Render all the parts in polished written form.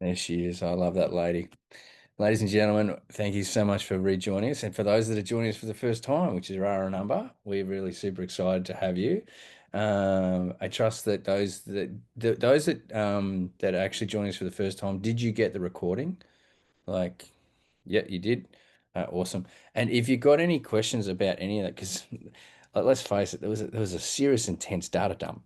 There she is. I love that lady. Ladies and gentlemen, thank you so much for rejoining us. And for those that are joining us for the first time, which is a rare number, we're really super excited to have you. I trust that those that are actually joining us for the first time, did you get the recording? Like, yeah, you did. Awesome. And if you got any questions about any of that, because let's face it, there was a serious intense data dump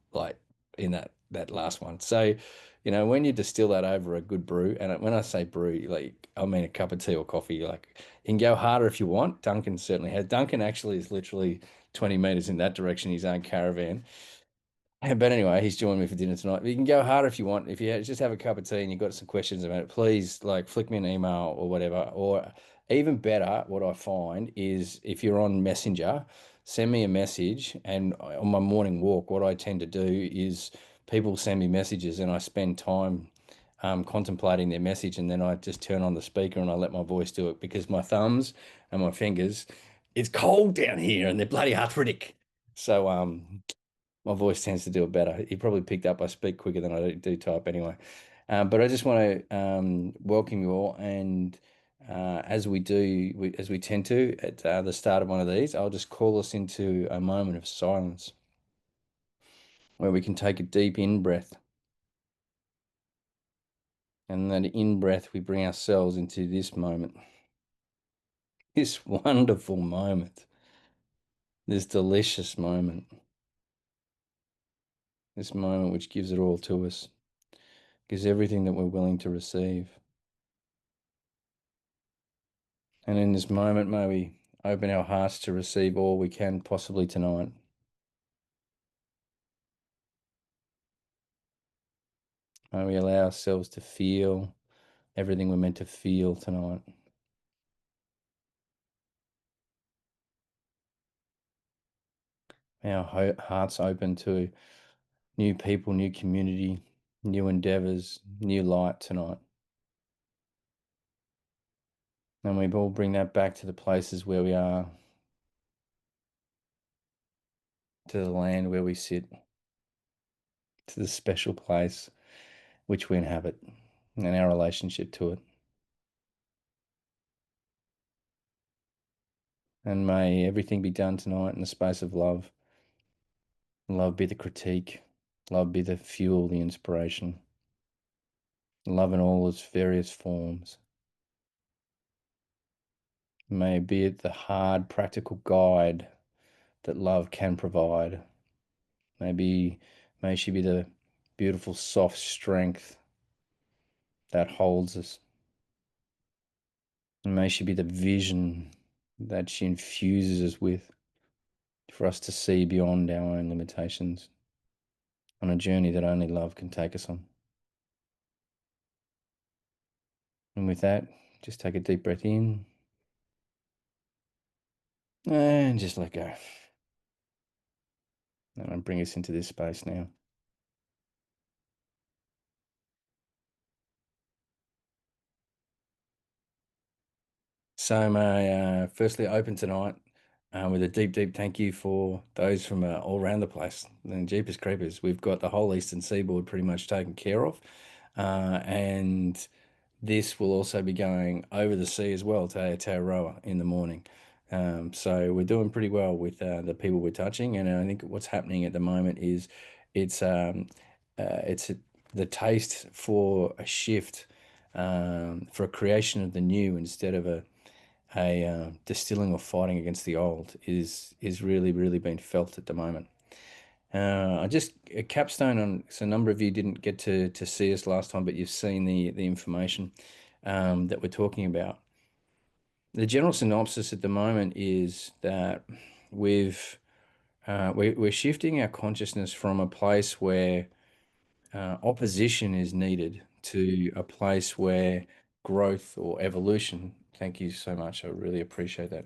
in that last one. So, when you distill that over a good brew, and when I say brew, like I mean a cup of tea or coffee, like you can go harder if you want. Duncan certainly has. Duncan actually is literally 20 meters in that direction, his own caravan. But anyway, he's joining me for dinner tonight. You can go harder if you want. If you just have a cup of tea and you've got some questions about it, please like flick me an email or whatever. Or even better, what I find is if you're on Messenger, send me a message. And on my morning walk, what I tend to do is people send me messages and I spend time contemplating their message, and then I just turn on the speaker and I let my voice do it because my thumbs and my fingers, it's cold down here and they're bloody arthritic. So my voice tends to do it better. You probably picked up I speak quicker than I do type anyway. But I just want to welcome you all, and as we tend to at the start of one of these, I'll just call us into a moment of silence where we can take a deep in breath, and that in breath we bring ourselves into this moment, this wonderful moment, this delicious moment, this moment which gives it all to us, gives everything that we're willing to receive. And in this moment, may we open our hearts to receive all we can possibly tonight. May we allow ourselves to feel everything we're meant to feel tonight. May our hearts open to new people, new community, new endeavors, new light tonight. And we all bring that back to the places where we are, to the land where we sit, to the special place which we inhabit, and our relationship to it. And may everything be done tonight in the space of love. Love be the critique. Love be the fuel, the inspiration. Love in all its various forms. May it be the hard, practical guide that love can provide. Maybe, may she be the beautiful, soft strength that holds us. And may she be the vision that she infuses us with for us to see beyond our own limitations on a journey that only love can take us on. And with that, just take a deep breath in and just let go. And I'll bring us into this space now. So, may firstly open tonight with a deep, deep thank you for those from all around the place. And Jeepers Creepers, we've got the whole eastern seaboard pretty much taken care of. And this will also be going over the sea as well to Aotearoa in the morning. So we're doing pretty well with the people we're touching. And I think what's happening at the moment is it's it's the taste for a shift, for a creation of the new instead of a distilling or fighting against the old is really, really being felt at the moment. I just a capstone on. So a number of you didn't get to see us last time, but you've seen the information that we're talking about. The general synopsis at the moment is that we're shifting our consciousness from a place where opposition is needed to a place where growth or evolution. Thank you so much. I really appreciate that.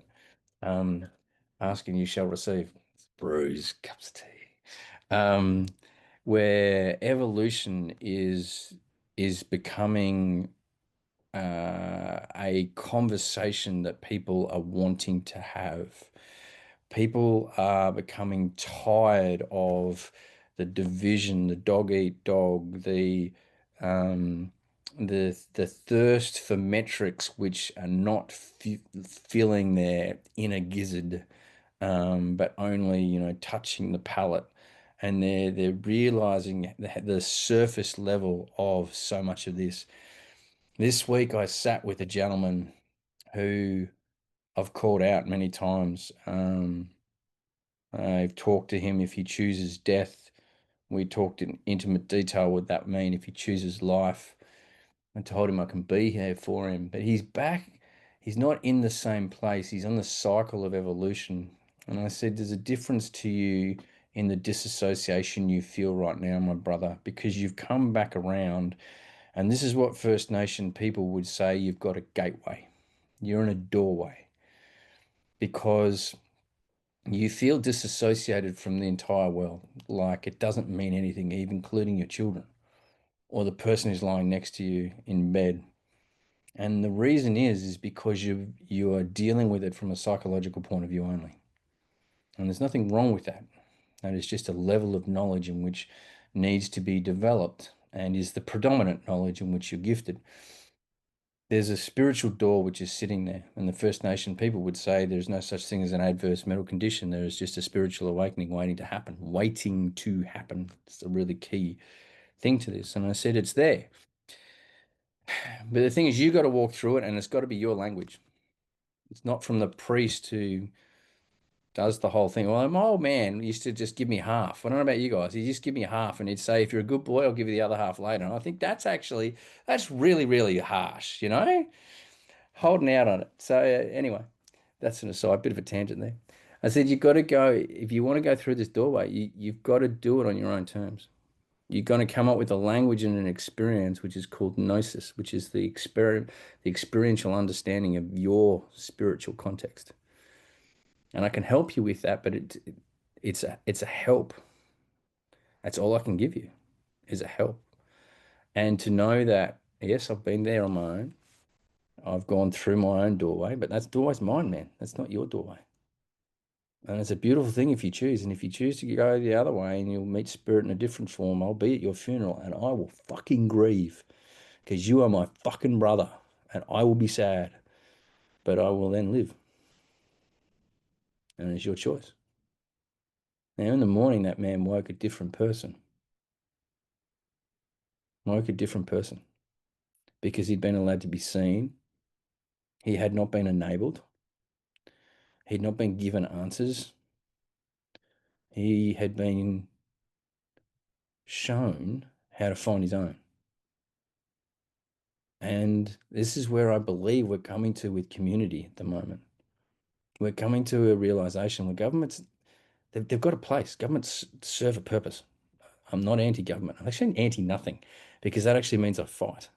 Um, asking you shall receive. Brews, cups of tea. Um, where evolution is becoming a conversation that people are wanting to have. People are becoming tired of the division, the dog eat dog, um, the thirst for metrics which are not filling their inner gizzard, but only, touching the palate. And they're realizing the surface level of so much of this. This week I sat with a gentleman who I've called out many times. I've talked to him if he chooses death. We talked in intimate detail what that mean if he chooses life. I told him I can be here for him, but he's back. He's not in the same place. He's on the cycle of evolution. And I said, there's a difference to you in the disassociation you feel right now, my brother, because you've come back around. And this is what First Nation people would say, you've got a gateway. You're in a doorway because you feel disassociated from the entire world. Like it doesn't mean anything, even including your children or the person who's lying next to you in bed. And the reason is because you are dealing with it from a psychological point of view only. And there's nothing wrong with that. That is just a level of knowledge in which needs to be developed and is the predominant knowledge in which you're gifted. There's a spiritual door which is sitting there, and the First Nation people would say there's no such thing as an adverse mental condition. There is just a spiritual awakening waiting to happen, waiting to happen. It's a really key thing to this. And I said it's there. But the thing is, you got to walk through it, and it's got to be your language. It's not from the priest who does the whole thing. Well, my old man used to just give me half. I don't know about you guys. He'd just give me half and he'd say, if you're a good boy, I'll give you the other half later. And I think that's really, really harsh, holding out on it. So, anyway, that's an aside, bit of a tangent there. I said, you've got to go, if you want to go through this doorway, you've got to do it on your own terms. You're going to come up with a language and an experience which is called gnosis, which is the experiential understanding of your spiritual context. And I can help you with that, but it's a help. That's all I can give you is a help. And to know that, yes, I've been there on my own. I've gone through my own doorway, but that's doorway's mine, man. That's not your doorway. And it's a beautiful thing if you choose. And if you choose to go the other way and you'll meet spirit in a different form, I'll be at your funeral and I will fucking grieve because you are my fucking brother and I will be sad, but I will then live. And it's your choice. Now, in the morning, that man woke a different person, woke a different person because he'd been allowed to be seen. He had not been enabled. He'd not been given answers. He had been shown how to find his own. And this is where I believe we're coming to with community at the moment. We're coming to a realization where governments, they've got a place. Governments serve a purpose. I'm not anti-government. I'm actually anti-nothing because that actually means I fight,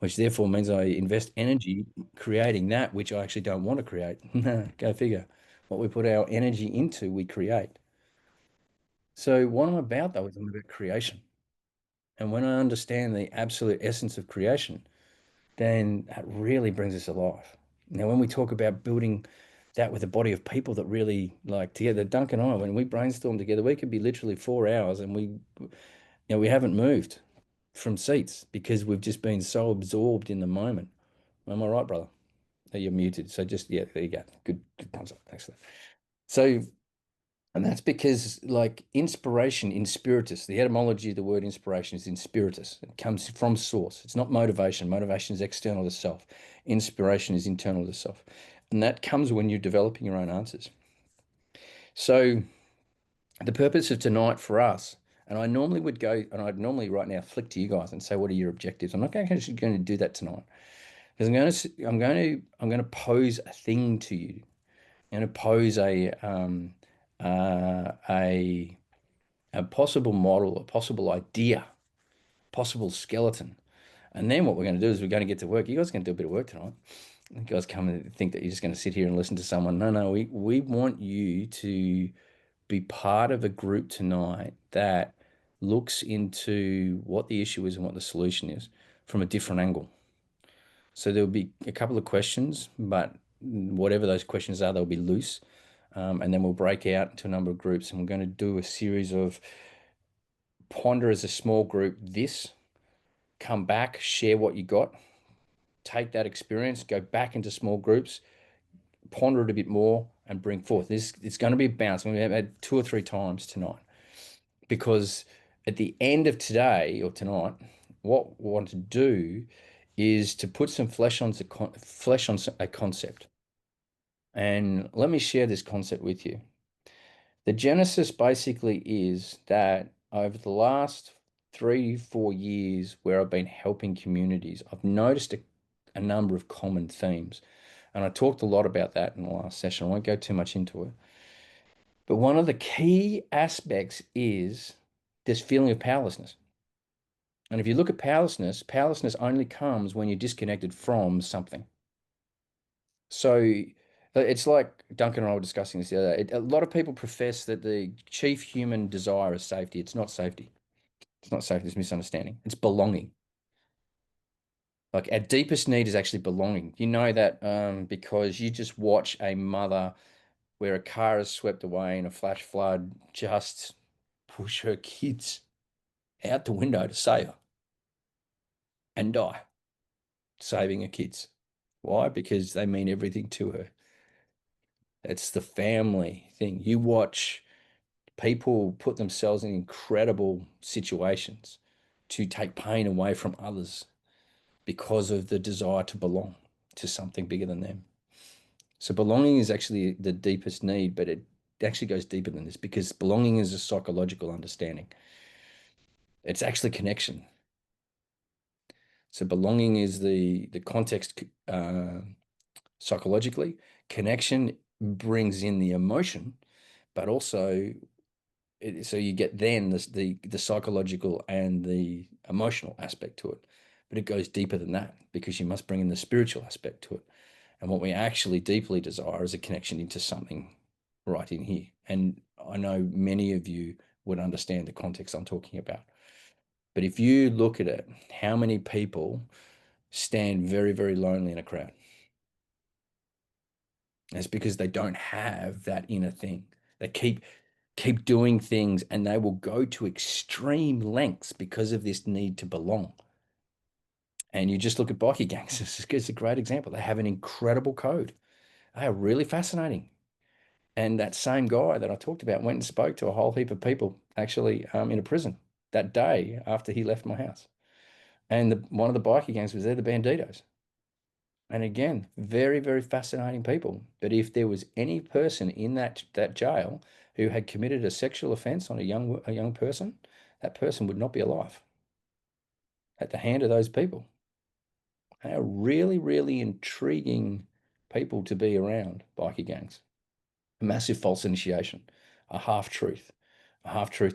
which therefore means I invest energy creating that which I actually don't want to create. Go figure. What we put our energy into, we create. So what I'm about though is I'm about creation. And when I understand the absolute essence of creation, then that really brings us alive. Now, when we talk about building that with a body of people that really like together, Duncan and I, when we brainstorm together, we could be literally 4 hours and we haven't moved from seats because we've just been so absorbed in the moment. Am I right, brother? Oh, you're muted. So just, yeah, there you go. Good thumbs up. Excellent. So, and that's because, like, inspiration in spiritus, the etymology of the word inspiration is in spiritus. It comes from source. It's not motivation. Motivation is external to self. Inspiration is internal to self. And that comes when you're developing your own answers. So, the purpose of tonight for us, and I normally would go, and I'd normally right now flick to you guys and say, what are your objectives? I'm not actually going to do that tonight because I'm going to pose a thing to you. I'm going to pose a possible model, a possible idea, possible skeleton. And then what we're going to do is we're going to get to work. You guys are going to do a bit of work tonight. You guys come and think that you're just going to sit here and listen to someone. No, no, we want you to be part of a group tonight that looks into what the issue is and what the solution is from a different angle. So there'll be a couple of questions, but whatever those questions are, they'll be loose. And then we'll break out into a number of groups and we're going to do a series of ponder as a small group this, come back, share what you got, take that experience, go back into small groups, ponder it a bit more, and bring forth. It's going to be a bounce. We've had 2 or 3 times tonight because at the end of today or tonight, what we want to do is to put some flesh on a concept. And let me share this concept with you. The genesis basically is that over the last 3, 4 years where I've been helping communities, I've noticed a number of common themes. And I talked a lot about that in the last session. I won't go too much into it. But one of the key aspects is this feeling of powerlessness. And if you look at powerlessness, powerlessness only comes when you're disconnected from something. So it's like Duncan and I were discussing this the other day. A lot of people profess that the chief human desire is safety. It's not safety. It's not safety. It's misunderstanding. It's belonging. Like our deepest need is actually belonging. You know that because you just watch a mother where a car is swept away in a flash flood just push her kids out the window to save her and die, saving her kids. Why? Because they mean everything to her. It's the family thing. You watch people put themselves in incredible situations to take pain away from others because of the desire to belong to something bigger than them. So belonging is actually the deepest need, but it actually goes deeper than this because belonging is a psychological understanding. It's actually connection. So belonging is the context psychologically. Connection brings in the emotion, but also so you get then the psychological and the emotional aspect to it. But it goes deeper than that because you must bring in the spiritual aspect to it. And what we actually deeply desire is a connection into something right in here. And I know many of you would understand the context I'm talking about. But if you look at it, how many people stand very, very lonely in a crowd? It's because they don't have that inner thing. They keep doing things and they will go to extreme lengths because of this need to belong. And you just look at bikie gangs, it's a great example. They have an incredible code. They are really fascinating. And that same guy that I talked about went and spoke to a whole heap of people actually in a prison that day after he left my house. And one of the bikie gangs was there, the Banditos. And again, very, very fascinating people. But if there was any person in that jail who had committed a sexual offense on a young person, that person would not be alive at the hand of those people. They are really, really intriguing people to be around, bikie gangs. A massive false initiation, a half truth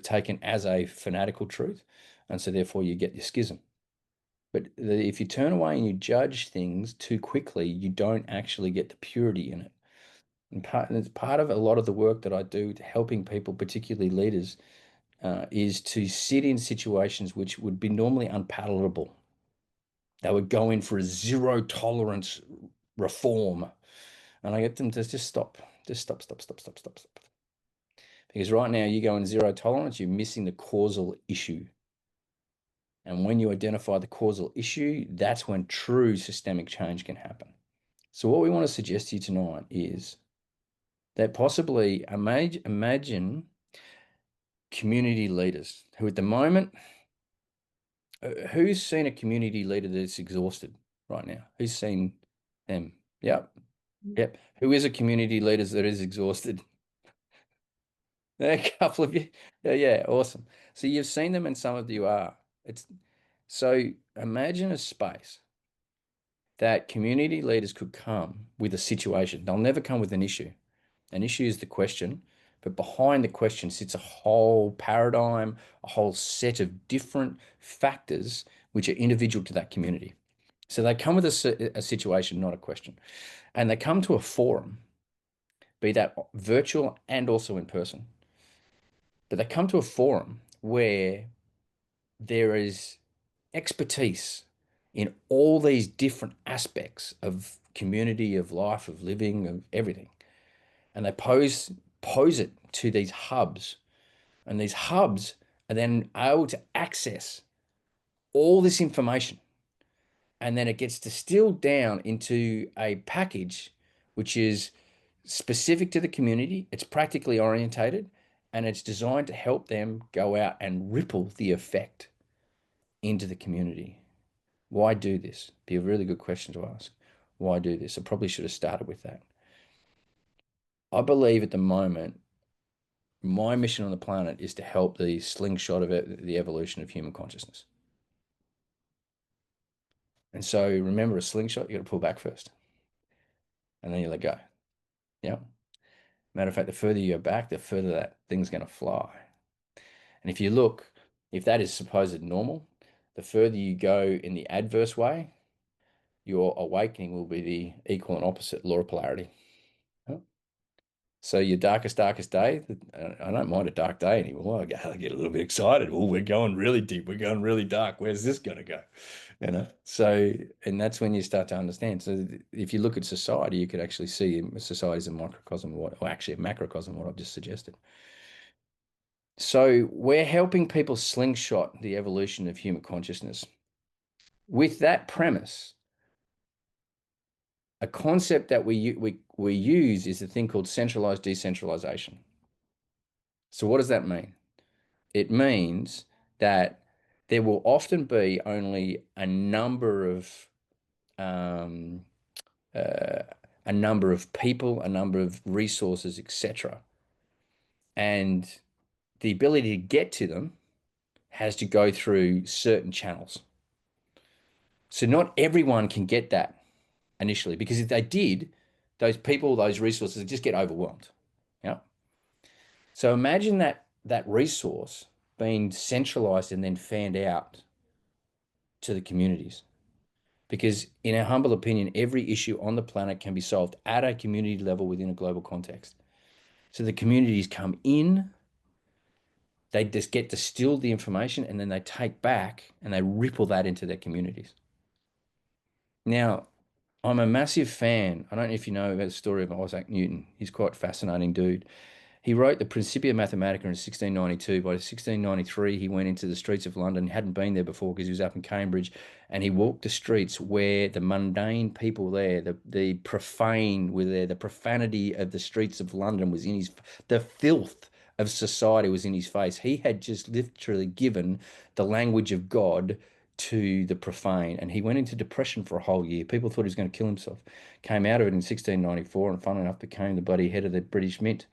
taken as a fanatical truth. And so therefore you get your schism. But if you turn away and you judge things too quickly, you don't actually get the purity in it. And it's part of a lot of the work that I do to helping people, particularly leaders, is to sit in situations which would be normally unpalatable. They would go in for a zero tolerance reform. And I get them to just stop. Just stop, stop, stop, stop, stop, stop. Because right now you go in zero tolerance, you're missing the causal issue. And when you identify the causal issue, that's when true systemic change can happen. So what we want to suggest to you tonight is that possibly imagine community leaders who at the moment, who's seen a community leader that's exhausted right now? Who's seen them? Yep. Yep. Who is a community leader that is exhausted? A couple of you. Yeah, yeah, awesome. So you've seen them and some of you are. It's so imagine a space that community leaders could come with a situation. They'll never come with an issue. An issue is the question, but behind the question sits a whole paradigm, a whole set of different factors which are individual to that community. So they come with a situation, not a question. And they come to a forum, be that virtual and also in person. But they come to a forum where there is expertise in all these different aspects of community, of life, of living, of everything. And they pose it to these hubs. And these hubs are then able to access all this information, and then it gets distilled down into a package which is specific to the community. It's practically orientated, and it's designed to help them go out and ripple the effect into the community. Why do this? Be a really good question to ask. Why do this? I probably should have started with that. I believe at the moment, my mission on the planet is to help the slingshot of the evolution of human consciousness. And so remember, a slingshot, you got to pull back first, and then you let go. Yeah. Matter of fact, the further you go back, the further that thing's going to fly. And if you look, if that is supposed normal, the further you go in the adverse way, your awakening will be the equal and opposite law of polarity. So your darkest day, I don't mind a dark day anymore. I get a little bit excited. Oh, we're going really deep. We're going really dark. Where's this going to go? So, and that's when you start to understand. So if you look at society, you could actually see society as a microcosm of what, or actually a macrocosm of what I've just suggested. So we're helping people slingshot the evolution of human consciousness. With that premise, a concept that we use is a thing called centralized decentralization. So what does that mean? It means that there will often be only um, uh, a number of people, a number of resources, etc. And the ability to get to them has to go through certain channels. So not everyone can get that initially, because if they did, those people, those resources just get overwhelmed. Yeah. So imagine that resource being centralized and then fanned out to the communities. Because in our humble opinion, every issue on the planet can be solved at a community level within a global context. So the communities come in, they just get distilled the information, and then they take back and they ripple that into their communities. Now, I'm a massive fan. I don't know if you know about the story of Isaac Newton. He's quite a fascinating dude. He wrote the Principia Mathematica in 1692. By 1693, he went into the streets of London. He hadn't been there before because he was up in Cambridge. And he walked the streets where the mundane people there, the profane were there, the profanity of the streets of London was in the filth of society was in his face. He had just literally given the language of God to the profane. And he went into depression for a whole year. People thought he was going to kill himself. Came out of it in 1694 and, funnily enough, became the bloody head of the British Mint.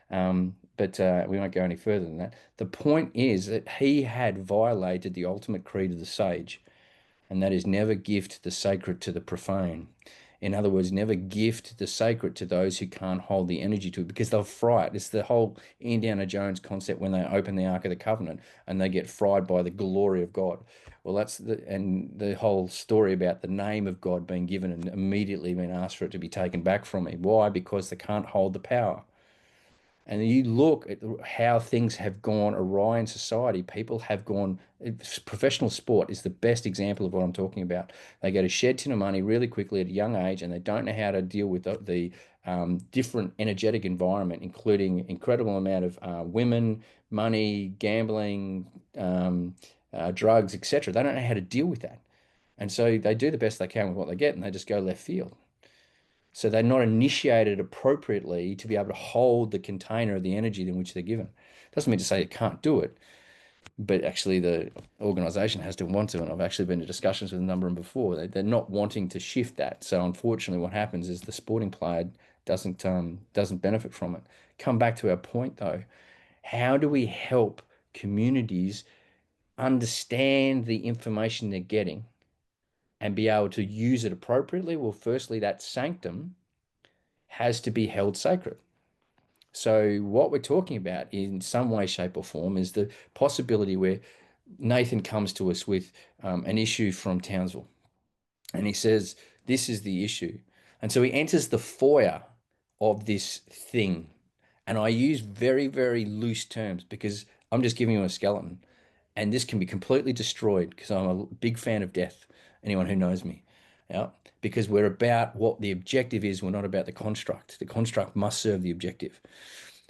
But we won't go any further than that. The point is that he had violated the ultimate creed of the sage, and that is never gift the sacred to the profane. In other words, never gift the sacred to those who can't hold the energy to it because they'll fry it. It's the whole Indiana Jones concept when they open the Ark of the Covenant and they get fried by the glory of God. Well, and the whole story about the name of God being given and immediately being asked for it to be taken back from me. Why? Because they can't hold the power. And you look at how things have gone awry in society. People have gone, professional sport is the best example of what I'm talking about. They get a shed ton of money really quickly at a young age, and they don't know how to deal with the different energetic environment, including incredible amount of women, money, gambling, drugs, etc. They don't know how to deal with that. And so they do the best they can with what they get, and they just go left field. So they're not initiated appropriately to be able to hold the container of the energy in which they're given. Doesn't mean to say you can't do it, but actually the organization has to want to. And I've actually been to discussions with a number of them before. They're not wanting to shift that. So unfortunately, what happens is the sporting player doesn't benefit from it. Come back to our point though. How do we help communities understand the information they're getting and be able to use it appropriately? Well, firstly, that sanctum has to be held sacred. So what we're talking about in some way, shape, or form is the possibility where Nathan comes to us with an issue from Townsville, and he says, "This is the issue," and so he enters the foyer of this thing, and I use very, very loose terms because I'm just giving you a skeleton, and this can be completely destroyed because I'm a big fan of death. Anyone who knows me, yeah, because we're about what the objective is. We're not about the construct. The construct must serve the objective.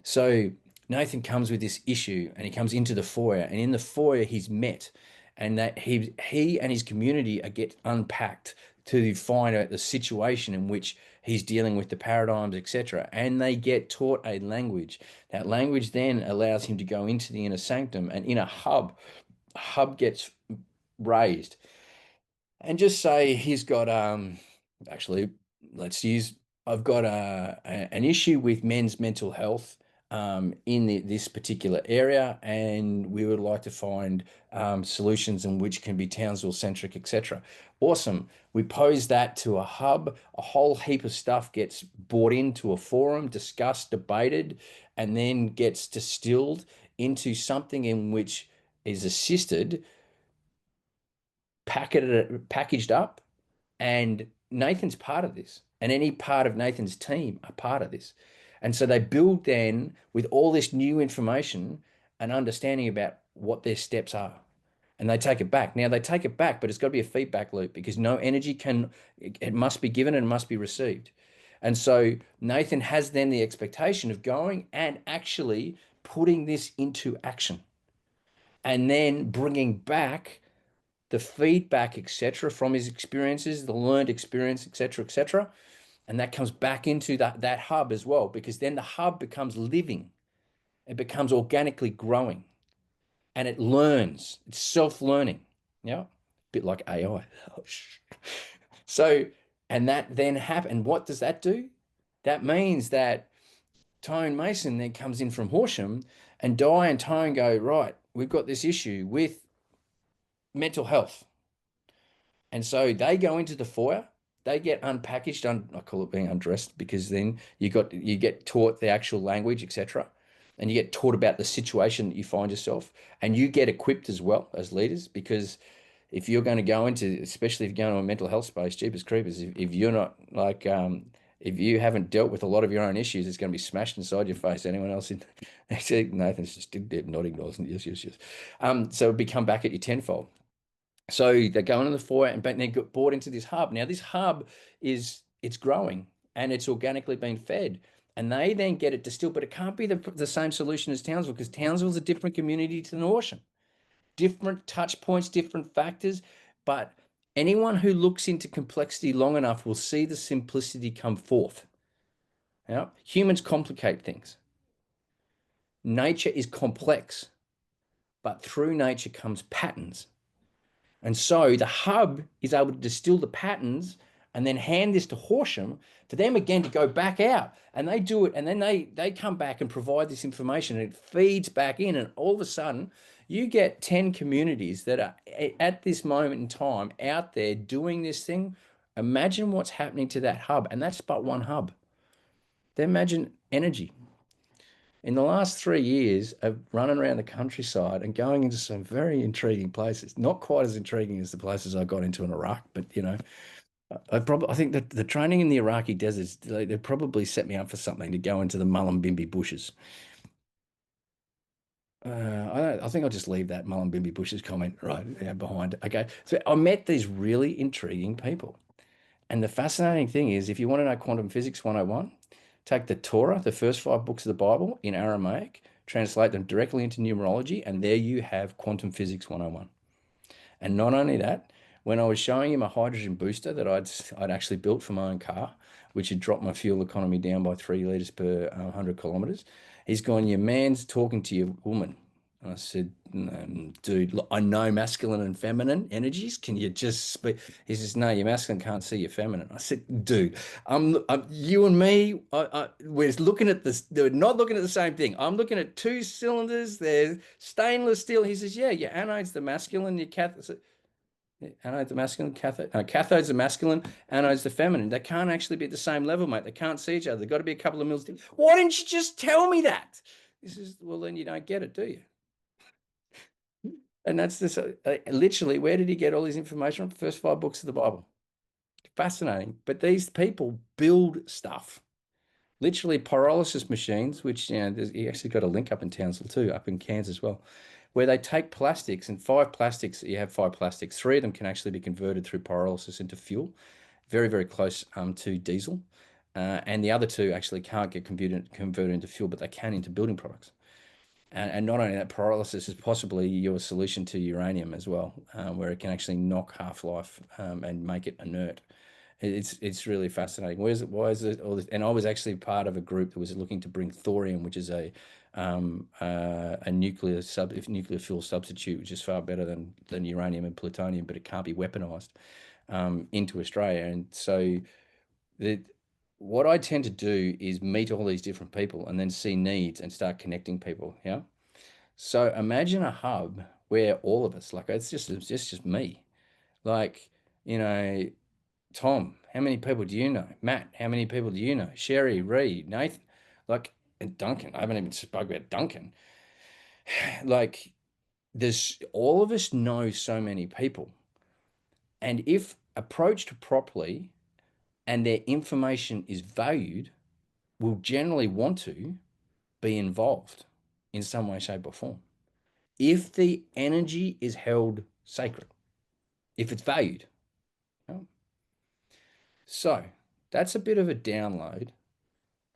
So Nathan comes with this issue and he comes into the foyer, and in the foyer he's met and that he and his community are get unpacked to find out the situation in which he's dealing with the paradigms, etc. And they get taught a language. That language then allows him to go into the inner sanctum, and in a hub gets raised. And just say he's got actually let's use I've got an issue with men's mental health in this particular area, and we would like to find solutions in which can be Townsville centric, etc. Awesome. We pose that to a hub, a whole heap of stuff gets brought into a forum, discussed, debated, and then gets distilled into something in which is assisted, packaged up, and Nathan's part of this, and any part of Nathan's team are part of this. And so they build then with all this new information and understanding about what their steps are. And they take it back. Now they take it back, but it's got to be a feedback loop because no energy can, it must be given and must be received. And so Nathan has then the expectation of going and actually putting this into action and then bringing back the feedback, etc., from his experiences, the learned experience, etc., etc., and that comes back into that hub as well, because then the hub becomes living, it becomes organically growing, and it learns. It's self-learning. Yeah, a bit like AI. So, and that then happen. And what does that do? That means that Tone Mason then comes in from Horsham, and Di and Tone go, right, we've got this issue with mental health. And so they go into the foyer, they get unpackaged, I call it being undressed because then you get taught the actual language, etc. And you get taught about the situation that you find yourself, and you get equipped as well as leaders because if you're going to go into, especially if you're going to a mental health space, Jeepers Creepers, if you're not like if you haven't dealt with a lot of your own issues, it's going to be smashed inside your face. Anyone else in? Actually, Nathan's just nodding, yes, yes, yes. So it'd be come back at you tenfold. So they're going in the foyer and then get bought into this hub. Now this hub it's growing and it's organically being fed. And they then get it distilled, but it can't be the same solution as Townsville because Townsville's a different community to the ocean. Different touch points, different factors. But anyone who looks into complexity long enough will see the simplicity come forth. Yeah? Humans complicate things. Nature is complex, but through nature comes patterns. And so the hub is able to distill the patterns and then hand this to Horsham for them again to go back out. And they do it. And then they come back and provide this information and it feeds back in. And all of a sudden, you get 10 communities that are at this moment in time out there doing this thing. Imagine what's happening to that hub. And that's but one hub. Then imagine energy. In the last 3 years of running around the countryside and going into some very intriguing places, not quite as intriguing as the places I got into in Iraq, but I think that the training in the Iraqi deserts, they probably set me up for something to go into the Mullumbimby bushes. I think I'll just leave that Mullumbimby bushes comment right behind. Okay. So I met these really intriguing people. And the fascinating thing is, if you want to know quantum physics 101, take the Torah, the first five books of the Bible in Aramaic, translate them directly into numerology, and there you have quantum physics 101. And not only that, when I was showing him a hydrogen booster that I'd actually built for my own car, which had dropped my fuel economy down by 3 liters per 100 kilometers, he's gone, your man's talking to your woman. I said, dude, look, I know masculine and feminine energies. Can you just speak? He says, no, your masculine can't see your feminine. I said, dude, you and me, we're looking at this. They're not looking at the same thing. I'm looking at two cylinders. They're stainless steel. He says, yeah, your anode's the masculine, your cathode. Anode's the masculine, cathode's the masculine, anode's the feminine. They can't actually be at the same level, mate. They can't see each other. They've got to be a couple of mils. Why didn't you just tell me that? He says, well, then you don't get it, do you? And that's this literally, where did he get all his information from? The first five books of the Bible. Fascinating. But these people build stuff. Literally pyrolysis machines, which he actually got a link up in Townsville too, up in Cairns as well, where they take plastics and five plastics, you have five plastics, three of them can actually be converted through pyrolysis into fuel, very, very close to diesel. And the other two actually can't get converted into fuel, but they can into building products. And not only that, pyrolysis is possibly your solution to uranium as well, where it can actually knock half-life and make it inert. It's really fascinating. Why is it all this? And I was actually part of a group that was looking to bring thorium, which is a nuclear fuel substitute, which is far better than uranium and plutonium, but it can't be weaponized into Australia. And so the what I tend to do is meet all these different people and then see needs and start connecting people. Yeah. So imagine a hub where all of us, like it's just me. Like, you know, Tom, how many people do you know? Matt, how many people do you know? Sherry, Reed, Nathan, like, and Duncan. I haven't even spoke about Duncan. Like, there's all of us know so many people. And if approached properly and their information is valued, will generally want to be involved in some way, shape, or form. If the energy is held sacred, if it's valued. You know? So that's a bit of a download.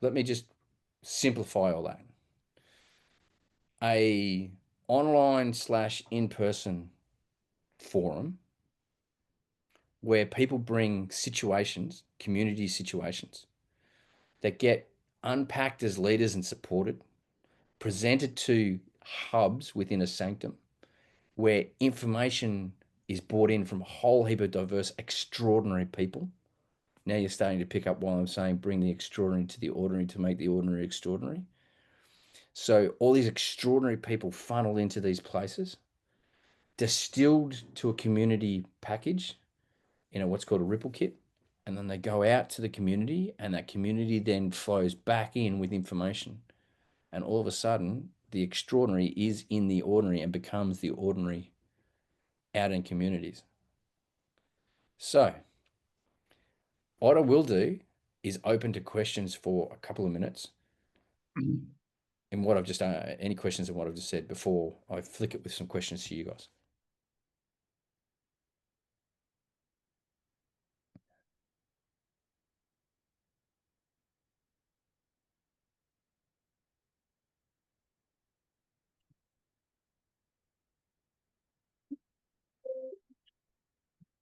Let me just simplify all that. A online slash in-person forum where people bring situations, community situations that get unpacked as leaders and supported, presented to hubs within a sanctum where information is brought in from a whole heap of diverse, extraordinary people. Now you're starting to pick up while I'm saying bring the extraordinary to the ordinary to make the ordinary extraordinary. So all these extraordinary people funnel into these places, distilled to a community package, what's called a ripple kit. And then they go out to the community, and that community then flows back in with information. And all of a sudden, the extraordinary is in the ordinary and becomes the ordinary out in communities. So, what I will do is open to questions for a couple of minutes in what I've just any questions in what I've just said before I flick it with some questions to you guys.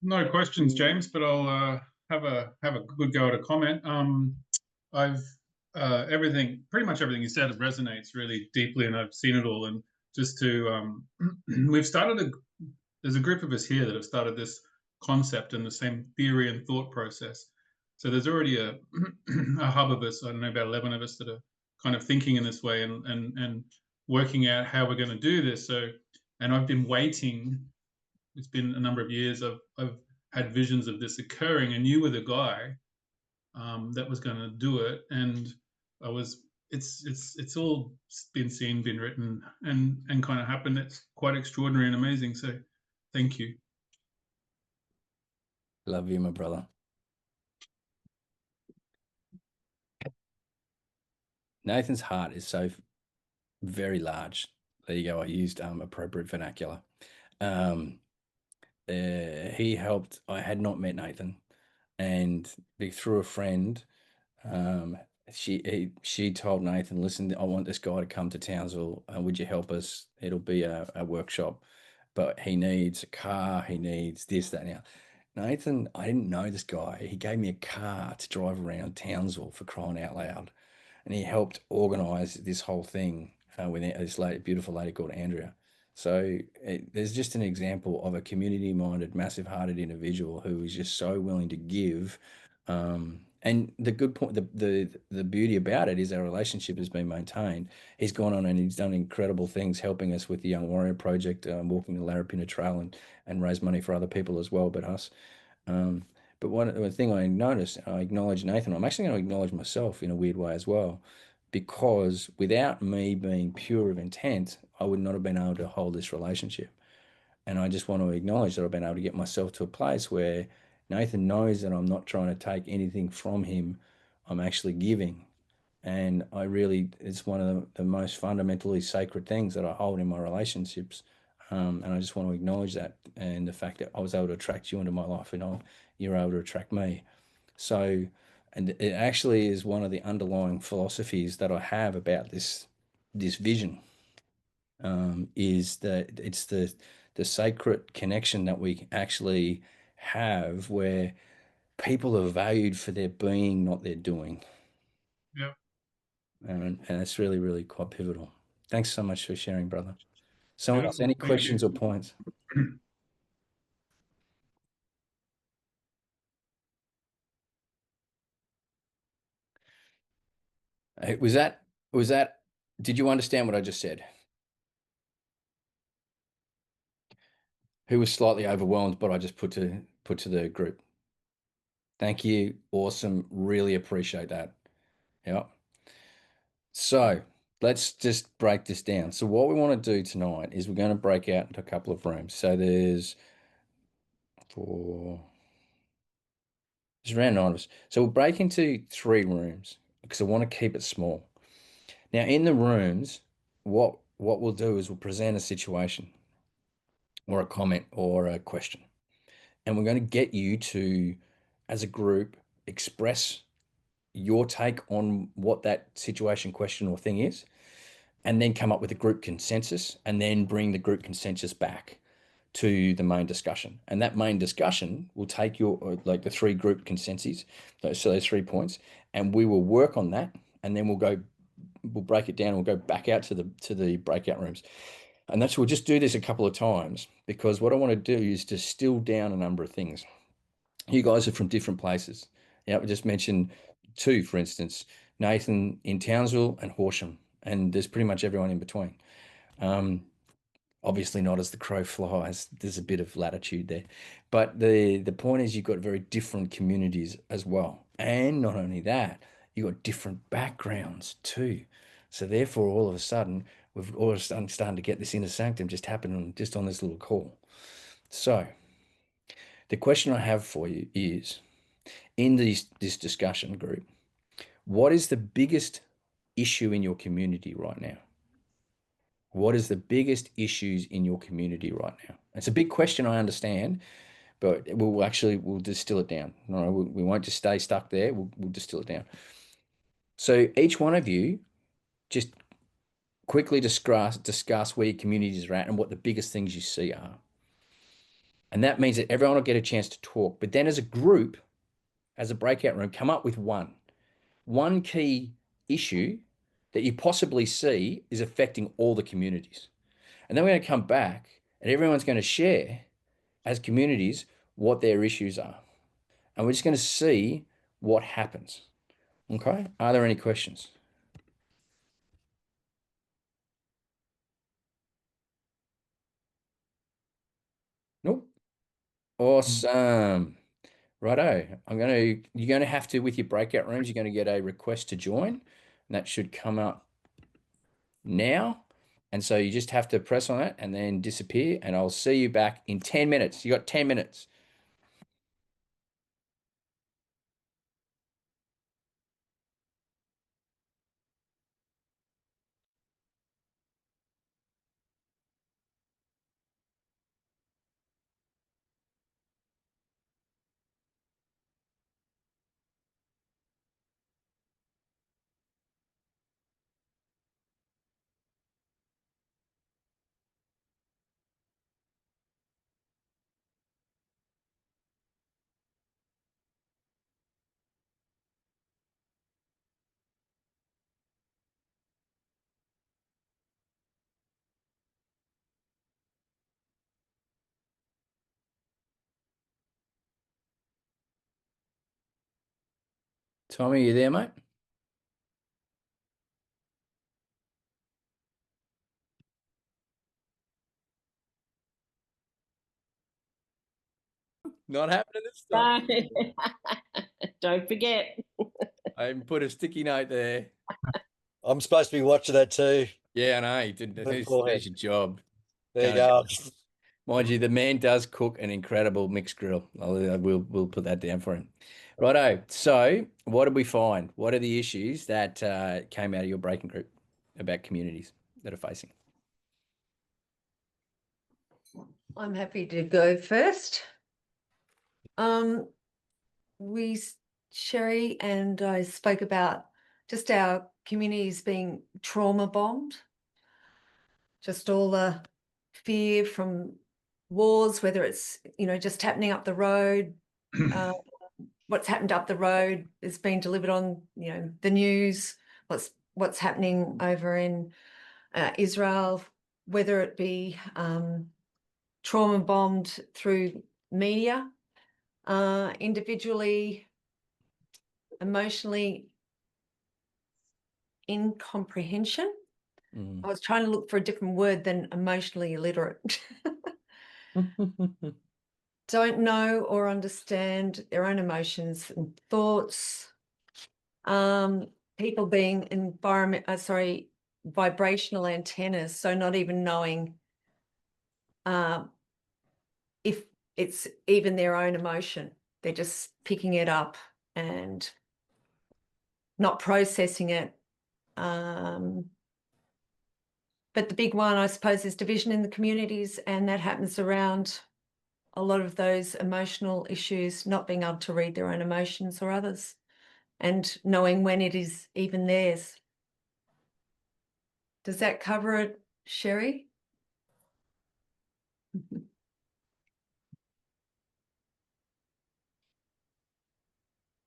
No questions, James, but I'll have a good go at a comment. I've pretty much everything you said resonates really deeply, and I've seen it all. And just to we've started there's a group of us here that have started this concept and the same theory and thought process. So there's already a hub of us. I don't know, about 11 of us that are kind of thinking in this way and working out how we're going to do this. So, and I've been waiting. It's been a number of years. I've had visions of this occurring, and you were the guy that was going to do it. And I was. It's all been seen, been written, and kind of happened. It's quite extraordinary and amazing. So, thank you. Love you, my brother. Nathan's heart is so very large. There you go. I used appropriate vernacular. Um, he helped. I had not met Nathan, and through a friend, um, she told Nathan, "Listen, I want this guy to come to Townsville. Would you help us? It'll be a workshop, but he needs a car. He needs this, that, now." Nathan, I didn't know this guy. He gave me a car to drive around Townsville for crying out loud, and he helped organize this whole thing with this lady, beautiful lady called Andrea. So there's just an example of a community-minded, massive-hearted individual who is just so willing to give. And the good point, the beauty about it is our relationship has been maintained. He's gone on and he's done incredible things, helping us with the Young Warrior Project, walking the Larapinta Trail, and raise money for other people as well, but us. Um, but one thing I noticed, I acknowledge Nathan. I'm actually going to acknowledge myself in a weird way as well, because without me being pure of intent, I would not have been able to hold this relationship. And I just want to acknowledge that I've been able to get myself to a place where Nathan knows that I'm not trying to take anything from him. I'm actually giving. And it's one of the most fundamentally sacred things that I hold in my relationships. And I just want to acknowledge that and the fact that I was able to attract you into my life and you're able to attract me. So, and it actually is one of the underlying philosophies that I have about this vision. is that it's the sacred connection that we actually have where people are valued for their being, not their doing. Yeah. And it's really, really quite pivotal. Thanks so much for sharing, brother. Someone else, Beautiful. any Thank questions or you. points? Was that, did you understand what I just said? Who was slightly overwhelmed, but I just put to the group. Thank you. Awesome. Really appreciate that. Yeah. So let's just break this down. So what we want to do tonight is we're going to break out into a couple of rooms. So four, there's around 9 of us. So we'll break into 3 rooms because I want to keep it small. Now in the rooms, what we'll do is we'll present a situation or a comment or a question. And we're going to get you to, as a group, express your take on what that situation, question, or thing is, and then come up with a group consensus, and then bring the group consensus back to the main discussion. And that main discussion will take your like the 3 group consensus, those 3 points, and we will work on that, and then we'll break it down, and we'll go back out to the breakout rooms. And we'll just do this a couple of times because what I want to do is distill down a number of things. You guys are from different places. Yeah, we just mentioned 2, for instance, Nathan in Townsville and Horsham, and there's pretty much everyone in between. Um, Obviously not as the crow flies. There's a bit of latitude there, but the point is you've got very different communities as well, and not only that, you've got different backgrounds too. So therefore, all of a sudden, we've all of a sudden starting to get this inner sanctum just happening just on this little call. So the question I have for you is, in this discussion group, what is the biggest issue in your community right now? What is the biggest issues in your community right now? It's a big question, I understand, but we'll distill it down. No, we won't just stay stuck there. We'll distill it down. So each one of you just quickly discuss where your communities are at and what the biggest things you see are. And that means that everyone will get a chance to talk. But then as a group, as a breakout room, come up with one key issue that you possibly see is affecting all the communities. And then we're going to come back and everyone's going to share as communities what their issues are. And we're just going to see what happens. Okay. Are there any questions? Nope. Awesome. Righto. You're going to have to, with your breakout rooms, you're going to get a request to join. And that should come up now. And so you just have to press on it and then disappear. And I'll see you back in 10 minutes. You got 10 minutes. Tommy, you there, mate? Not happening this time. Don't forget. I even put a sticky note there. I'm supposed to be watching that too. Yeah, I know. You did. There's your job. There you go. Mind you, the man does cook an incredible mixed grill. We'll put that down for him. Righto. So, what did we find? What are the issues that came out of your breaking group about communities that are facing? I'm happy to go first. Sherry and I spoke about just our communities being trauma bombed. just all the fear from wars, whether it's, just happening up the road, what's happened up the road is being delivered on, the news, what's happening over in Israel, whether it be trauma bombed through media, individually, emotionally, incomprehension. Mm. I was trying to look for a different word than emotionally illiterate. Don't know or understand their own emotions and thoughts. People being vibrational antennas, so not even knowing if it's even their own emotion. They're just picking it up and not processing it. But the big one, I suppose, is division in the communities, and that happens around a lot of those emotional issues, not being able to read their own emotions or others, and knowing when it is even theirs. Does that cover it, Sherry?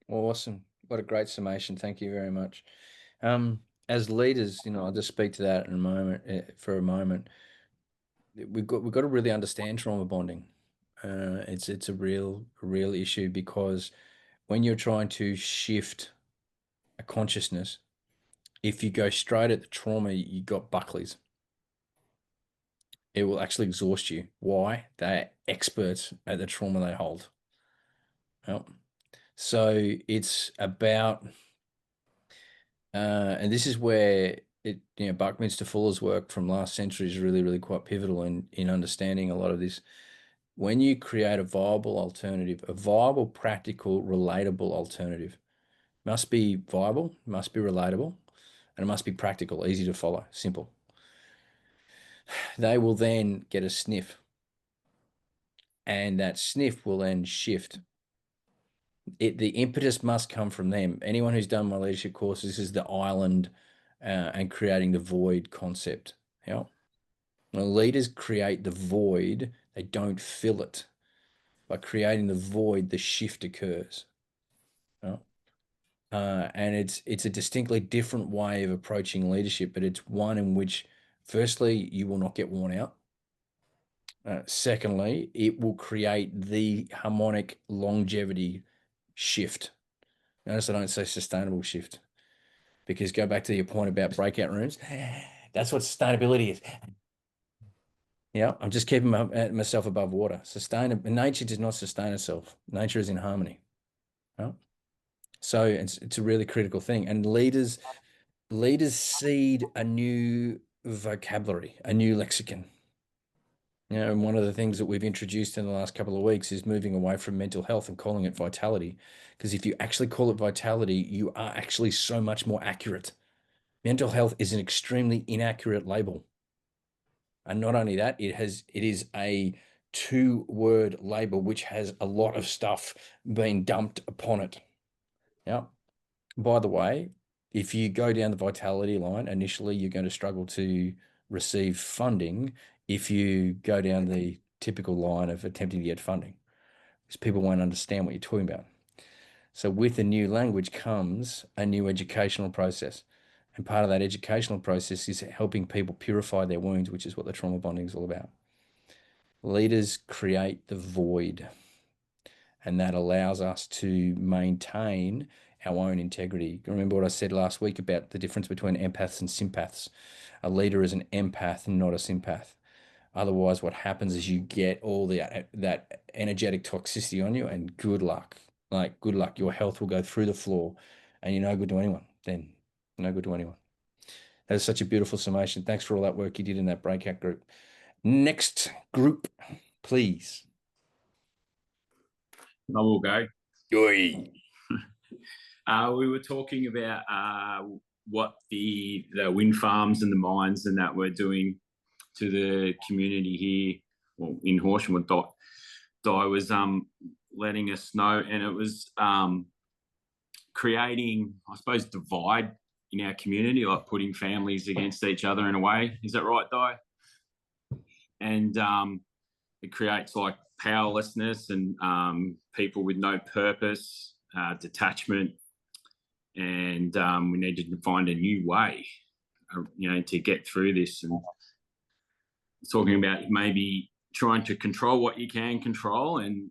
Awesome. What a great summation. Thank you very much. As leaders, I'll just speak to that in a moment, for a moment. We've got to really understand trauma bonding. It's a real issue, because when you're trying to shift a consciousness, if you go straight at the trauma, you got Buckley's. It will actually exhaust you. Why? They're experts at the trauma they hold. Yep. So it's about, and this is where Buckminster Fuller's work from last century is really quite pivotal in understanding a lot of this. When you create a viable alternative, a viable, practical, relatable alternative, must be viable, must be relatable, and it must be practical, easy to follow, simple. They will then get a sniff, and that sniff will then shift. The impetus must come from them. Anyone who's done my leadership course, this is the island and creating the void concept. Yeah. When leaders create the void, they don't fill it. By creating the void, the shift occurs. Yeah. And it's a distinctly different way of approaching leadership, but it's one in which, firstly, you will not get worn out. Secondly, it will create the harmonic longevity shift. Notice I don't say sustainable shift, because go back to your point about breakout rooms. That's what sustainability is. Yeah, I'm just keeping myself above water. Nature does not sustain itself. Nature is in harmony. Right? So it's a really critical thing. And leaders seed a new vocabulary, a new lexicon. And one of the things that we've introduced in the last couple of weeks is moving away from mental health and calling it vitality. Because if you actually call it vitality, you are actually so much more accurate. Mental health is an extremely inaccurate label. And not only that, it is a 2-word label which has a lot of stuff being dumped upon it. Yeah. By the way, if you go down the vitality line, initially you're going to struggle to receive funding if you go down the typical line of attempting to get funding, because people won't understand what you're talking about. So with a new language comes a new educational process. And part of that educational process is helping people purify their wounds, which is what the trauma bonding is all about. Leaders create the void, and that allows us to maintain our own integrity. Remember what I said last week about the difference between empaths and sympaths. A leader is an empath, not a sympath. Otherwise, what happens is you get all that energetic toxicity on you, and good luck. Like, good luck. Your health will go through the floor, and you're no good to anyone. Then no good to anyone. That is such a beautiful summation. Thanks for all that work you did in that breakout group. Next group, please. I will go. Oi. We were talking about what the wind farms and the mines and that were doing to the community here, well, in Horsham. What Di was letting us know, and it was creating, I suppose, divide in our community, like putting families against each other in a way. Is that right, Di? and it creates like powerlessness and people with no purpose, detachment, and we needed to find a new way, to get through this. And talking about maybe trying to control what you can control, and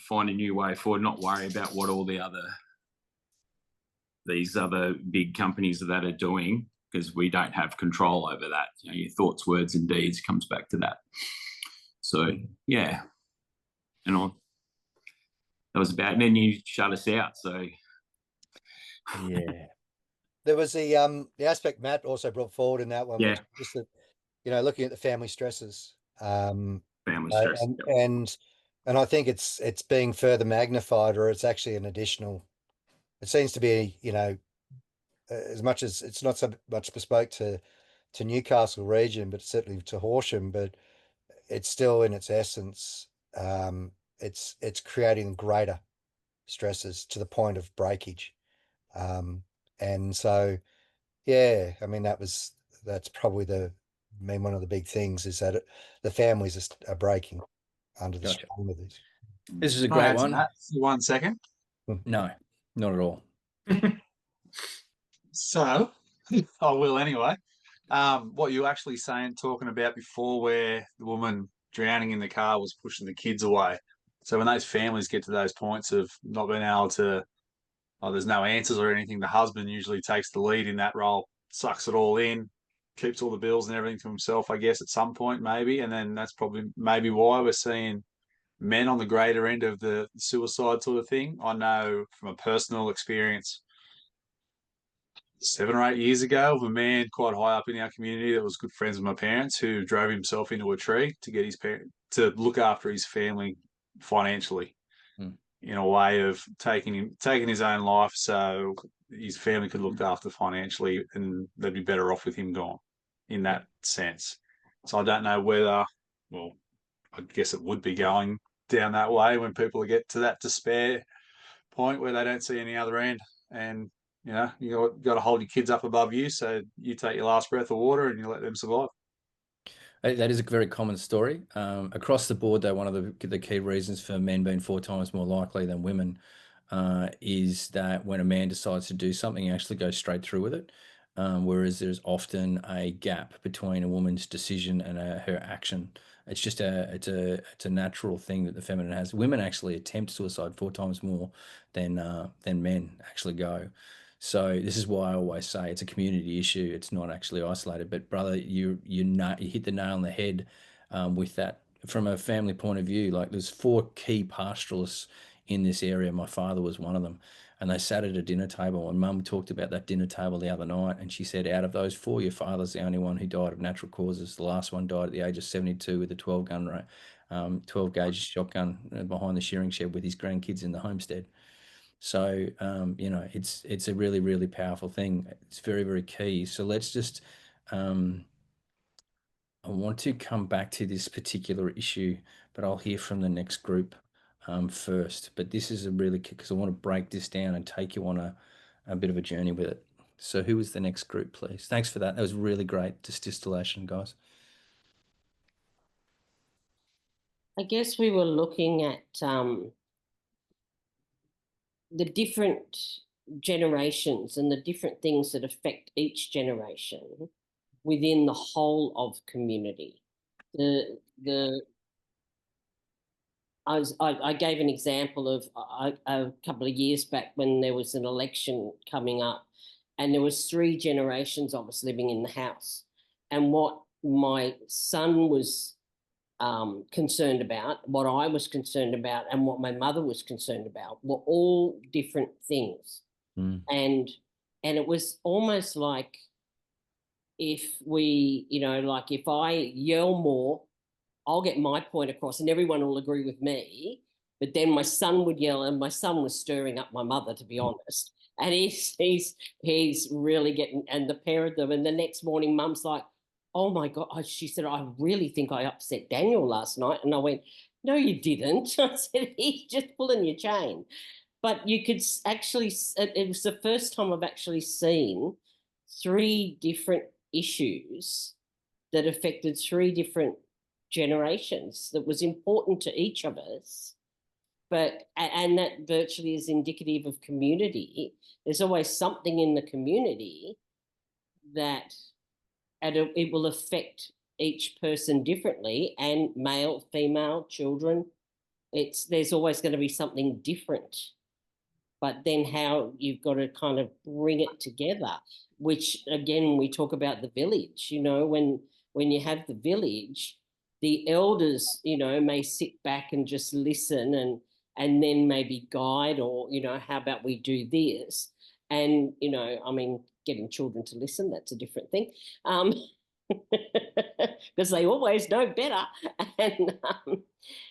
find a new way forward, not worry about what all these other big companies that are doing, because we don't have control over that. Your thoughts, words, and deeds comes back to that. So yeah, that was about. And then you shut us out. So Yeah. There was the aspect Matt also brought forward in that one, Yeah. which is just that, looking at the family stresses, family stress. and I think it's being further magnified, or it's actually an additional. It seems to be, as much as it's not so much bespoke to Newcastle region, but certainly to Horsham, but it's still in its essence, it's creating greater stresses to the point of breakage. And so, yeah, I mean, that's probably one of the big things is that the families are breaking under the Gotcha. strain of this. This is a Can I great add to one. that for 1 second? No, not at all. So, I will anyway. What you were actually talking about before, where the woman drowning in the car was pushing the kids away. So when those families get to those points of not being able to, there's no answers or anything, the husband usually takes the lead in that role, sucks it all in, keeps all the bills and everything to himself, I guess, at some point maybe. And then that's probably maybe why we're seeing men on the greater end of the suicide sort of thing. I know from a personal experience, 7 or 8 years ago, of a man quite high up in our community that was good friends with my parents, who drove himself into a tree to get to look after his family financially, in a way of taking his own life so his family could look after financially, and they'd be better off with him gone, in that sense. So I don't know whether, well, I guess it would be going down that way when people get to that despair point where they don't see any other end, and you got to hold your kids up above you, so you take your last breath of water and you let them survive. That is a very common story. Across the board, though, one of the key reasons for men being 4 times more likely than women is that when a man decides to do something, he actually goes straight through with it. Whereas there's often a gap between a woman's decision and her action. It's just it's a natural thing that the feminine has. Women actually attempt suicide 4 times more than men actually go. So this is why I always say it's a community issue. It's not actually isolated. But brother, you hit the nail on the head with that. From a family point of view, like there's 4 key pastoralists in this area. My father was one of them. And they sat at a dinner table, and Mum talked about that dinner table the other night, and she said, out of those 4, your father's the only one who died of natural causes. The last one died at the age of 72 with a 12 gauge shotgun behind the shearing shed with his grandkids in the homestead. So, it's a really, really powerful thing. It's very, very key. So let's just, I want to come back to this particular issue, but I'll hear from the next group first. But this is a really, because I want to break this down and take you on a bit of a journey with it. So who is the next group, please? Thanks for that. That was really great distillation, guys. I guess we were looking at the different generations and the different things that affect each generation within the whole of community. I gave an example of a couple of years back when there was an election coming up, and there was 3 generations of us living in the house, and what my son was concerned about, what I was concerned about, and what my mother was concerned about were all different things. And it was almost like if we, like if I yell more, I'll get my point across and everyone will agree with me. But then my son would yell, and my son was stirring up my mother, to be honest. And he's really getting, and the pair of them, and the next morning Mum's like, oh my God, she said, I really think I upset Daniel last night. And I went, no, you didn't. I said, he's just pulling your chain. But you could actually, it was the first time I've actually seen 3 different issues that affected 3 different generations that was important to each of us. But, and that virtually is indicative of community. There's always something in the community that, and it will affect each person differently, and male, female, children. There's always going to be something different. But then how you've got to kind of bring it together, which again, we talk about the village, you know, when you have the village, the elders, you know, may sit back and just listen and then maybe guide, or, you know, how about we do this? And, you know, I mean, getting children to listen, that's a different thing. Because they always know better. And,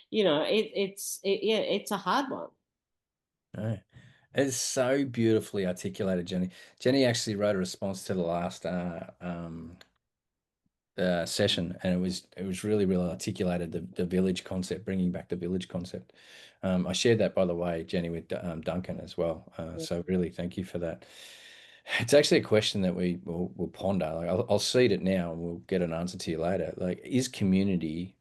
you know, it's a hard one. No. It's so beautifully articulated, Jenny. Jenny actually wrote a response to the last session, and it was really, really articulated, the village concept, bringing back the village concept. I shared that, by the way, Jenny, with Duncan as well. So really, thank you for that. It's actually a question that we'll ponder. Like, I'll seed it now, and we'll get an answer to you later. Like, is community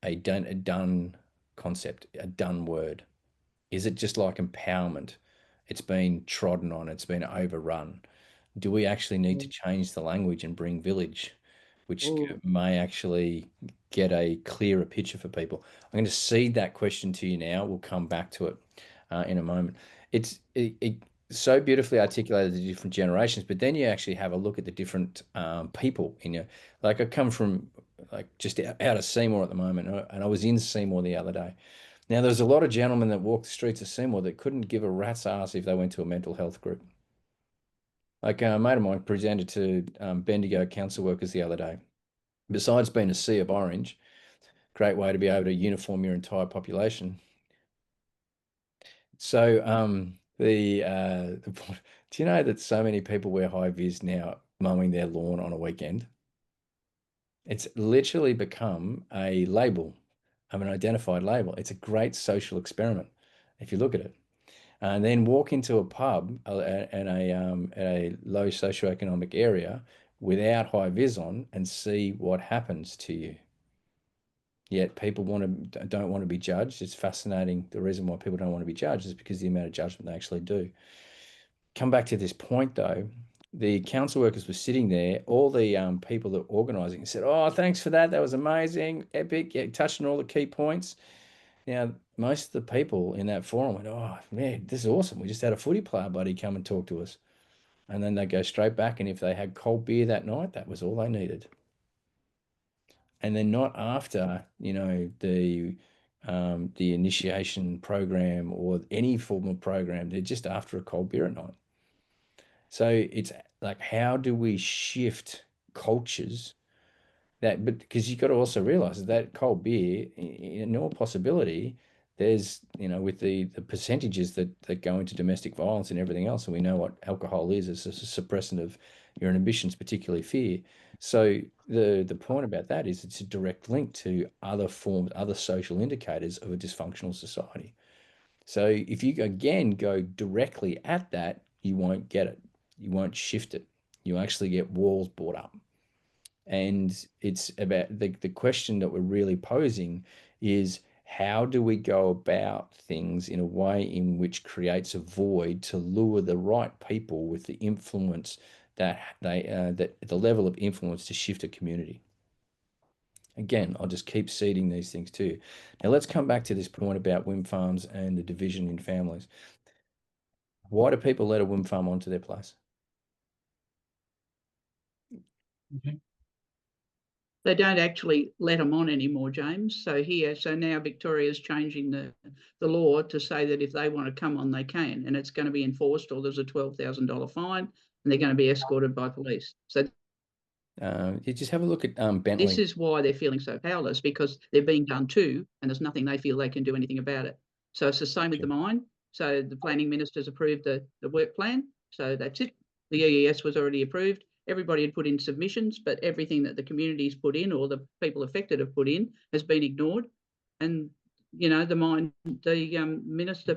a done concept, a done word? Is it just like empowerment? It's been trodden on, it's been overrun. Do we actually need to change the language and bring village, which may actually get a clearer picture for people? I'm going to seed that question to you now. We'll come back to it in a moment. It's so beautifully articulated the different generations, but then you actually have a look at the different people in your, like, I come from like just out of Seymour at the moment, and I was in Seymour the other day. Now, there's a lot of gentlemen that walk the streets of Seymour that couldn't give a rat's ass if they went to a mental health group. Like, a mate of mine presented to Bendigo council workers the other day. Besides being a sea of orange, great way to be able to uniform your entire population. So do you know that so many people wear high vis now mowing their lawn on a weekend? It's literally become a label, of an identified label. It's a great social experiment if you look at it. And then walk into a pub at a low socioeconomic area without high vis on and see what happens to you. Yet people don't want to be judged. It's fascinating. The reason why people don't want to be judged is because of the amount of judgment they actually do. Come back to this point though, the council workers were sitting there, all the people that were organising said, "Oh, thanks for that. That was amazing, epic, yeah, touching all the key points." Now, most of the people in that forum went, "Oh, man, this is awesome. We just had a footy player buddy come and talk to us." And then they go straight back, and if they had cold beer that night, that was all they needed. And then not after, you know, the initiation program or any form of program, they're just after a cold beer at night. So it's like, how do we shift cultures that, but because you've got to also realize that cold beer, in all possibility, there's, you know, with the percentages that go into domestic violence and everything else, and we know what alcohol is as a suppressant of your inhibitions, particularly fear. So the point about that is it's a direct link to other forms, other social indicators of a dysfunctional society. So if you again go directly at that, you won't get it. You won't shift it. You actually get walls brought up. And it's about the question that we're really posing is, how do we go about things in a way in which creates a void to lure the right people with the influence that that the level of influence to shift a community? Again, I'll just keep seeding these things too. Now let's come back to this point about Wimfarms and the division in families. Why do people let a Wimfarm onto their place? They don't actually let them on anymore, James. So now Victoria's changing the law to say that if they want to come on, they can, and it's going to be enforced, or there's a $12,000 fine, and they're going to be escorted by police. So you just have a look at Bentley. This is why they're feeling so powerless, because they're being done too, and there's nothing they feel they can do anything about it. So it's the same with the mine. So the planning minister's approved the work plan. So that's it. The EES was already approved. Everybody had put in submissions, but everything that the community's put in, or the people affected have put in, has been ignored. And, you know, the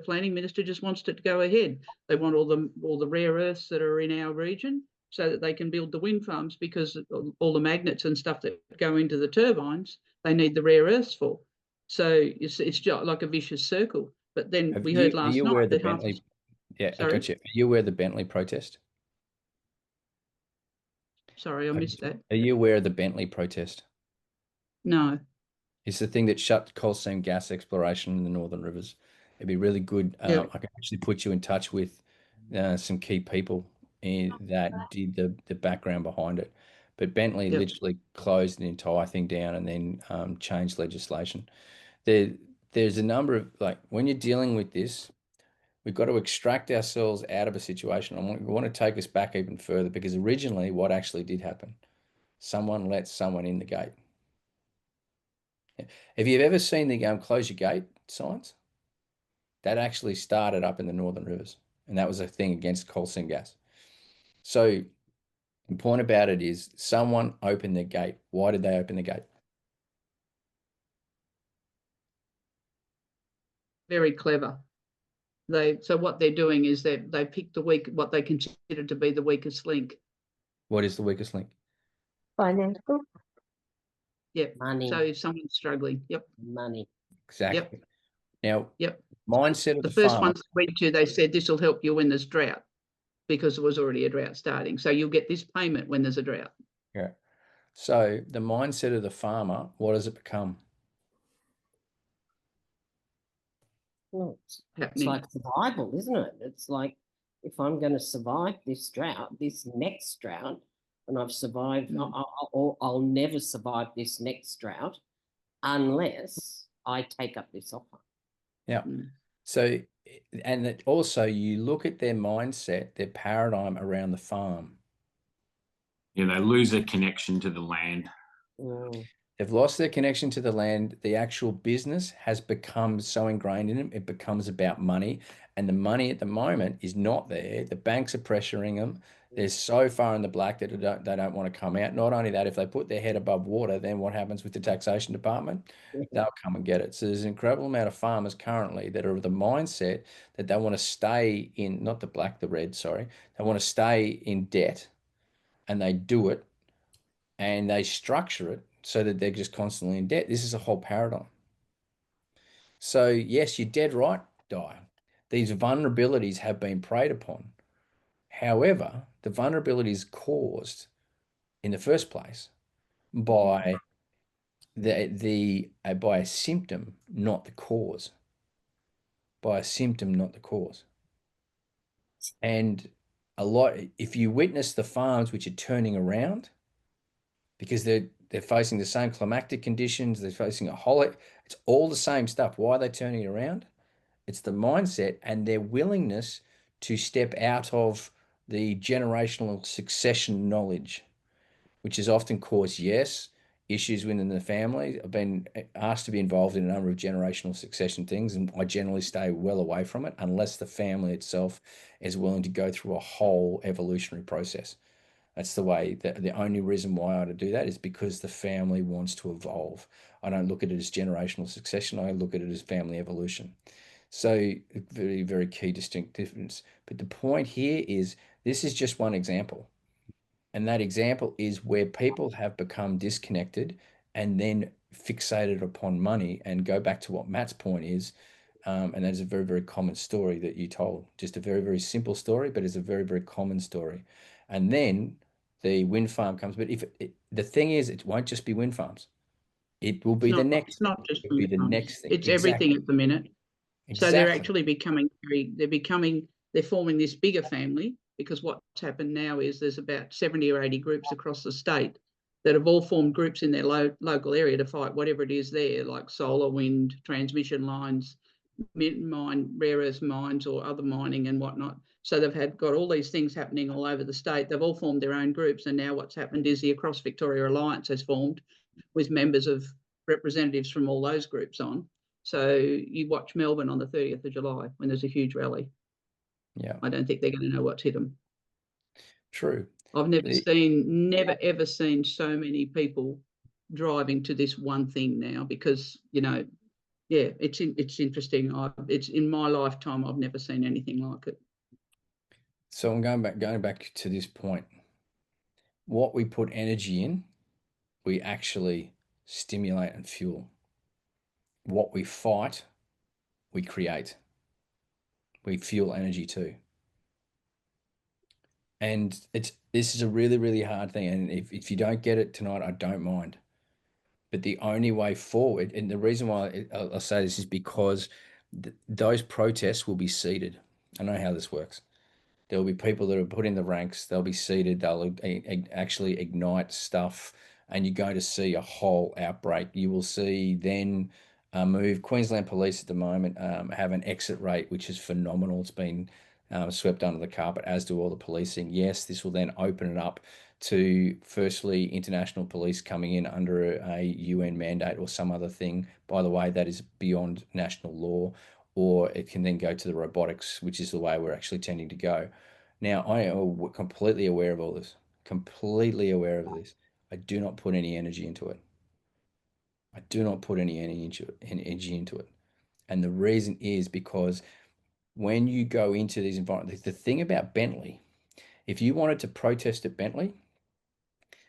planning minister just wants it to go ahead. They want all the rare earths that are in our region. so that they can build the wind farms, because all the magnets and stuff that go into the turbines, they need the rare earths for. So it's just like a vicious circle. But then we heard last Are you aware night of the that half. Bentley? Yeah, I Sorry? got you. Are you aware of the Bentley protest? Sorry, I missed that. Are you aware of the Bentley protest? No. It's the thing that shut coal seam gas exploration in the Northern Rivers. It'd be really good. Yeah. I can actually put you in touch with some key people that did the background behind it. But Bentley Yep. literally closed the entire thing down and then changed legislation. There's a number of, like, when you're dealing with this, we've got to extract ourselves out of a situation. We want to take us back even further, because originally what actually did happen, someone let someone in the gate. Have you ever seen the close your gate signs? That actually started up in the Northern Rivers, and that was a thing against coal seam gas. So the point about it is someone opened their gate. Why did they open the gate? Very clever. So what they're doing is they pick what they consider to be the weakest link. What is the weakest link? Financial. Yep. Money. So if someone's struggling, yep. Money. Exactly. Now, Yep. mindset of The the first farmer. ones I went to, they said this will help you when there's drought, because there was already a drought starting. So you'll get this payment when there's a drought. Yeah. So the mindset of the farmer, what does it become? Well, it's Happening. like survival, isn't it? It's like, if I'm going to survive this drought, this next drought, and I've survived, I'll never survive this next drought unless I take up this offer. Yeah. So, and that also you look at their mindset, their paradigm around the farm. Yeah, they lose a connection to the land. They've lost their connection to the land. The actual business has become so ingrained in them, it becomes about money. And the money at the moment is not there. The banks are pressuring them. They're so far in the black that they don't want to come out. Not only that, if they put their head above water, then what happens with the taxation department? They'll come and get it. So there's an incredible amount of farmers currently that are of the mindset that they want to stay in, not the black, the red, sorry. They want to stay in debt, and they do it, and they structure it so that they're just constantly in debt. This is a whole paradigm. So yes, you're dead right, Di. These vulnerabilities have been preyed upon. However, the vulnerability is caused in the first place by by a symptom, not the cause. By a symptom, not the cause. And if you witness the farms which are turning around, because they're facing the same climactic conditions, they're facing it's all the same stuff. Why are they turning around? It's the mindset and their willingness to step out of the generational succession knowledge, which has often caused, yes, issues within the family. I've been asked to be involved in a number of generational succession things, and I generally stay well away from it unless the family itself is willing to go through a whole evolutionary process. That's the way. The only reason why I do that is because the family wants to evolve. I don't look at it as generational succession. I look at it as family evolution. So very, very key distinct difference. But the point here is this is just one example. And that example is where people have become disconnected and then fixated upon money. And go back to what Matt's point is, and that is a very, very common story that you told. Just a very, very simple story, but it's a very, very common story. And then the wind farm comes. But the thing is, it won't just be wind farms. It will be the next. It's not just It'll be the wind farms. next thing. It's everything at the minute. Exactly. So they're actually they're forming this bigger family, because what's happened now is there's about 70 or 80 groups across the state that have all formed groups in their local area to fight whatever it is there, like solar, wind, transmission lines, rare earth mines or other mining and whatnot. So they've got all these things happening all over the state. They've all formed their own groups, and now what's happened is the Across Victoria Alliance has formed with members of representatives from all those groups on. So you watch Melbourne on the 30th of July when there's a huge rally. Yeah. I don't think they're going to know what's hit them. True. I've never ever seen so many people driving to this one thing now, because, it's interesting. It's in my lifetime, I've never seen anything like it. So I'm going back to this point. what we put energy in, we actually stimulate and fuel. What we fight, we create. We fuel energy too. And this is a really, really hard thing. And if you don't get it tonight, I don't mind. But the only way forward, and the reason why I'll say this is because those protests will be seeded. I know how this works. There will be people that are put in the ranks. They'll be seated. They'll actually ignite stuff, and you're going to see a whole outbreak. You will see then move. Queensland Police at the moment have an exit rate which is phenomenal. It's been swept under the carpet, as do all the policing. Yes, this will then open it up to, firstly, international police coming in under a UN mandate or some other thing. By the way, that is beyond national law. Or it can then go to the robotics, which is the way we're actually tending to go. Now, I am completely aware of all this, completely aware of this. I do not put any energy into it. I do not put any energy into it. And the reason is because when you go into these environments, the thing about Bentley, if you wanted to protest at Bentley,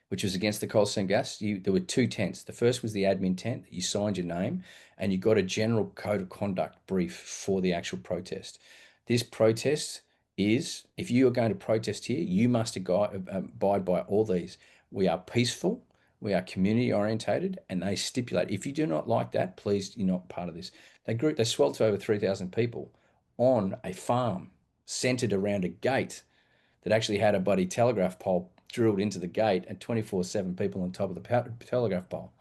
which was against the coal seam gas, there were two tents. The first was the admin tent that you signed your name and you got a general code of conduct brief for the actual protest. This protest is, if you are going to protest here, you must abide by all these. We are peaceful, we are community orientated, and they stipulate, if you do not like that, please, you're not part of this. They swelled to over 3,000 people on a farm centered around a gate that actually had a bloody telegraph pole drilled into the gate and 24/7 people on top of the telegraph pole.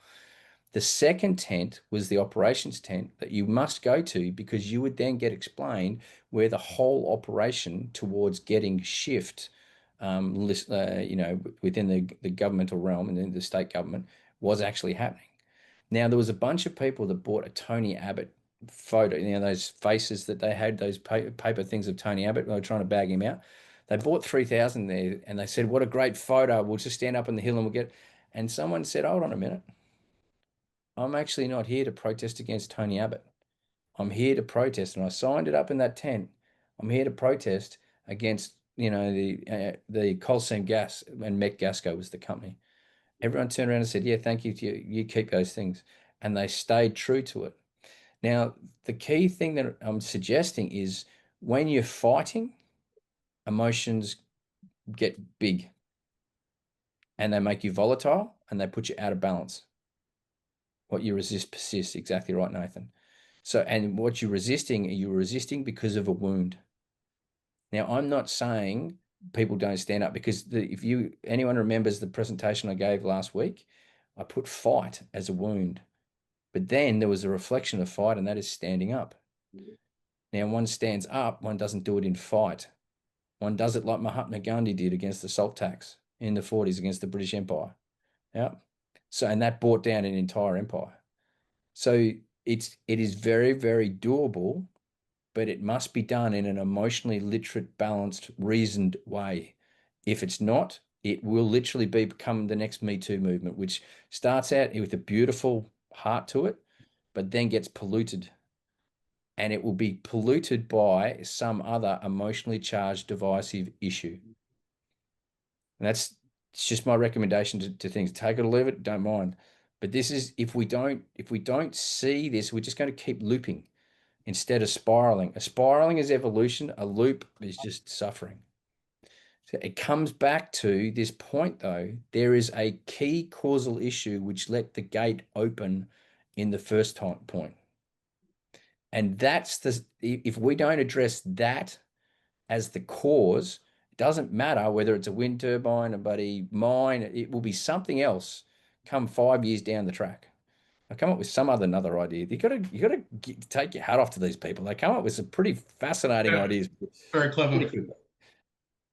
The second tent was the operations tent that you must go to because you would then get explained where the whole operation towards getting shift, within the governmental realm and then the state government was actually happening. Now, there was a bunch of people that bought a Tony Abbott photo, those faces that they had, those paper things of Tony Abbott, they were trying to bag him out. They bought 3,000 there and they said, what a great photo. We'll just stand up on the hill and we'll get. And someone said, hold on a minute. I'm actually not here to protest against Tony Abbott. I'm here to protest. And I signed it up in that tent. I'm here to protest against, the coal seam gas, and Metgasco was the company. Everyone turned around and said, yeah, thank you. You keep those things. And they stayed true to it. Now, the key thing that I'm suggesting is when you're fighting, emotions get big and they make you volatile and they put you out of balance. What you resist persists. Exactly right, Nathan. So, and what you're resisting because of a wound. Now, I'm not saying people don't stand up, because if anyone remembers the presentation I gave last week, I put fight as a wound, but then there was a reflection of fight, and that is standing up. Now, one stands up, one doesn't do it in fight. One does it like Mahatma Gandhi did against the salt tax in the 40s against the British Empire. Yeah. So, and that brought down an entire empire. So it is very, very doable, but it must be done in an emotionally literate, balanced, reasoned way. If it's not, it will literally become the next Me Too movement, which starts out with a beautiful heart to it, but then gets polluted. And it will be polluted by some other emotionally charged, divisive issue. And it's just my recommendation to things. Take it or leave it, don't mind. But this is, if we don't see this, we're just going to keep looping instead of spiraling. A spiraling is evolution. A loop is just suffering. So it comes back to this point, though. There is a key causal issue which let the gate open in the first point. And that's if we don't address that as the cause, it doesn't matter whether it's a wind turbine, a bloody mine, it will be something else come 5 years down the track. I'll come up with another idea. You got to take your hat off to these people. They come up with some pretty fascinating ideas. Very clever.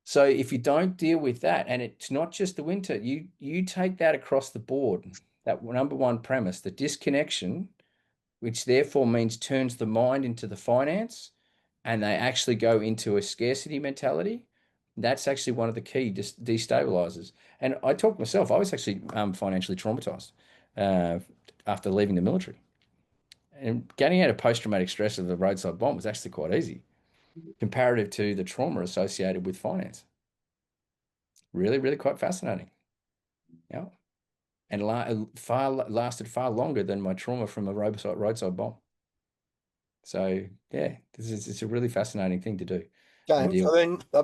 So if you don't deal with that, and it's not just the winter, you take that across the board, that number one premise, the disconnection, which therefore means turns the mind into the finance, and they actually go into a scarcity mentality. That's actually one of the key destabilizers. And I talk myself, I was actually financially traumatized after leaving the military. And getting out of post-traumatic stress of a roadside bomb was actually quite easy comparative to the trauma associated with finance. Really, really quite fascinating. Yeah. And lasted far longer than my trauma from a roadside bomb. So yeah, it's a really fascinating thing to do. James, deal. I mean, I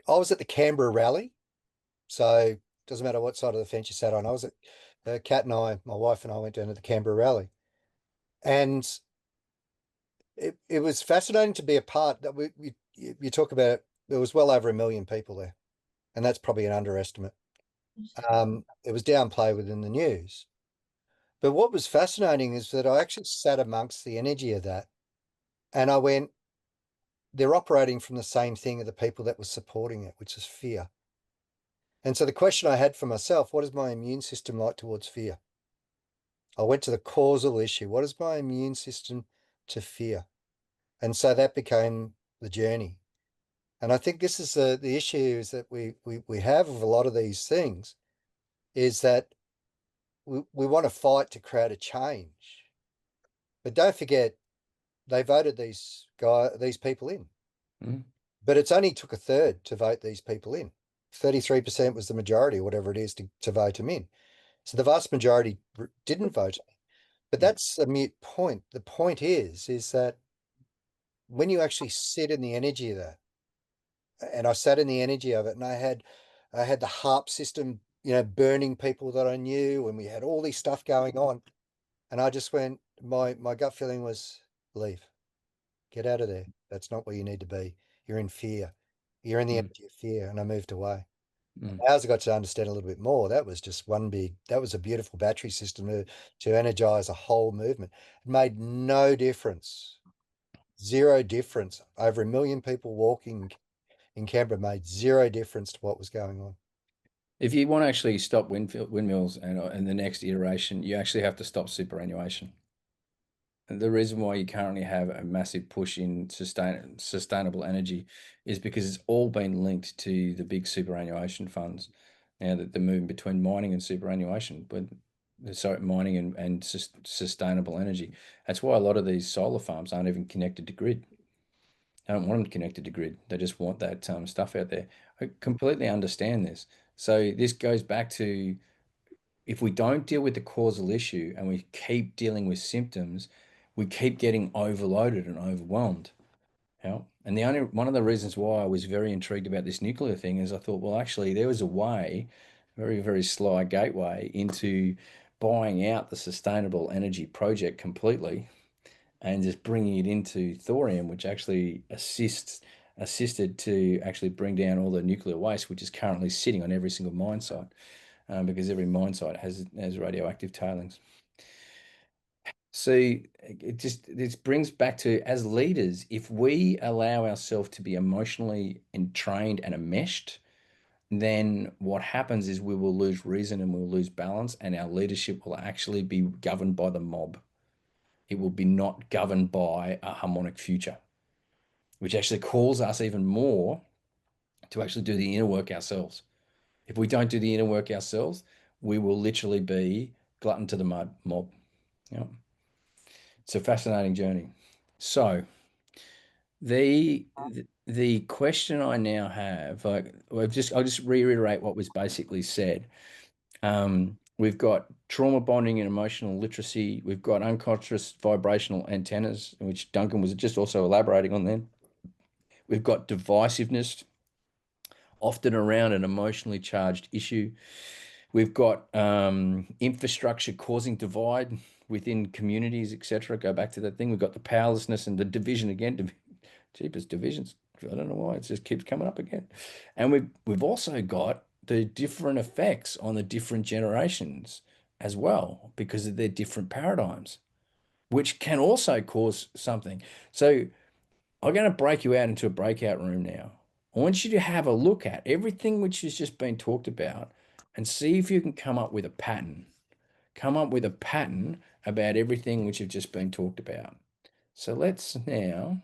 was at the Canberra rally, so it doesn't matter what side of the fence you sat on. I was at Kat and I, my wife and I went down to the Canberra rally, and it was fascinating to be a part. That you talk about, there was well over 1 million people there, and that's probably an underestimate. It was downplayed within the news. But what was fascinating is that I actually sat amongst the energy of that, and I went, they're operating from the same thing of the people that were supporting it, which is fear. And so the question I had for myself, what is my immune system like towards fear? I went to the causal issue. What is my immune system to fear? And so that became the journey. And I think this is the issue is that we have of a lot of these things is that we want to fight to create a change. But don't forget, they voted these people in. Mm. But it's only took a third to vote these people in. 33% was the majority, or whatever it is, to vote them in. So the vast majority didn't vote. But that's a mute point. The point is that when you actually sit in the energy of that, and I sat in the energy of it, and I had the HARP system, burning people that I knew, and we had all this stuff going on. And I just went, my gut feeling was, leave. Get out of there. That's not where you need to be. You're in fear. You're in the energy of fear. And I moved away. As I got to understand a little bit more, that was just that was a beautiful battery system to energize a whole movement. It made no difference. Zero difference. Over 1 million people walking in Canberra made zero difference to what was going on. If you want to actually stop windmills and the next iteration, you actually have to stop superannuation. And the reason why you currently have a massive push in sustainable energy is because it's all been linked to the big superannuation funds. Now that the movement between mining and superannuation, but mining and sustainable energy. That's why a lot of these solar farms aren't even connected to grid. They don't want them connected to grid. They just want that stuff out there. I completely understand this. So this goes back to, if we don't deal with the causal issue and we keep dealing with symptoms, we keep getting overloaded and overwhelmed. Yeah. And one of the reasons why I was very intrigued about this nuclear thing is I thought, well, actually, there was a way, very, very sly gateway into buying out the sustainable energy project completely and just bringing it into thorium, which actually assisted to actually bring down all the nuclear waste, which is currently sitting on every single mine site, because every mine site has radioactive tailings. So this brings back to, as leaders, if we allow ourselves to be emotionally entrained and enmeshed, then what happens is we will lose reason and we'll lose balance, and our leadership will actually be governed by the mob. It will be not governed by a harmonic future, which actually calls us even more to actually do the inner work ourselves. If we don't do the inner work ourselves, we will literally be glutton to the mob. Yeah. It's a fascinating journey. So the question I now have, I'll just reiterate what was basically said. We've got trauma bonding and emotional literacy. We've got unconscious vibrational antennas, which Duncan was just also elaborating on then. We've got divisiveness, often around an emotionally charged issue. We've got infrastructure causing divide within communities, etc. Go back to that thing. We've got the powerlessness and the division again. Cheapest divisions. I don't know why it just keeps coming up again. And we've also got the different effects on the different generations as well, because of their different paradigms, which can also cause something. So I'm going to break you out into a breakout room now. I want you to have a look at everything which has just been talked about and see if you can come up with a pattern. Come up with a pattern about everything which have just been talked about. So let's now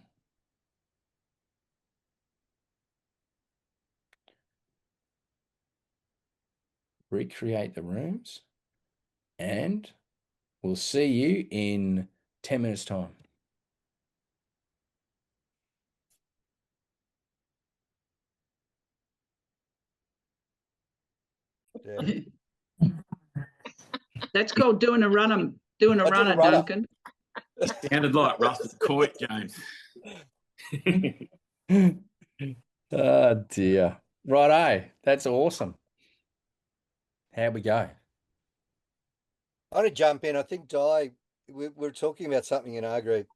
recreate the rooms, and we'll see you in 10 minutes time. Yeah. That's called doing a runner, I did a runner. Duncan. Sounded like Russell Coit, James. Oh dear. Righto. That's awesome. How we go? I want to jump in. I think we're talking about something in our group.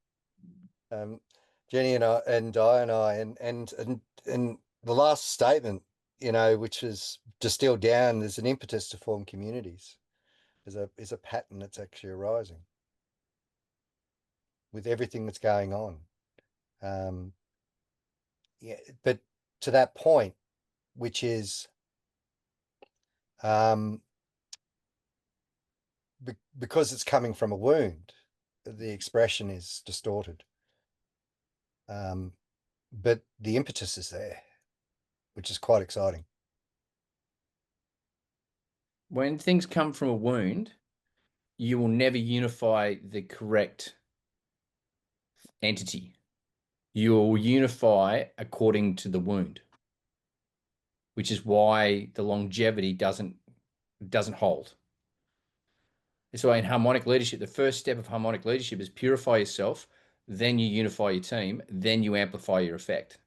Jenny and I and Di and I and the last statement, you know, which is distilled down, there's an impetus to form communities. Is a pattern that's actually arising with everything that's going on. Yeah, but to that point, which is because it's coming from a wound, the expression is distorted. But the impetus is there, which is quite exciting. When things come from a wound, you will never unify the correct entity. You will unify according to the wound, which is why the longevity doesn't hold. So in harmonic leadership, the first step of harmonic leadership is purify yourself, then you unify your team, then you amplify your effect.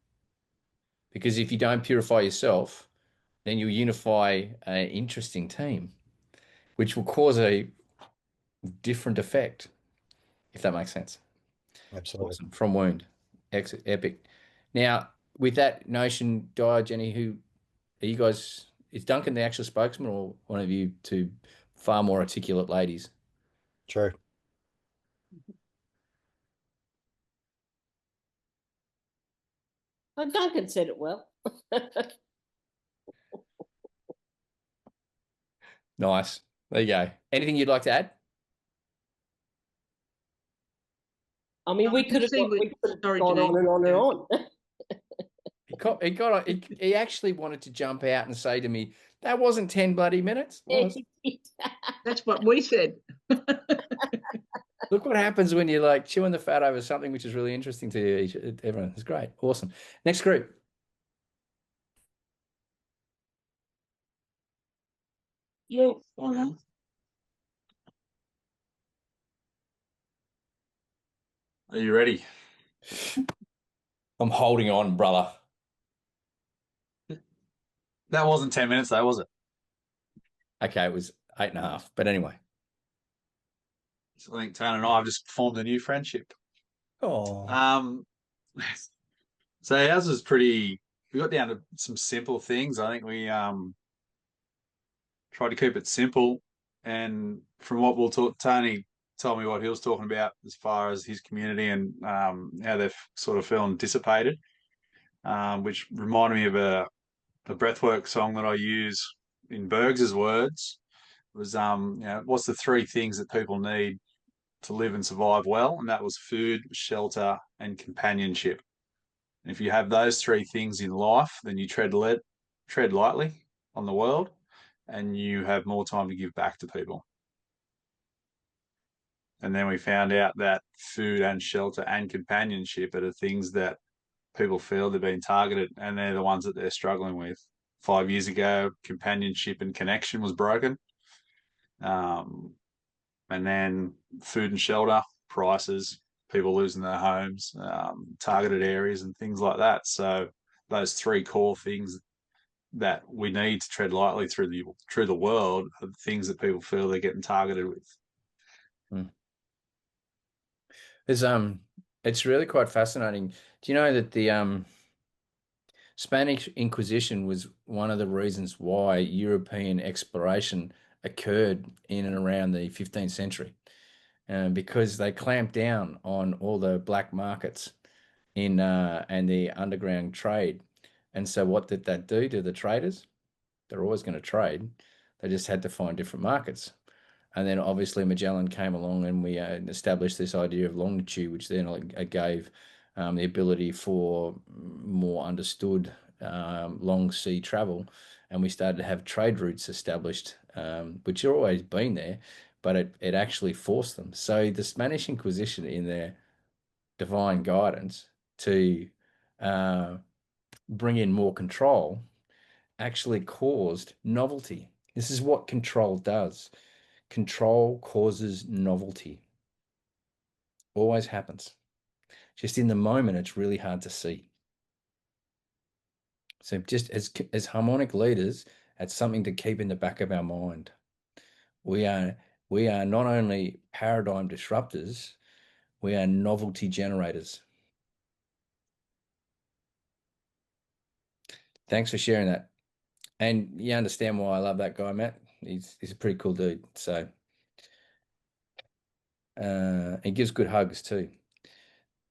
Because if you don't purify yourself, then you'll unify an interesting team, which will cause a different effect, if that makes sense. Absolutely. Awesome. From wound. Epic. Now, with that notion, Di, Jenny, who are you guys? Is Duncan the actual spokesman, or one of you two far more articulate ladies? True. Oh, Duncan said it well. Nice. There you go. Anything you'd like to add? I mean, we could have see, gone sorry, on Janine. and on and on. He actually wanted to jump out and say to me, "That wasn't 10 bloody minutes." Was. That's what we said. Look what happens when you're like chewing the fat over something which is really interesting to you. Everyone, it's great. Awesome. Next group. Yeah. Are you ready? I'm holding on, brother. That wasn't 10 minutes though, was it? Okay, it was 8.5. But anyway. So I think Tone and I have just formed a new friendship. Oh. So ours was pretty. We got down to some simple things. I think we tried to keep it simple. And from what we'll talk, Tony told me what he was talking about as far as his community and how they're sort of feeling dissipated, which reminded me of a breathwork song that I use in Bergs's words. It was what's the three things that people need to live and survive well? And that was food, shelter, and companionship. And if you have those three things in life, then you tread lightly on the world, and you have more time to give back to people. And then we found out that food and shelter and companionship are the things that people feel they're being targeted, and they're the ones that they're struggling with. 5 years ago, companionship and connection was broken. And then food and shelter, prices, people losing their homes, targeted areas and things like that. So those three core things that we need to tread lightly through the world are the things that people feel they're getting targeted with. It's really quite fascinating. Do you know that the Spanish Inquisition was one of the reasons why European exploration occurred in and around the 15th century? Because they clamped down on all the black markets and the underground trade. And so what did that do to the traders? They're always going to trade. They just had to find different markets. And then obviously Magellan came along and we established this idea of longitude, which then gave the ability for more understood long sea travel. And we started to have trade routes established, which have always been there, but it actually forced them. So the Spanish Inquisition, in their divine guidance to bring in more control, actually caused novelty This is what control does. Control causes novelty. Always happens. Just in the moment, it's really hard to see. So just as harmonic leaders, that's something to keep in the back of our mind. We are not only paradigm disruptors, we are novelty generators. Thanks for sharing that. And you understand why I love that guy, Matt. He's a pretty cool dude. So he gives good hugs too.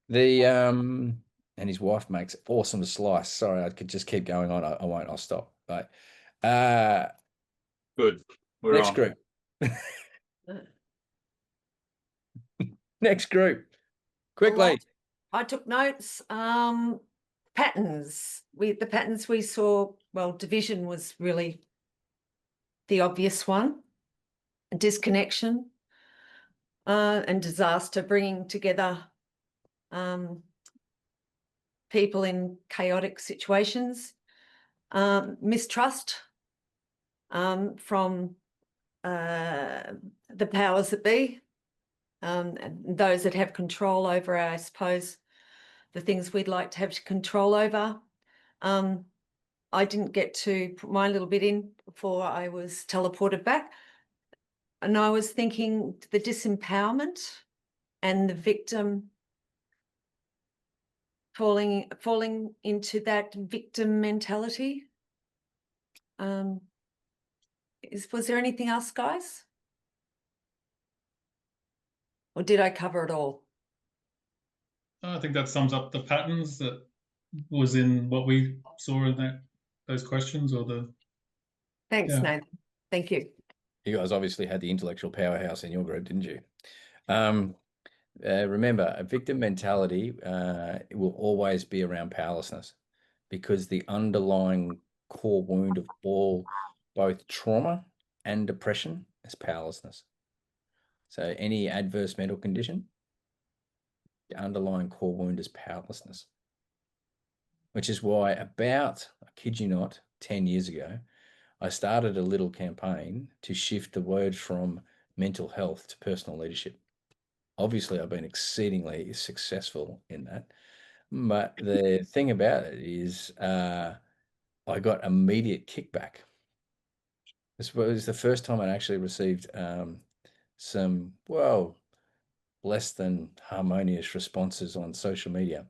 And his wife makes awesome slice. Sorry, I could just keep going on. I won't. I'll stop. But Good. We're next on. group. Next group. Quickly. I took notes. Patterns. The patterns we saw, well, division was really the obvious one. Disconnection and disaster, bringing together people in chaotic situations. Mistrust from the powers that be, and those that have control over, I suppose, the things we'd like to have control over. I didn't get to put my little bit in before I was teleported back. And I was thinking the disempowerment and the victim falling into that victim mentality. Was there anything else, guys? Or did I cover it all? I think that sums up the patterns that was in what we saw in those questions, or the. Thanks, Yeah. Nathan. Thank you. You guys obviously had the intellectual powerhouse in your group, didn't you? Remember, a victim mentality will always be around powerlessness, because the underlying core wound of both trauma and depression is powerlessness. So any adverse mental condition, the underlying core wound is powerlessness, which is why I kid you not, 10 years ago, I started a little campaign to shift the word from mental health to personal leadership. Obviously, I've been exceedingly successful in that. But the thing about it is I got immediate kickback. This was the first time I actually received some, well, less than harmonious responses on social media,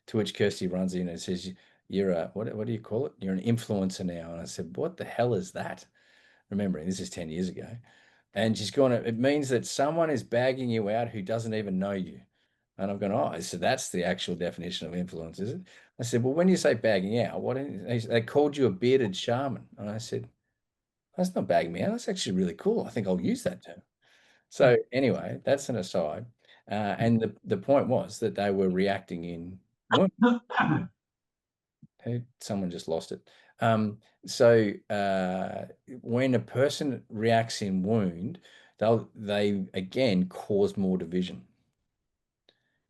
to which Kirsty runs in and says, you're a, what do you call it? You're an influencer now. And I said, what the hell is that? Remembering this is 10 years ago. And she's gone, it means that someone is bagging you out who doesn't even know you. And I've gone, oh, so that's the actual definition of influence, is it? I said, well, when you say bagging out, they called you a bearded shaman. And I said, that's not bagging me out. That's actually really cool. I think I'll use that term. So anyway, that's an aside. And the point was that they were reacting in someone just lost it. So when a person reacts in wound, they again cause more division.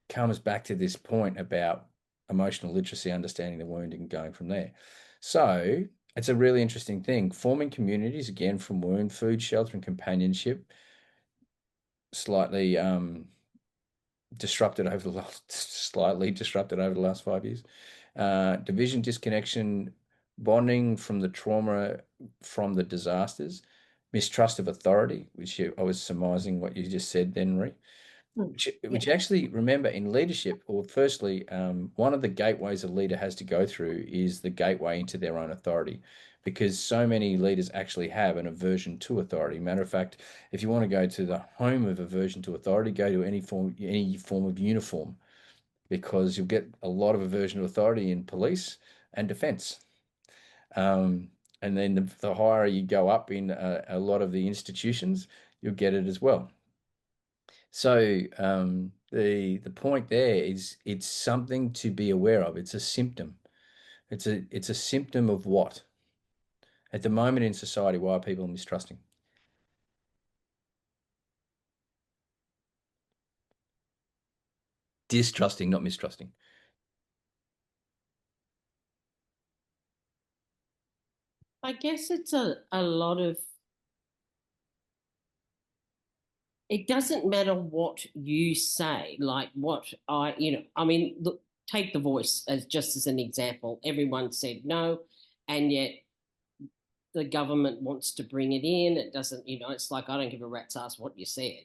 Comes back to this point about emotional literacy, understanding the wound, and going from there. So it's a really interesting thing. Forming communities, again, from wound, food, shelter, and companionship, slightly disrupted over the last 5 years. Division, disconnection, bonding from the trauma, from the disasters, mistrust of authority, which I was surmising what you just said then, Ree. Which actually, remember, in leadership, or firstly, one of the gateways a leader has to go through is the gateway into their own authority, because so many leaders actually have an aversion to authority. Matter of fact, if you want to go to the home of aversion to authority, go to any form of uniform, because you'll get a lot of aversion to authority in police and defense. And then the higher you go up in a lot of the institutions, you'll get it as well. So the point there is, it's something to be aware of. It's a symptom. It's a symptom of what? At the moment in society, why are people mistrusting? Distrusting, not mistrusting. I guess it's a lot of it doesn't matter what you say, like what I mean, look, take The Voice as just as an example. Everyone said no, and yet the government wants to bring it in. It doesn't, it's like, I don't give a rat's ass what you said.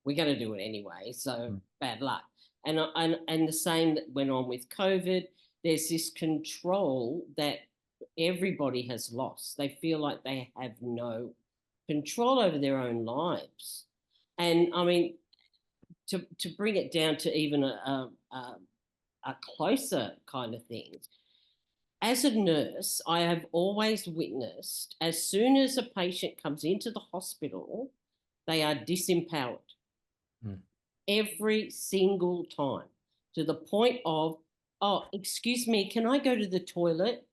We're going to do it anyway. So bad luck. And the same that went on with COVID. There's this control that everybody has lost. They feel like they have no control over their own lives. And I mean, to bring it down to even a closer kind of thing, as a nurse, I have always witnessed as soon as a patient comes into the hospital, they are disempowered every single time, to the point of, oh, excuse me, can I go to the toilet?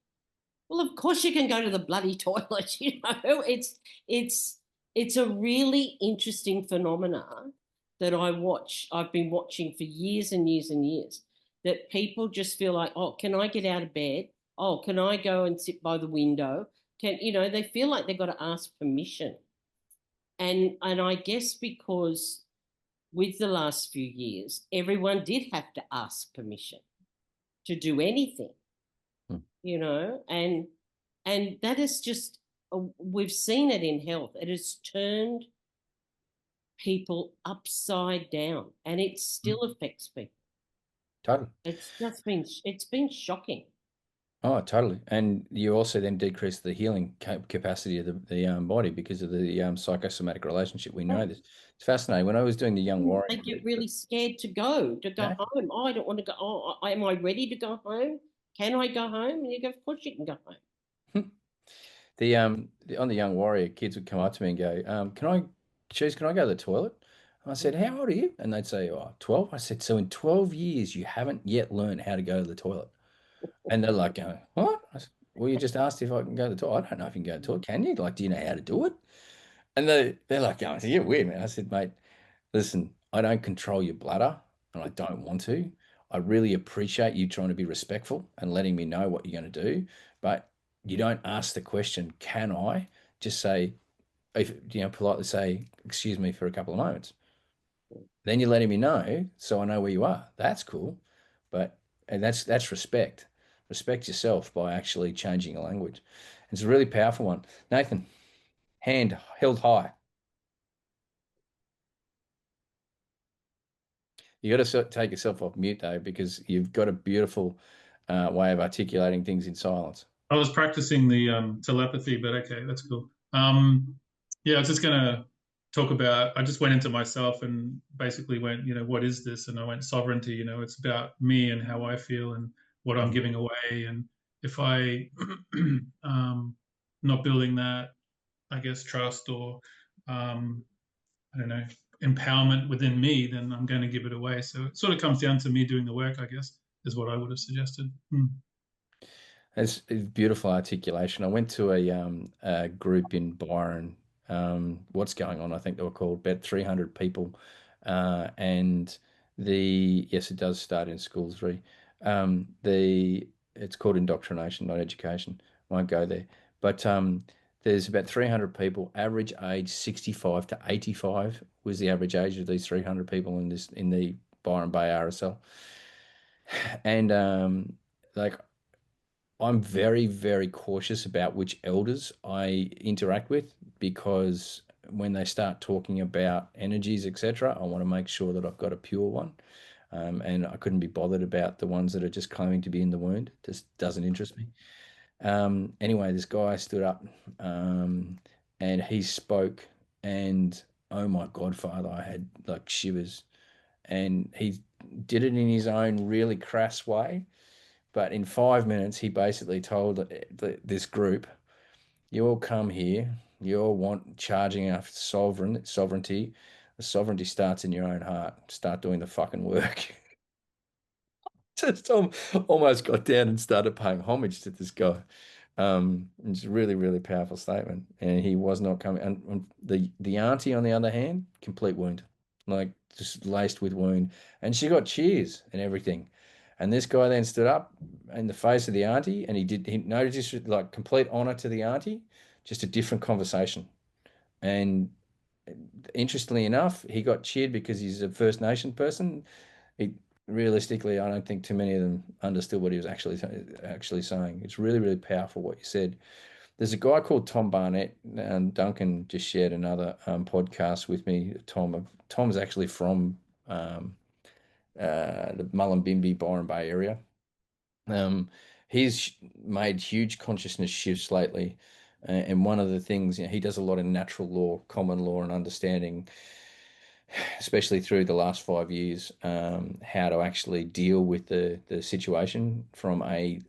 Well, of course you can go to the bloody toilet. It's a really interesting phenomena that I've been watching for years and years and years, that people just feel like, oh, can I get out of bed? Oh, can I go and sit by the window? They feel like they've got to ask permission. And I guess because with the last few years, everyone did have to ask permission to do anything, and that is just, we've seen it in health. It has turned people upside down, and it still affects people. Totally. It's been shocking. Oh, totally. And you also then decrease the healing capacity of the body because of the psychosomatic relationship. We know this. It's fascinating. When I was doing the Young Warrior, they get really scared to go home. Oh, I don't want to go. Oh, am I ready to go home? Can I go home? And you go, of course you can go home. On the Young Warrior, kids would come up to me and go, can I go to the toilet? And I said, how old are you? And they'd say, oh, 12. I said, so in 12 years, you haven't yet learned how to go to the toilet. And they're like, going, what? I said, well, you just asked if I can go to the toilet. I don't know if you can go to the toilet. Can you? Like, do you know how to do it? And they're like, going, you're weird, man. I said, mate, listen, I don't control your bladder, and I don't want to. I really appreciate you trying to be respectful and letting me know what you're going to do. But you don't ask the question, can I? Just say, politely say, excuse me for a couple of moments. Then you're letting me know so I know where you are. That's cool. And that's respect. Respect yourself by actually changing the language. It's a really powerful one. Nathan, hand held high. You got to take yourself off mute though, because you've got a beautiful way of articulating things in silence. I was practicing the telepathy, but okay, that's cool. Yeah, I was just gonna talk about, I just went into myself and basically went, what is this? And I went, sovereignty, it's about me and how I feel and what I'm giving away. And if I not building that, I guess, trust or I don't know, empowerment within me, then I'm going to give it away. So it sort of comes down to me doing the work, I guess, is what I would have suggested. It's beautiful articulation. I went to a group in Byron. What's going on? I think they were called about 300 people, and yes, it does start in schools. It's called indoctrination, not education. Won't go there, but there's about 300 people. Average age 65 to 85 was the average age of these 300 people in the Byron Bay RSL, and like, I'm very, very cautious about which elders I interact with, because when they start talking about energies, etc., I want to make sure that I've got a pure one. And I couldn't be bothered about the ones that are just claiming to be in the wound. Just doesn't interest me. Anyway, this guy stood up and he spoke, and oh my God, Father, I had like shivers. And he did it in his own really crass way. But in 5 minutes, he basically told this group, you all come here, you all want charging after sovereignty. The sovereignty starts in your own heart. Start doing the fucking work. Just almost got down and started paying homage to this guy. It's a really, really powerful statement. And he was not coming. And the auntie, on the other hand, complete wound, like just laced with wound. And she got cheers and everything. And this guy then stood up in the face of the auntie, and he noticed, like, complete honor to the auntie, just a different conversation. And interestingly enough, he got cheered because he's a First Nation person. Realistically, I don't think too many of them understood what he was actually saying. It's really, really powerful what you said. There's a guy called Tom Barnett, and Duncan just shared another podcast with me. Tom's actually from the Mullumbimby, Byron Bay area. He's made huge consciousness shifts lately, and one of the things, he does a lot of natural law, common law, and understanding, especially through the last 5 years, how to actually deal with the situation from a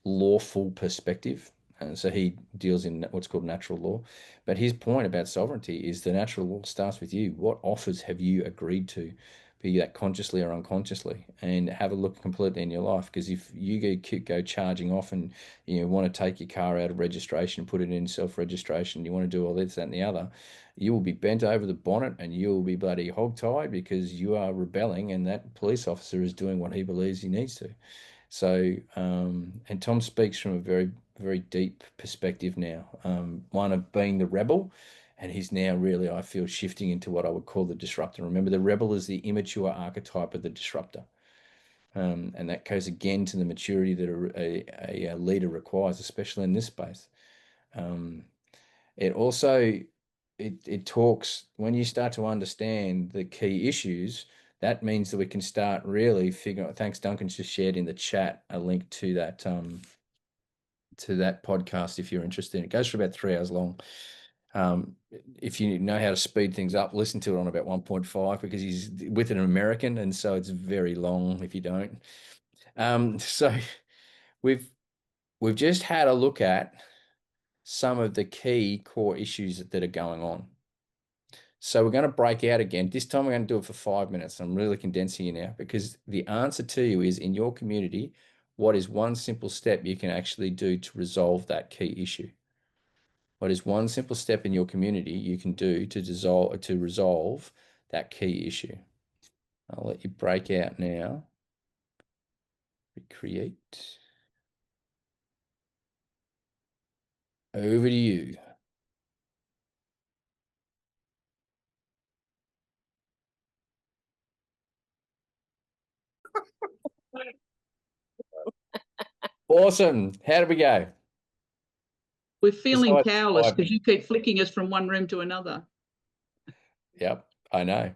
lawful perspective. And so he deals in what's called natural law. But his point about sovereignty is the natural law starts with you. What offers have you agreed to, be that consciously or unconsciously, and have a look completely in your life? Because if you go charging off and you want to take your car out of registration, put it in self-registration, you want to do all this, that, and the other, you will be bent over the bonnet and you will be bloody hog-tied because you are rebelling, and that police officer is doing what he believes he needs to. So, and Tom speaks from a very, very deep perspective now, one of being the rebel, and he's now really, I feel, shifting into what I would call the disruptor. Remember, the rebel is the immature archetype of the disruptor. And that goes again to the maturity that a leader requires, especially in this space. It also, it talks, when you start to understand the key issues, that means that we can start really figuring out. Thanks, Duncan's just shared in the chat a link to that podcast if you're interested. It goes for about 3 hours long. If you know how to speed things up, listen to it on about 1.5 because he's with an American, and so it's very long if you don't. So we've just had a look at some of the key core issues that are going on. So we're going to break out again. This time we're going to do it for 5 minutes. I'm really condensing it now because the answer to you is, in your community, what is one simple step you can actually do to resolve that key issue? What is one simple step in your community you can do to resolve that key issue? I'll let you break out now. Recreate. Over to you. Awesome. How did we go? We're feeling Besides powerless 5 because you keep flicking us from one room to another. Yep, I know.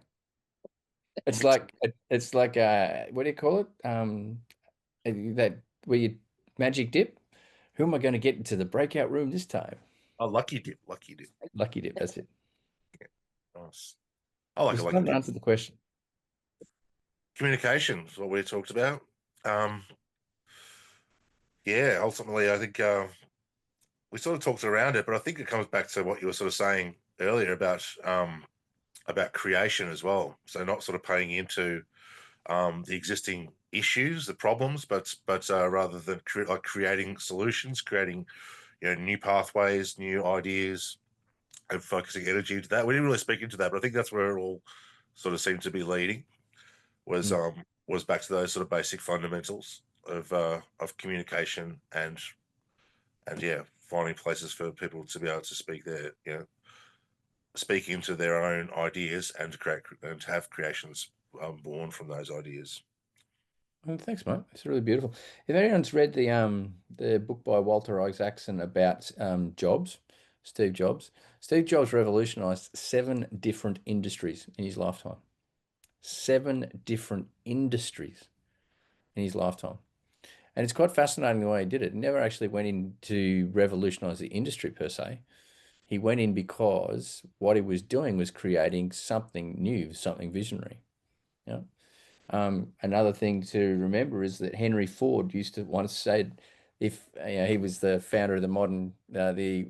It's like what do you call it? That where you magic dip. Who am I going to get into the breakout room this time? Oh, lucky dip. Lucky dip. That's it. Nice. I like a lucky dip. Answer the question. Communication is what we talked about. Yeah, ultimately, I think we sort of talked around it, but I think it comes back to what you were sort of saying earlier about creation as well. So not sort of paying into the existing issues, the problems, but rather than creating solutions, creating new pathways, new ideas, and focusing energy into that. We didn't really speak into that, but I think that's where it all sort of seemed to be leading. Was back to those sort of basic fundamentals of communication and finding places for people to be able to speak speak into their own ideas and to create and to have creations born from those ideas. Well, thanks, mate. It's really beautiful. If anyone's read the book by Walter Isaacson about Steve Jobs revolutionized 7 different industries in his lifetime. 7 different industries in his lifetime. And it's quite fascinating the way he did it. He never actually went in to revolutionize the industry per se. He went in because what he was doing was creating something new, something visionary. Another thing to remember is that Henry Ford used to once say, if he was the founder of the modern the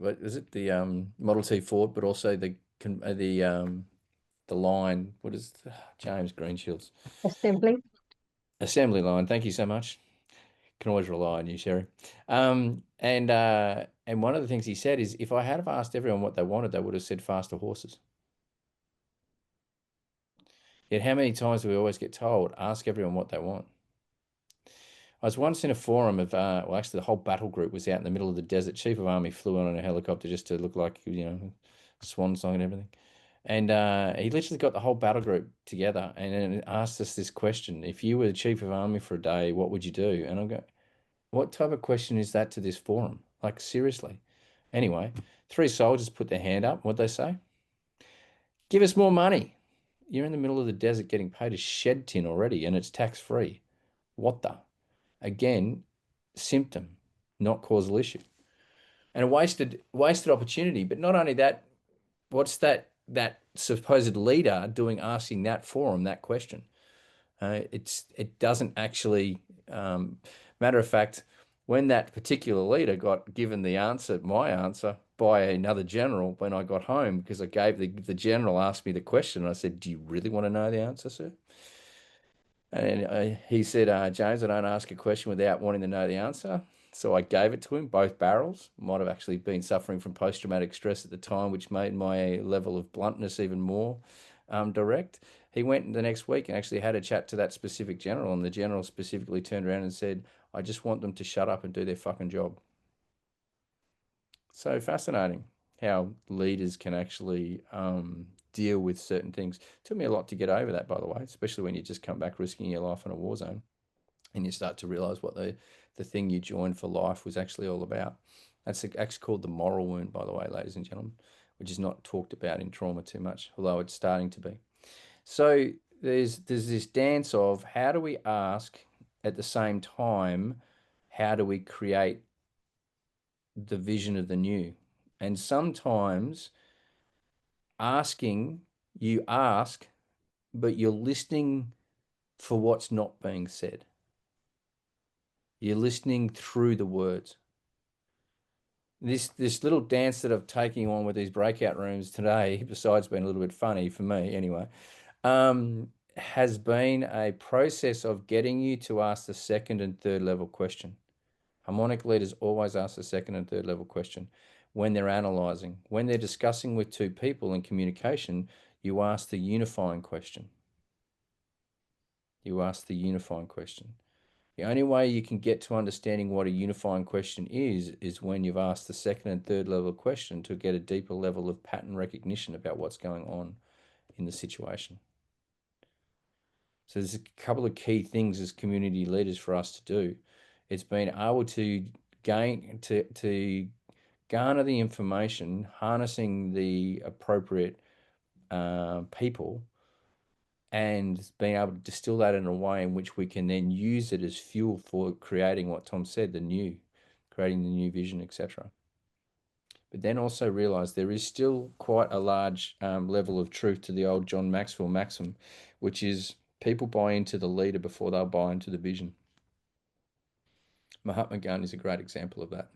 Model T Ford, but also the line, what is James Greenshields? Assembly line. Thank you so much. Can always rely on you, Sherry. And one of the things he said is, if I had have asked everyone what they wanted, they would have said faster horses. Yet how many times do we always get told, ask everyone what they want? I was once in a forum of, actually the whole battle group was out in the middle of the desert. Chief of Army flew on a helicopter just to look like, swan song and everything. And he literally got the whole battle group together and then asked us this question: if you were the chief of army for a day, what would you do? And I'm going, what type of question is that to this forum? Like, seriously. Anyway, 3 soldiers put their hand up. What'd they say? Give us more money. You're in the middle of the desert getting paid a shed tin already, and it's tax-free. What the? Again, symptom, not causal issue. And a wasted opportunity. But not only that, what's that supposed leader doing asking that forum that question? It doesn't actually, matter of fact, when that particular leader got given the answer, my answer, by another general when I got home, because I gave the general asked me the question, and I said, do you really want to know the answer, sir? And he said, James, I don't ask a question without wanting to know the answer. So I gave it to him, both barrels. Might have actually been suffering from post-traumatic stress at the time, which made my level of bluntness even more direct. He went the next week and actually had a chat to that specific general, and the general specifically turned around and said, I just want them to shut up and do their fucking job. So fascinating how leaders can actually deal with certain things. It took me a lot to get over that, by the way, especially when you just come back risking your life in a war zone and you start to realize what the thing you joined for life was actually all about. That's actually called the moral wound, by the way, ladies and gentlemen, which is not talked about in trauma too much, although it's starting to be. So there's this dance of how do we ask at the same time, how do we create the vision of the new? And sometimes asking, you ask, but you're listening for what's not being said. You're listening through the words. This little dance that I'm taking on with these breakout rooms today, besides being a little bit funny for me anyway, has been a process of getting you to ask the second and third level question. Harmonic leaders always ask the second and third level question. When they're analyzing, when they're discussing with 2 people in communication, you ask the unifying question. You ask the unifying question. The only way you can get to understanding what a unifying question is when you've asked the second and third level question to get a deeper level of pattern recognition about what's going on in the situation. So there's a couple of key things as community leaders for us to do. It's been able to garner the information, harnessing the appropriate people, and being able to distill that in a way in which we can then use it as fuel for creating what Tom said, creating the new vision, etc. But then also realize there is still quite a large level of truth to the old John Maxwell maxim, which is people buy into the leader before they'll buy into the vision. Mahatma Gandhi is a great example of that.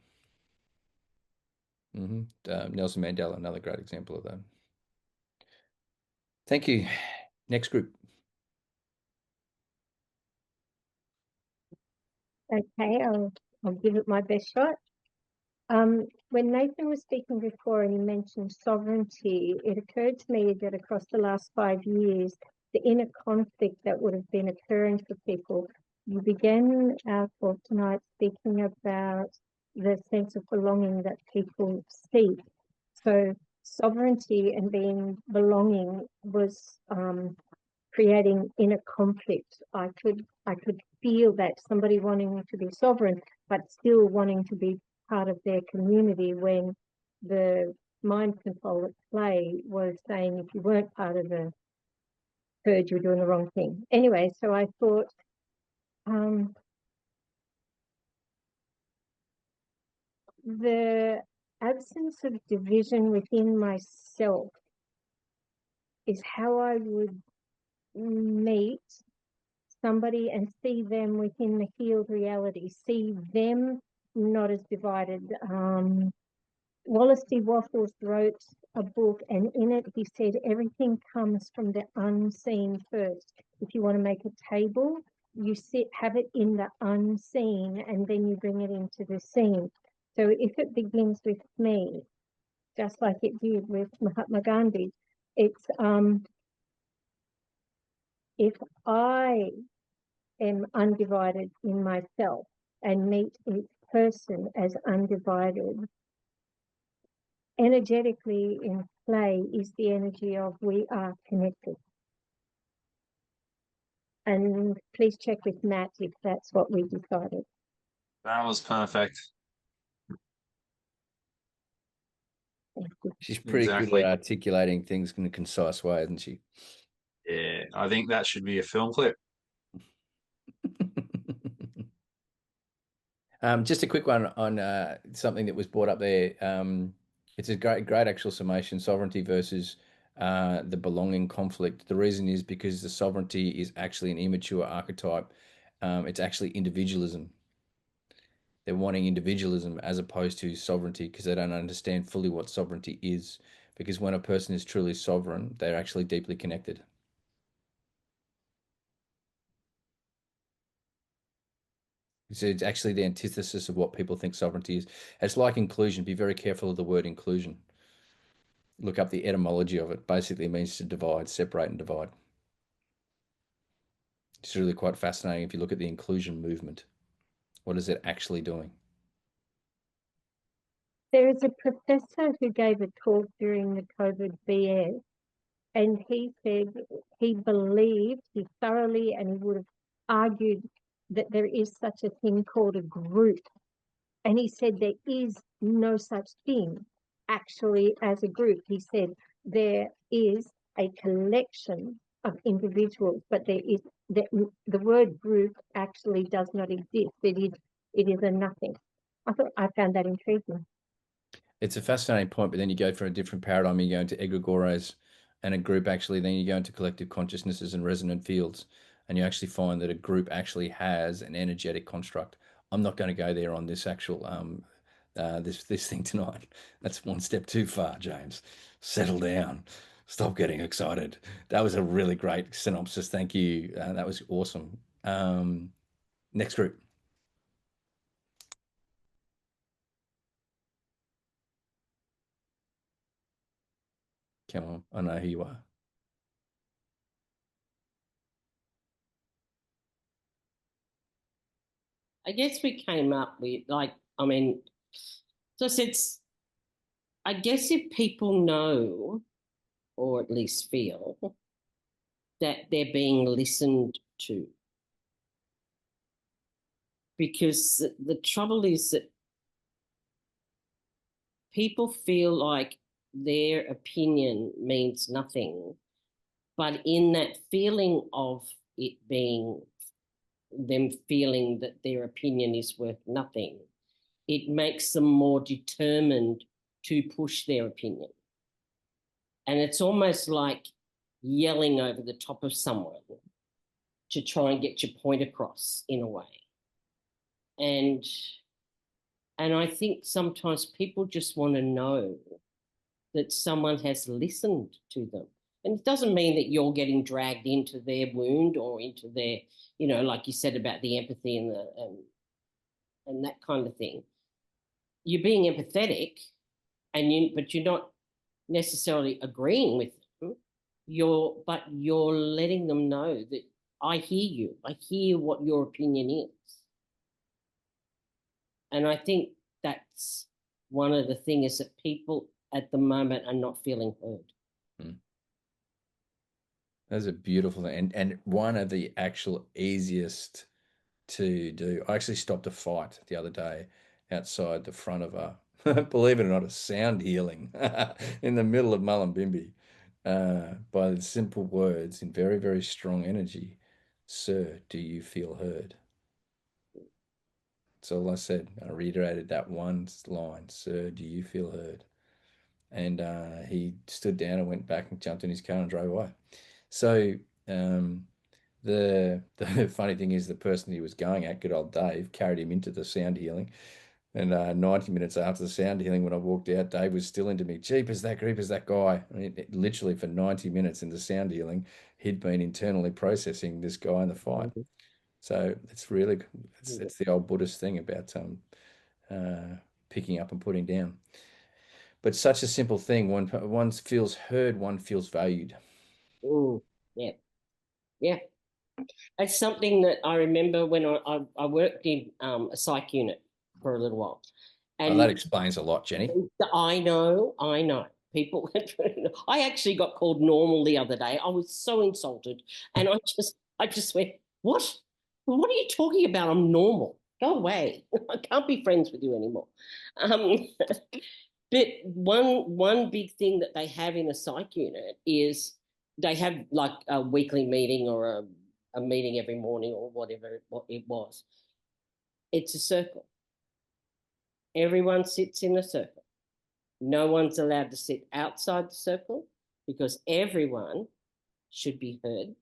Nelson Mandela, another great example of that. Thank you. Next group. Okay, I'll give it my best shot. When Nathan was speaking before and he mentioned sovereignty, it occurred to me that across the last 5 years, the inner conflict that would have been occurring for people, you began our talk tonight speaking about the sense of belonging that people seek. So sovereignty and being belonging was creating inner conflict. I could feel that somebody wanting to be sovereign, but still wanting to be part of their community, when the mind control at play was saying if you weren't part of the herd, you're doing the wrong thing. Anyway, so I thought, the absence of division within myself is how I would meet somebody and see them within the healed reality, see them not as divided. Wallace D. Waffles wrote a book, and in it he said everything comes from the unseen first. If you want to make a table, you have it in the unseen, and then you bring it into the seen. So if it begins with me, just like it did with Mahatma Gandhi, it's if I am undivided in myself and meet each person as undivided, energetically, in play is the energy of we are connected. And please check with Matt if that's what we decided. That was perfect. She's pretty good Exactly. at articulating things in a concise way, isn't she? Yeah, I think that should be a film clip. Just a quick one on something that was brought up there. It's a great actual summation: sovereignty versus the belonging conflict. The reason is because the sovereignty is actually an immature archetype. It's actually individualism. They're wanting individualism as opposed to sovereignty because they don't understand fully what sovereignty is. Because when a person is truly sovereign, they're actually deeply connected. So it's actually the antithesis of what people think sovereignty is. It's like inclusion. Be very careful of the word inclusion. Look up the etymology of it. Basically, it means to divide, separate, and divide. It's really quite fascinating if you look at the inclusion movement. What is it actually doing? There is a professor who gave a talk during the COVID BS, and he said he believed, he thoroughly, and he would have argued that there is such a thing called a group. And he said there is no such thing actually as a group. He said there is a collection of individuals, but there is the word group actually does not exist. It is a nothing. I found that intriguing. It's a fascinating point, but then you go for a different paradigm. You go into egregores and a group actually, then you go into collective consciousnesses and resonant fields, and you actually find that a group actually has an energetic construct. I'm not going to go there on this actual this thing tonight. That's one step too far, James. Settle down. Stop getting excited. That was a really great synopsis. Thank you. That was awesome. Next group. Come on, I know who you are. I guess we came up with, like, I mean, just it's, I guess if people know, or at least feel, that they're being listened to. Because the trouble is that people feel like their opinion means nothing, but in that feeling of it being, them feeling that their opinion is worth nothing, it makes them more determined to push their opinion. And it's almost like yelling over the top of someone to try and get your point across in a way. And I think sometimes people just want to know that someone has listened to them. And it doesn't mean that you're getting dragged into their wound or into their, you know, like you said about the empathy and and that kind of thing. You're being empathetic, but you're not necessarily agreeing with them. But you're letting them know that I hear you. I hear what your opinion is. And I think that's one of the things is that people at the moment are not feeling heard. That's a beautiful thing. And one of the actual easiest to do. I actually stopped a fight the other day outside the front of a, believe it or not, a sound healing in the middle of Mullumbimby by the simple words in very, very strong energy. Sir, do you feel heard? That's all I said. I reiterated that one line. Sir, do you feel heard? And he stood down and went back and jumped in his car and drove away. So the funny thing is the person he was going at, good old Dave, carried him into the sound healing. And 90 minutes after the sound healing, when I walked out, Dave was still into me. Jeepers, that guy. I mean, literally for 90 minutes in the sound healing, he'd been internally processing this guy in the fight. So it's really, it's the old Buddhist thing about picking up and putting down. But such a simple thing. One feels heard, one feels valued. Oh, yeah. Yeah. It's something that I remember when I worked in a psych unit for a little while. And that explains a lot, Jenny. I know. people. I actually got called normal the other day. I was so insulted, and I just went, what? What are you talking about? I'm normal. Go away. I can't be friends with you anymore. But one big thing that they have in a psych unit is they have like a weekly meeting or a meeting every morning or whatever what it was. It's a circle. Everyone sits in a circle. No one's allowed to sit outside the circle because everyone should be heard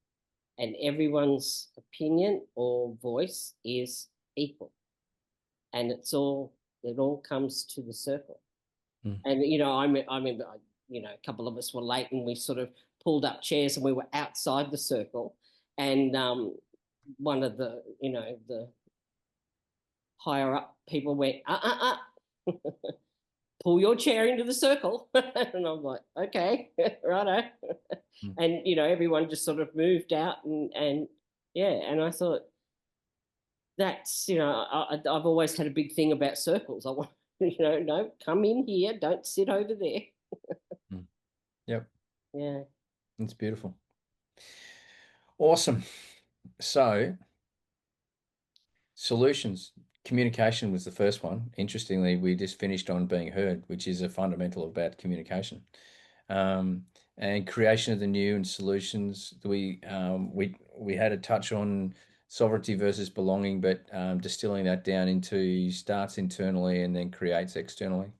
and everyone's opinion or voice is equal. And it all comes to the circle. And, you know, I remember, you know, a couple of us were late and we sort of pulled up chairs and we were outside the circle. And one of the, you know, the higher up people went, pull your chair into the circle. And I'm like, okay, righto. And, you know, everyone just sort of moved out and yeah. And I thought, that's, you know, I've always had a big thing about circles. I want, you know, no, come in here, don't sit over there. Yep. Yeah. It's beautiful. Awesome. So, solutions. Communication was the first one. Interestingly, we just finished on being heard, which is a fundamental about communication. And creation of the new and solutions. We had a touch on sovereignty versus belonging, but distilling that down into starts internally and then creates externally.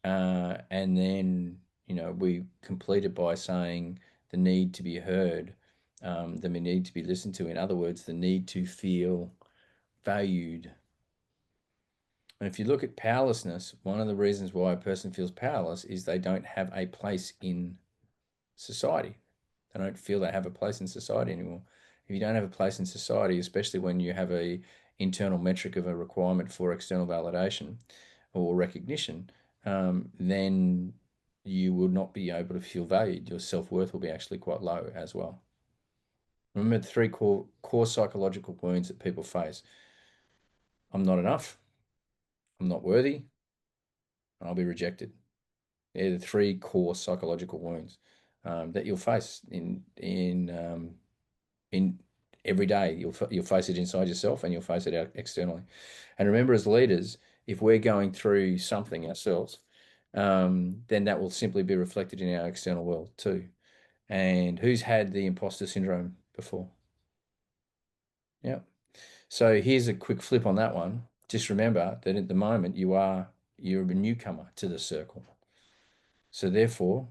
And then, you know, we completed by saying the need to be heard, the need to be listened to. In other words, the need to feel valued. And if you look at powerlessness, one of the reasons why a person feels powerless is they don't have a place in society. They don't feel they have a place in society anymore. If you don't have a place in society, especially when you have a internal metric of a requirement for external validation or recognition, then you will not be able to feel valued. Your self-worth will be actually quite low as well. Remember the three core psychological wounds that people face. I'm not enough. I'm not worthy. I'll be rejected. They're the three core psychological wounds that you'll face in every day. You'll face it inside yourself and you'll face it out externally. And remember, as leaders, if we're going through something ourselves, then that will simply be reflected in our external world too. And who's had the imposter syndrome before? Yeah. So here's a quick flip on that one. Just remember that at the moment you're a newcomer to the circle. So therefore,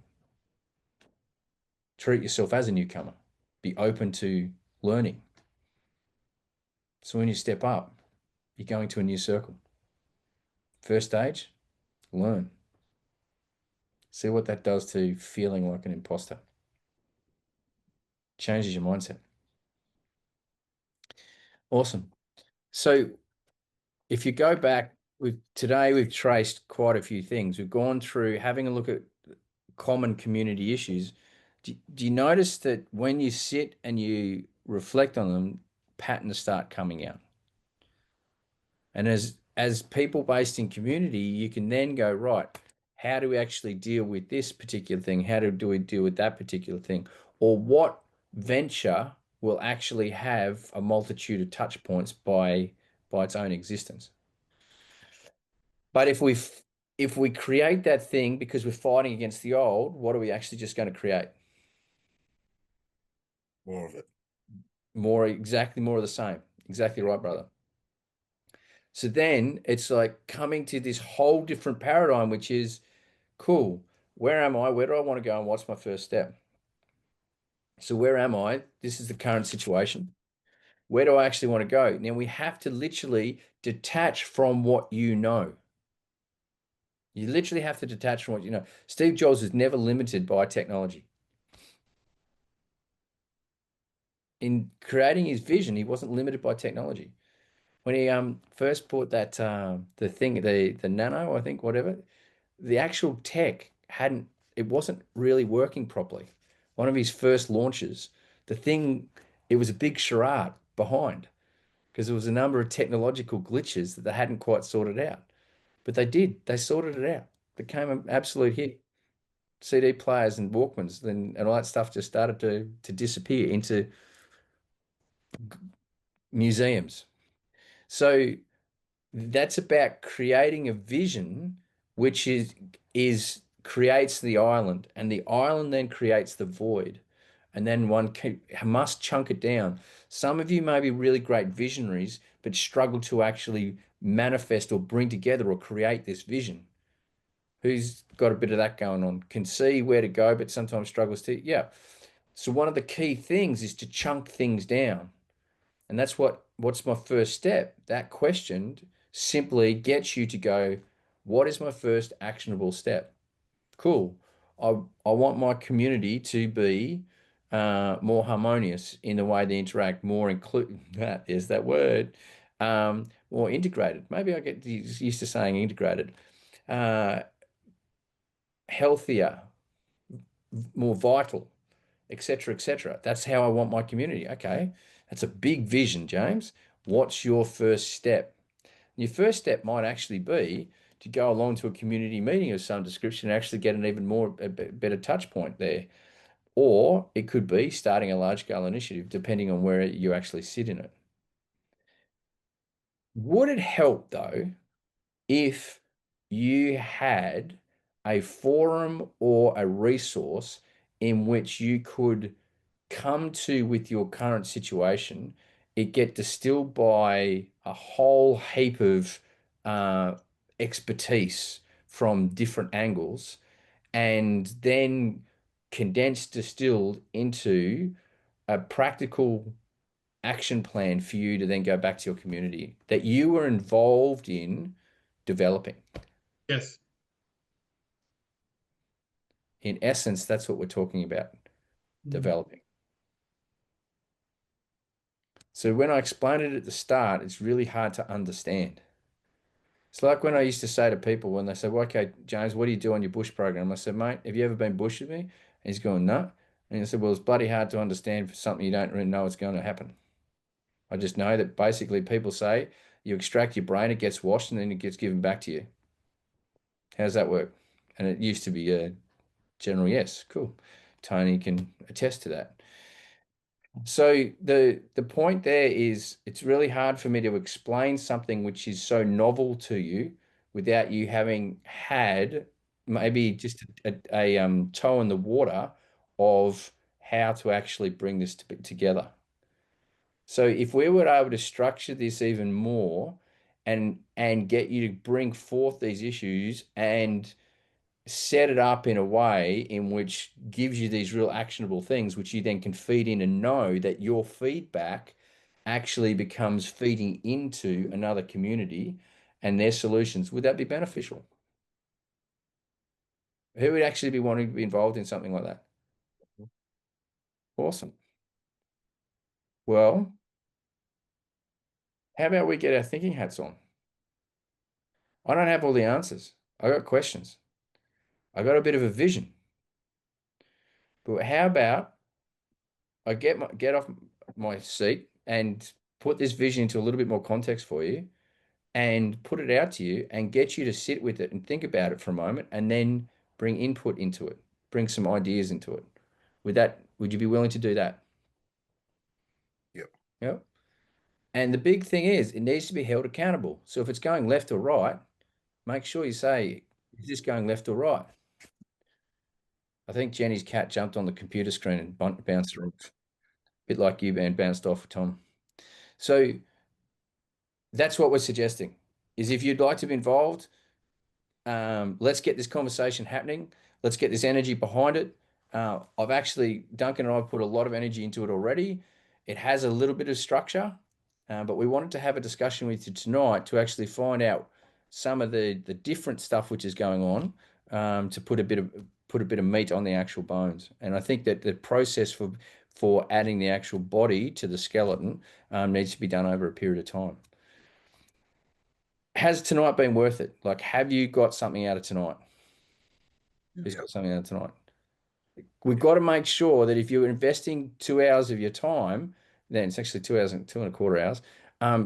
treat yourself as a newcomer. Be open to learning. So when you step up, you're going to a new circle. First stage, learn. See what that does to feeling like an imposter. Changes your mindset. Awesome. So if you go back, today we've traced quite a few things. We've gone through having a look at common community issues. Do you notice that when you sit and you reflect on them, patterns start coming out? And as people based in community, you can then go, right, how do we actually deal with this particular thing? How do we deal with that particular thing? Or what venture will actually have a multitude of touch points by its own existence? But if we create that thing because we're fighting against the old, what are we actually just going to create? More of it. More of the same. Exactly right, brother. So then it's like coming to this whole different paradigm, which is, cool, where am I? Where do I want to go? And what's my first step? So where am I? This is the current situation. Where do I actually want to go? Now we have to literally detach from what you know. You literally have to detach from what you know. Steve Jobs was never limited by technology. In creating his vision, he wasn't limited by technology. When he first bought that the thing, the Nano, I think, whatever, the actual tech it wasn't really working properly. One of his first launches, it was a big charade behind because there was a number of technological glitches that they hadn't quite sorted out. But they sorted it out. It became an absolute hit. CD players and Walkmans, and all that stuff just started to disappear into museums. So that's about creating a vision which is creates the island, and the island then creates the void, and then one must chunk it down. Some of you may be really great visionaries but struggle to actually manifest or bring together or create this vision. Who's got a bit of that going on? Can see where to go but sometimes struggles to, yeah. So one of the key things is to chunk things down. And that's what's my first step? That question simply gets you to go, what is my first actionable step? Cool. I want my community to be more harmonious in the way they interact, more include that is that word, more integrated. Maybe I get used to saying integrated, healthier, more vital, etc., etc. That's how I want my community. Okay, that's a big vision, James. What's your first step? Your first step might actually be to go along to a community meeting of some description and actually get an even more better touch point there. Or it could be starting a large scale initiative, depending on where you actually sit in it. Would it help though if you had a forum or a resource in which you could come to with your current situation, it get distilled by a whole heap of expertise from different angles, and then condensed, distilled into a practical action plan for you to then go back to your community that you were involved in developing. Yes. In essence, that's what we're talking about, developing. So when I explained it at the start, it's really hard to understand. It's like when I used to say to people when they say, well, okay, James, what do you do on your bush program? I said, mate, have you ever been bush with me? And he's going, no. And I said, well, it's bloody hard to understand for something you don't really know what's going to happen. I just know that basically people say you extract your brain, it gets washed, and then it gets given back to you. How does that work? And it used to be a general yes. Cool. Tony can attest to that. So the point there is it's really hard for me to explain something which is so novel to you without you having had maybe just a toe in the water of how to actually bring this together. So if we were able to structure this even more and get you to bring forth these issues and set it up in a way in which gives you these real actionable things, which you then can feed in and know that your feedback actually becomes feeding into another community and their solutions, would that be beneficial? Who would actually be wanting to be involved in something like that? Awesome. Well, how about we get our thinking hats on? I don't have all the answers. I got questions. I got a bit of a vision. But how about I get off my seat and put this vision into a little bit more context for you and put it out to you and get you to sit with it and think about it for a moment and then bring input into it, bring some ideas into it. Would you be willing to do that? Yep. Yep. And the big thing is it needs to be held accountable. So if it's going left or right, make sure you say, is this going left or right? I think Jenny's cat jumped on the computer screen and bounced around, a bit like you, and bounced off, Tom. So that's what we're suggesting, is if you'd like to be involved, let's get this conversation happening. Let's get this energy behind it. Duncan and I've put a lot of energy into it already. It has a little bit of structure, but we wanted to have a discussion with you tonight to actually find out some of the different stuff which is going on, to put a bit of meat on the actual bones. And I think that the process for adding the actual body to the skeleton needs to be done over a period of time. Has tonight been worth it? Like, have you got something out of tonight? Who's got something out of tonight? We've got to make sure that if you're investing 2 hours of your time, then it's actually 2 hours and 2.25 hours,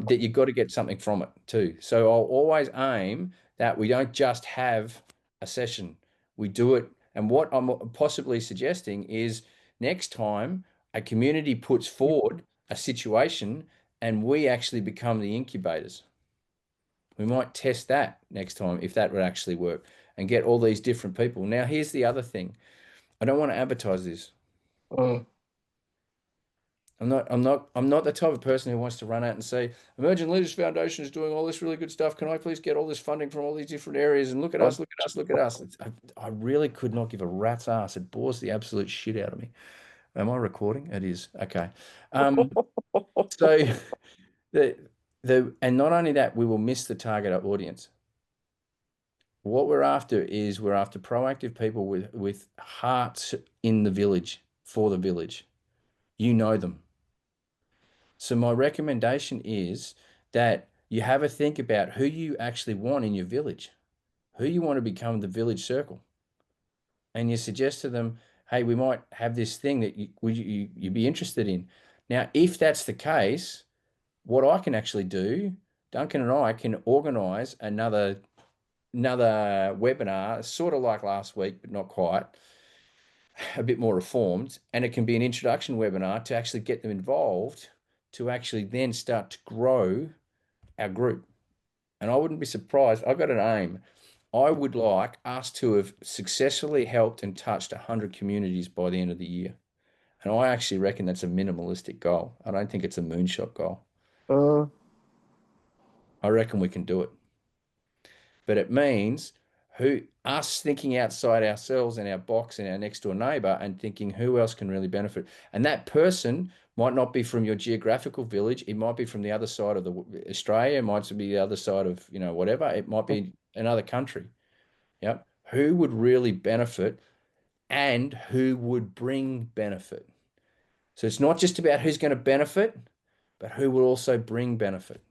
that you've got to get something from it too. So I'll always aim that we don't just have a session. We do it And what I'm possibly suggesting is next time a community puts forward a situation and we actually become the incubators. We might test that next time if that would actually work and get all these different people. Now, here's the other thing. I don't want to advertise this. I'm not the type of person who wants to run out and say, Emerging Leaders Foundation is doing all this really good stuff. Can I please get all this funding from all these different areas? And look at us, look at us, look at us. I really could not give a rat's ass. It bores the absolute shit out of me. Am I recording? It is. Okay. So and not only that, we will miss the target audience. What we're after is we're after proactive people with hearts in the village, for the village. You know them. So my recommendation is that you have a think about who you actually want in your village, who you want to become the village circle. And you suggest to them, hey, we might have this thing that you'd be interested in. Now, if that's the case, what I can actually do, Duncan and I can organize another webinar, sort of like last week, but not quite, a bit more reformed. And it can be an introduction webinar to actually get them involved, to actually then start to grow our group. And I wouldn't be surprised. I've got an aim. I would like us to have successfully helped and touched 100 communities by the end of the year. And I actually reckon that's a minimalistic goal. I don't think it's a moonshot goal. I reckon we can do it. But it means us thinking outside ourselves and our box and our next door neighbor and thinking who else can really benefit. And that person might not be from your geographical village. It might be from the other side of Australia. It might be the other side of, whatever. It might be another country. Yep. Who would really benefit and who would bring benefit? So it's not just about who's going to benefit, but who will also bring benefit.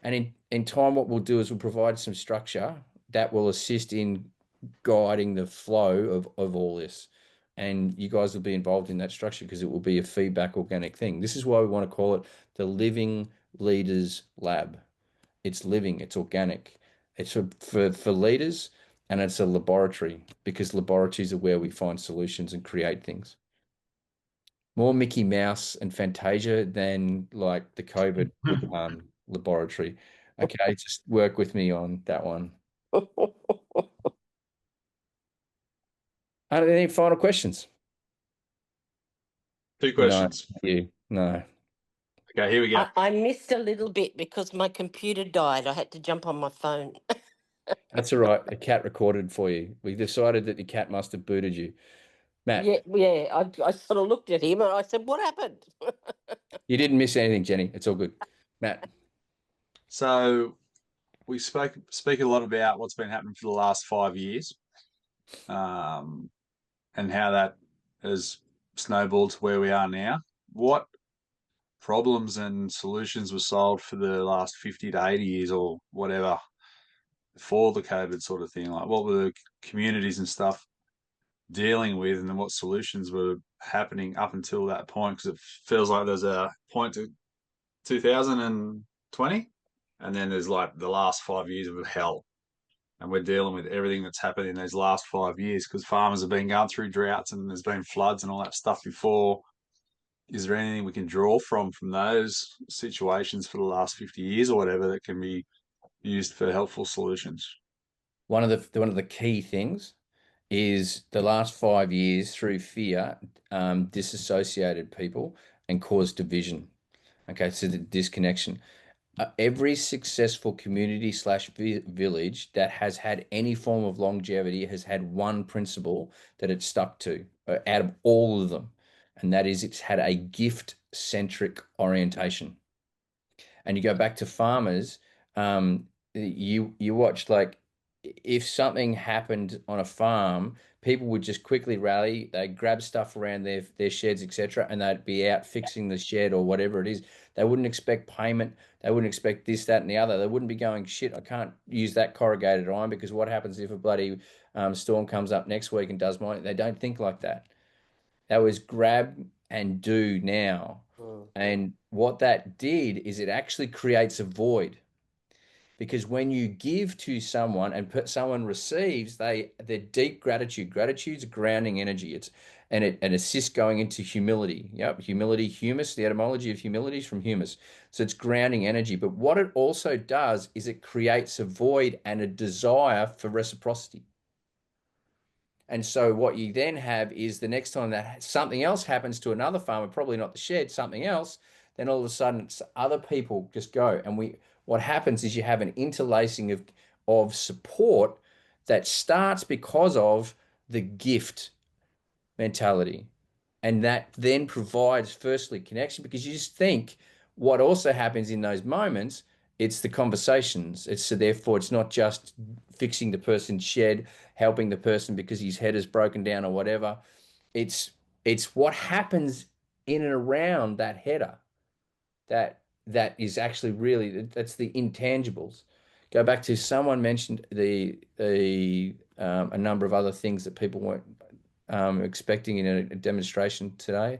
And in time, what we'll do is we'll provide some structure that will assist in guiding the flow of all this. And you guys will be involved in that structure because it will be a feedback organic thing. This is why we want to call it the Living Leaders Lab. It's living, it's organic. It's for leaders, and it's a laboratory because laboratories are where we find solutions and create things. More Mickey Mouse and Fantasia than like the COVID laboratory. Okay, just work with me on that one. Any final questions? 2 questions. No. Okay, here we go. I missed a little bit because my computer died. I had to jump on my phone. That's all right. A cat recorded for you. We decided that the cat must have booted you. Matt. Yeah. I sort of looked at him and I said, what happened? You didn't miss anything, Jenny. It's all good. Matt. So we speak a lot about what's been happening for the last 5 years, and how that has snowballed to where we are now. What problems and solutions were solved for the last 50 to 80 years or whatever for the COVID sort of thing? Like, what were the communities and stuff dealing with, and then what solutions were happening up until that point? Because it feels like there's a point to 2020, and then there's like the last 5 years of hell, and we're dealing with everything that's happened in those last 5 years because farmers have been going through droughts and there's been floods and all that stuff before. Is there anything we can draw from those situations for the last 50 years or whatever that can be used for helpful solutions? One of the key things is the last 5 years through fear disassociated people and caused division. Okay, so the disconnection. Every successful community/village that has had any form of longevity has had one principle that it's stuck to out of all of them, and that is it's had a gift-centric orientation. And you go back to farmers, you watch, like, if something happened on a farm, people would just quickly rally. They'd grab stuff around their sheds, etc., and they'd be out fixing the shed or whatever it is. They wouldn't expect payment. They wouldn't expect this, that, and the other. They wouldn't be going, shit, I can't use that corrugated iron because what happens if a bloody storm comes up next week and does mine? They don't think like that. That was grab and do now. And what that did is it actually creates a void. because when you give to someone and someone receives, their deep gratitude. Gratitude's a grounding energy. It assists going into humility. Yep, humility, humus. The etymology of humility is from humus, so it's grounding energy. But what it also does is it creates a void and a desire for reciprocity. And so what you then have is the next time that something else happens to another farmer, probably not the shed, something else, then all of a sudden other people just go. And what happens is you have an interlacing of support that starts because of the gift mentality. And that then provides firstly connection, because you just think what also happens in those moments, it's the conversations. So therefore it's not just fixing the person's shed, helping the person because his head is broken down or whatever. It's what happens in and around that header that is actually really, that's the intangibles. Go back to someone mentioned a number of other things that people weren't expecting in a demonstration today,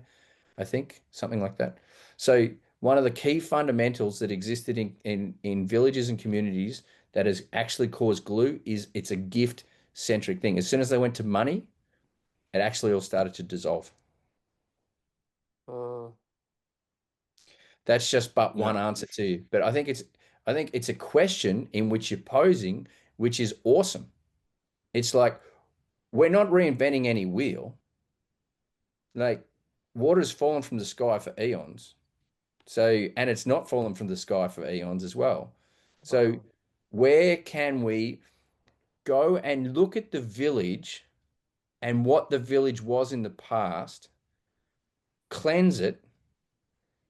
I think, something like that. So one of the key fundamentals that existed in villages and communities that has actually caused glue is it's a gift-centric thing. As soon as they went to money, it actually all started to dissolve. That's just but one answer to you. But I think it's a question in which you're posing, which is awesome. It's like, we're not reinventing any wheel. Like, water's fallen from the sky for eons. So, and it's not fallen from the sky for eons as well. So where can we go and look at the village and what the village was in the past, cleanse it,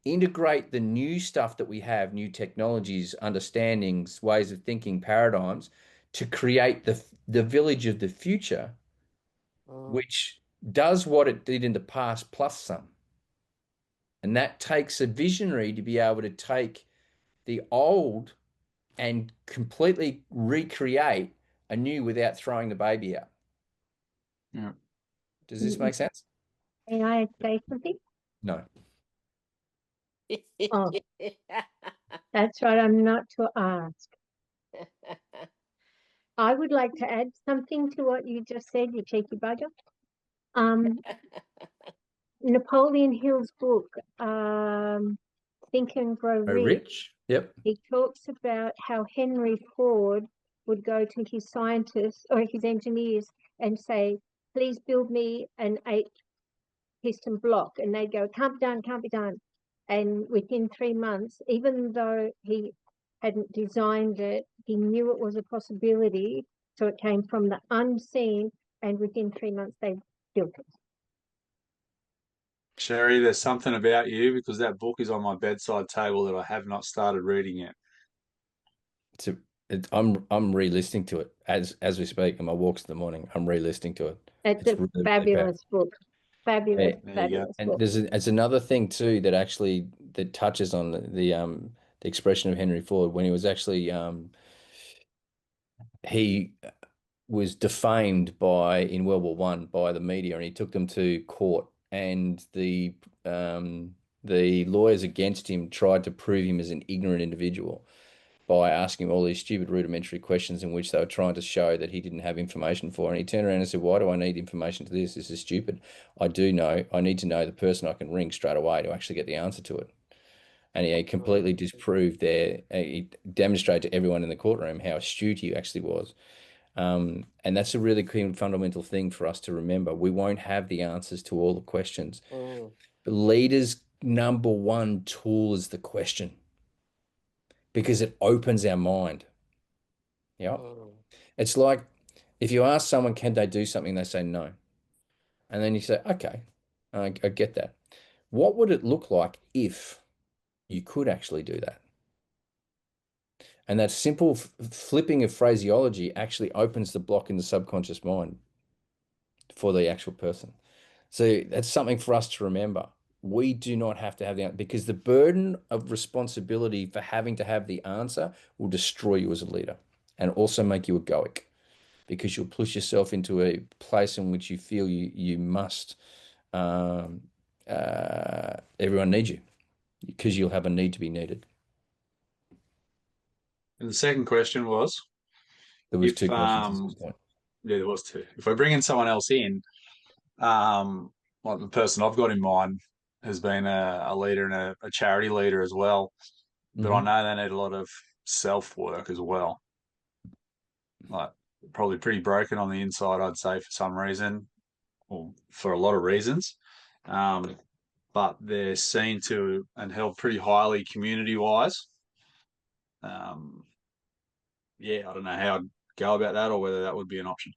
integrate the new stuff that we have, new technologies, understandings, ways of thinking, paradigms, to create the village of the future, which does what it did in the past plus some. And that takes a visionary to be able to take the old and completely recreate a new without throwing the baby out. Yeah. Does this make sense? May I say something? No. Oh, that's right. I'm not to ask. I would like to add something to what you just said, you cheeky bugger. Napoleon Hill's book, Think and Grow Rich. Rich? Yep. He talks about how Henry Ford would go to his scientists or his engineers and say, please build me an 8-piston block. And they'd go, can't be done, can't be done. And within 3 months, even though he hadn't designed it, he knew it was a possibility. So it came from the unseen, and within 3 months, they built it. Sherry, there's something about you, because that book is on my bedside table that I have not started reading yet. I'm re-listening to it as we speak in my walks in the morning. I'm re-listening to it. It's a really, fabulous really book. Fabulous, fabulous and book. there's another thing too that touches on the expression of Henry Ford when he was actually he was defamed in World War I by the media, and he took them to court, and the lawyers against him tried to prove him as an ignorant individual by asking him all these stupid rudimentary questions in which they were trying to show that he didn't have information for. And he turned around and said, why do I need information to this? This is stupid. I need to know the person I can ring straight away to actually get the answer to it. And he completely disproved he demonstrated to everyone in the courtroom how astute he actually was. And that's a really key fundamental thing for us to remember. We won't have the answers to all the questions. The leader's number one tool is the question, because it opens our mind. Yeah. It's like if you ask someone, can they do something? They say no. And then you say, okay, I get that. What would it look like if you could actually do that? And that simple flipping of phraseology actually opens the block in the subconscious mind for the actual person. So that's something for us to remember. We do not have to have the answer, because the burden of responsibility for having to have the answer will destroy you as a leader and also make you egoic, because you'll push yourself into a place in which you feel you must, everyone needs you, because you'll have a need to be needed. And the second question was, There was if two questions at this point. yeah, there was two. If we're bringing someone else in, like the person I've got in mind has been a leader and a charity leader as well, but I know they need a lot of self work as well. Like probably pretty broken on the inside, I'd say, for some reason, or for a lot of reasons. But they're seen to and held pretty highly community wise. Yeah, I don't know how I'd go about that or whether that would be an option.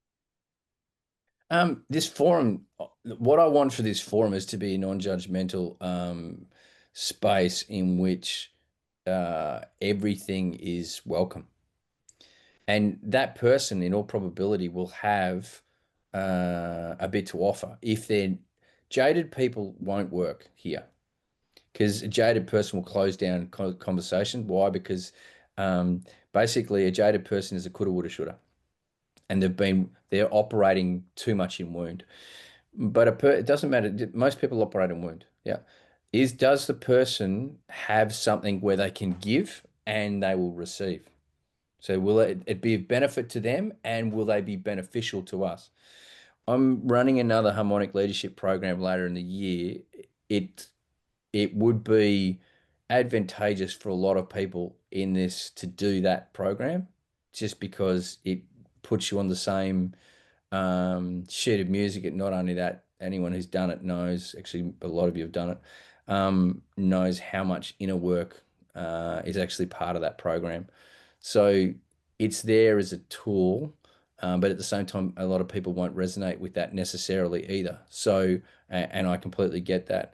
This forum, what I want for this forum is to be a non-judgmental space in which everything is welcome. And that person, in all probability, will have a bit to offer. If they're jaded, people won't work here because a jaded person will close down conversation. Why? Because basically a jaded person is a coulda, woulda, shoulda, and they're operating too much in wound. But it doesn't matter. Most people operate in wound. Yeah. Does the person have something where they can give and they will receive? So will it be of benefit to them, and will they be beneficial to us? I'm running another harmonic leadership program later in the year. It would be advantageous for a lot of people in this to do that program, just because it puts you on the same sheet of music. And not only that, anyone who's done it knows, actually a lot of you have done it, knows how much inner work is actually part of that program. So it's there as a tool, but at the same time, a lot of people won't resonate with that necessarily either. So, and I completely get that.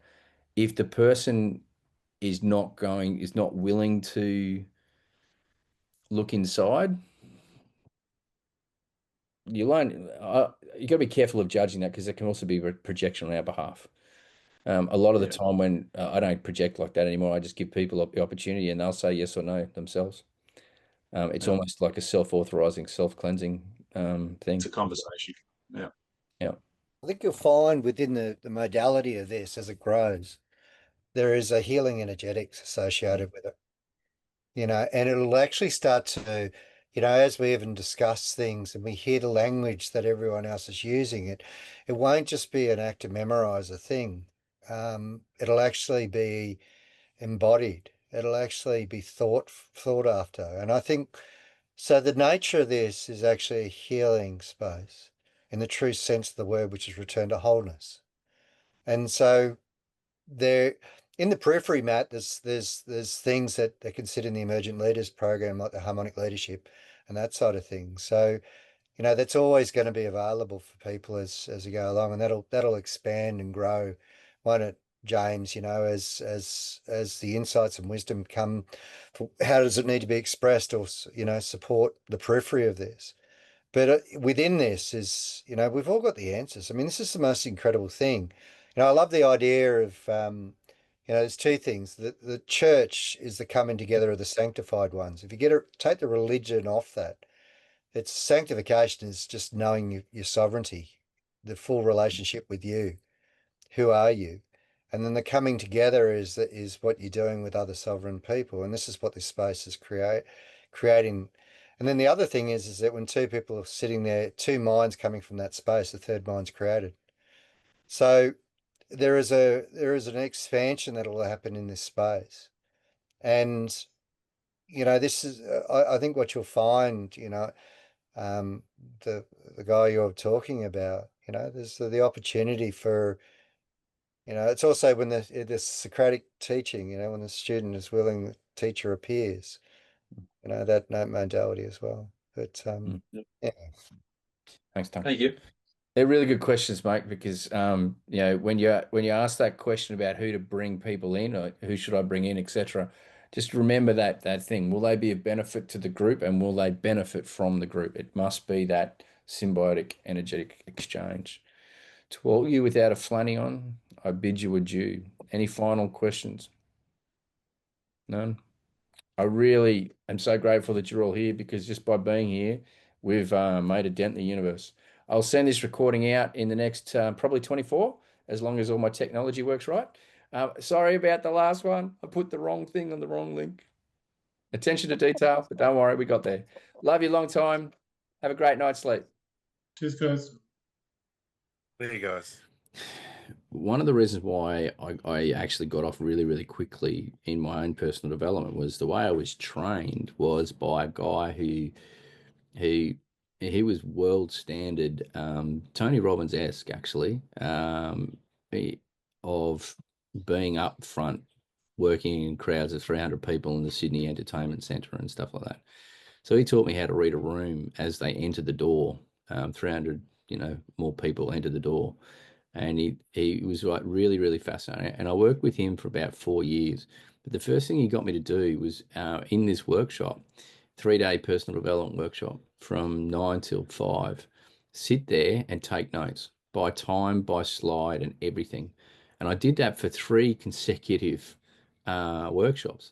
If the person is not willing to look inside, you got to be careful of judging that, because it can also be a projection on our behalf. A lot of the time when I don't project like that anymore, I just give people the opportunity and they'll say yes or no themselves. It's almost like a self-authorizing, self-cleansing thing. It's a conversation. Yeah. Yeah. I think you'll find within the modality of this, as it grows, there is a healing energetics associated with it. And it'll actually start to, as we even discuss things and we hear the language that everyone else is using, it won't just be an act to memorize a thing. It'll actually be embodied. It'll actually be thought after. And I think, so the nature of this is actually a healing space in the true sense of the word, which is return to wholeness. And so there, in the periphery, Matt, there's things that they consider in the Emergent Leaders program, like the harmonic leadership and that sort of thing. So, that's always going to be available for people as we go along, and that'll expand and grow, won't it, James? As the insights and wisdom come, how does it need to be expressed, or support the periphery of this? But within this is, we've all got the answers. I mean, this is the most incredible thing. I love the idea of, there's two things. The church is the coming together of the sanctified ones. If you take the religion off that, it's sanctification is just knowing your sovereignty, the full relationship with you. Who are you? And then the coming together is what you're doing with other sovereign people. And this is what this space is creating. And then the other thing is that when two people are sitting there, two minds coming from that space, the third mind's created. So there is an expansion that will happen in this space. And, this is, I think what you'll find, the guy you're talking about, there's the opportunity for, it's also when the Socratic teaching, when the student is willing, the teacher appears, that modality as well. But yeah. Thanks, Tom. Thank you. They're really good questions, mate, because when you ask that question about who to bring people in, or who should I bring in, etc., just remember that thing. Will they be of benefit to the group, and will they benefit from the group? It must be that symbiotic energetic exchange. To all you without a flanny on, I bid you adieu. Any final questions? None? I really am so grateful that you're all here, because just by being here, we've made a dent in the universe. I'll send this recording out in the next probably 24, as long as all my technology works right. Sorry about the last one. I put the wrong thing on the wrong link. Attention to detail, but don't worry, we got there. Love you long time. Have a great night's sleep. Cheers, guys. There you guys. One of the reasons why I actually got off really, really quickly in my own personal development was the way I was trained was by a guy who he was world standard, Tony Robbins-esque actually, of being up front, working in crowds of 300 people in the Sydney Entertainment Centre and stuff like that. So he taught me how to read a room as they enter the door. 300, more people enter the door. And he was like really, really fascinating. And I worked with him for about 4 years. But the first thing he got me to do was in this workshop, 3-day personal development workshop from 9 till 5, sit there and take notes by time, by slide and everything. And I did that for 3 consecutive workshops.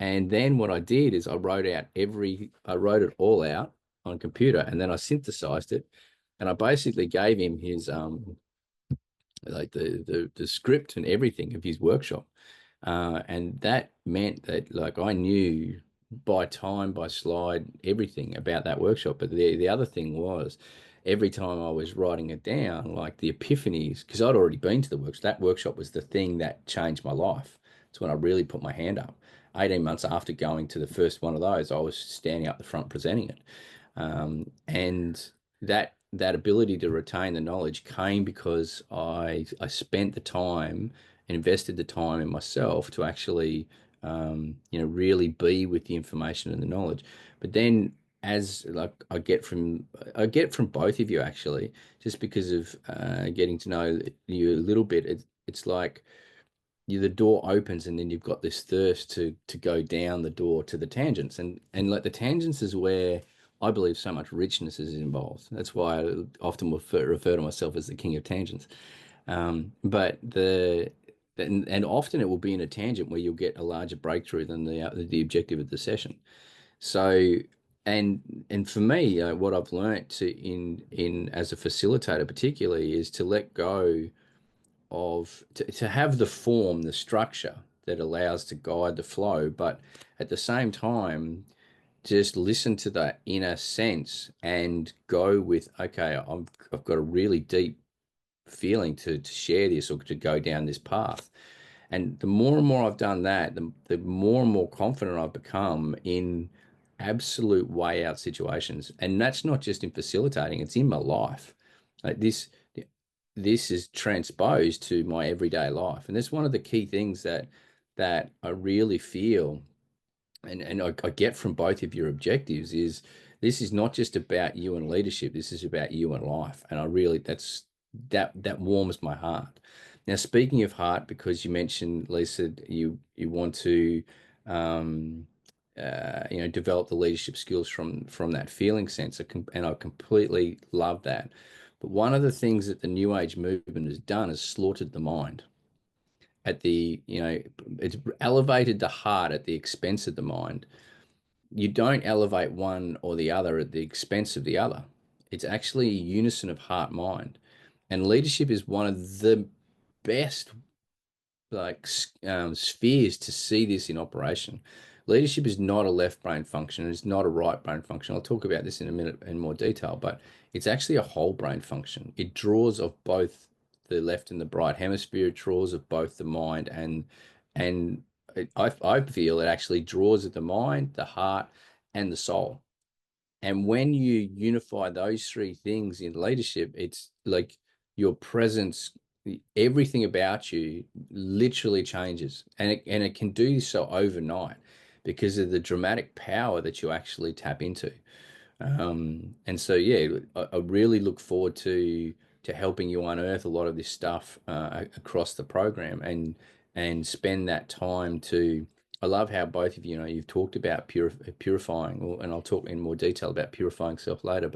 And then what I did is I wrote it all out on a computer, and then I synthesized it. And I basically gave him his like the script and everything of his workshop, and that meant that like I knew by time, by slide, everything about that workshop. But the other thing was, every time I was writing it down, like the epiphanies, because I'd already been to the workshop. That workshop was the thing that changed my life. It's when I really put my hand up. 18 months after going to the first one of those, I was standing up the front presenting it, and that ability to retain the knowledge came because I spent the time and invested the time in myself to actually really be with the information and the knowledge. But then as like I get from both of you actually, just because of getting to know you a little bit, it's like the door opens and then you've got this thirst to go down the door to the tangents, and like the tangents is where I believe so much richness is involved. That's why I often refer to myself as the king of tangents. But and often it will be in a tangent where you'll get a larger breakthrough than the objective of the session. So, and for me, what I've learned in as a facilitator particularly is to let go of to have the form, the structure that allows to guide the flow, but at the same time just listen to that inner sense and go with, okay, I've got a really deep feeling to share this or to go down this path. And the more and more I've done that, the more and more confident I've become in absolute way out situations. And that's not just in facilitating, it's in my life. Like this is transposed to my everyday life. And that's one of the key things that I really feel and I get from both of your objectives is this is not just about you and leadership. This is about you and life. And I really, that warms my heart. Now, speaking of heart, because you mentioned, Lisa, you want to, develop the leadership skills from that feeling sense. And I completely love that. But one of the things that the New Age movement has done is slaughtered the mind. It's elevated the heart at the expense of the mind. You don't elevate one or the other at the expense of the other. It's actually a unison of heart mind. And leadership is one of the best spheres to see this in operation. Leadership is not a left brain function. It's not a right brain function. I'll talk about this in a minute in more detail, but it's actually a whole brain function. It draws of both the left and the right hemisphere. It draws of both the mind and I feel it actually draws of the mind, the heart, and the soul. And when you unify those 3 things in leadership, it's like your presence, everything about you literally changes, and it can do so overnight because of the dramatic power that you actually tap into. And so, yeah, I really look forward to helping you unearth a lot of this stuff across the program and spend that time to. I love how both of you, you've talked about purifying, and I'll talk in more detail about purifying self later.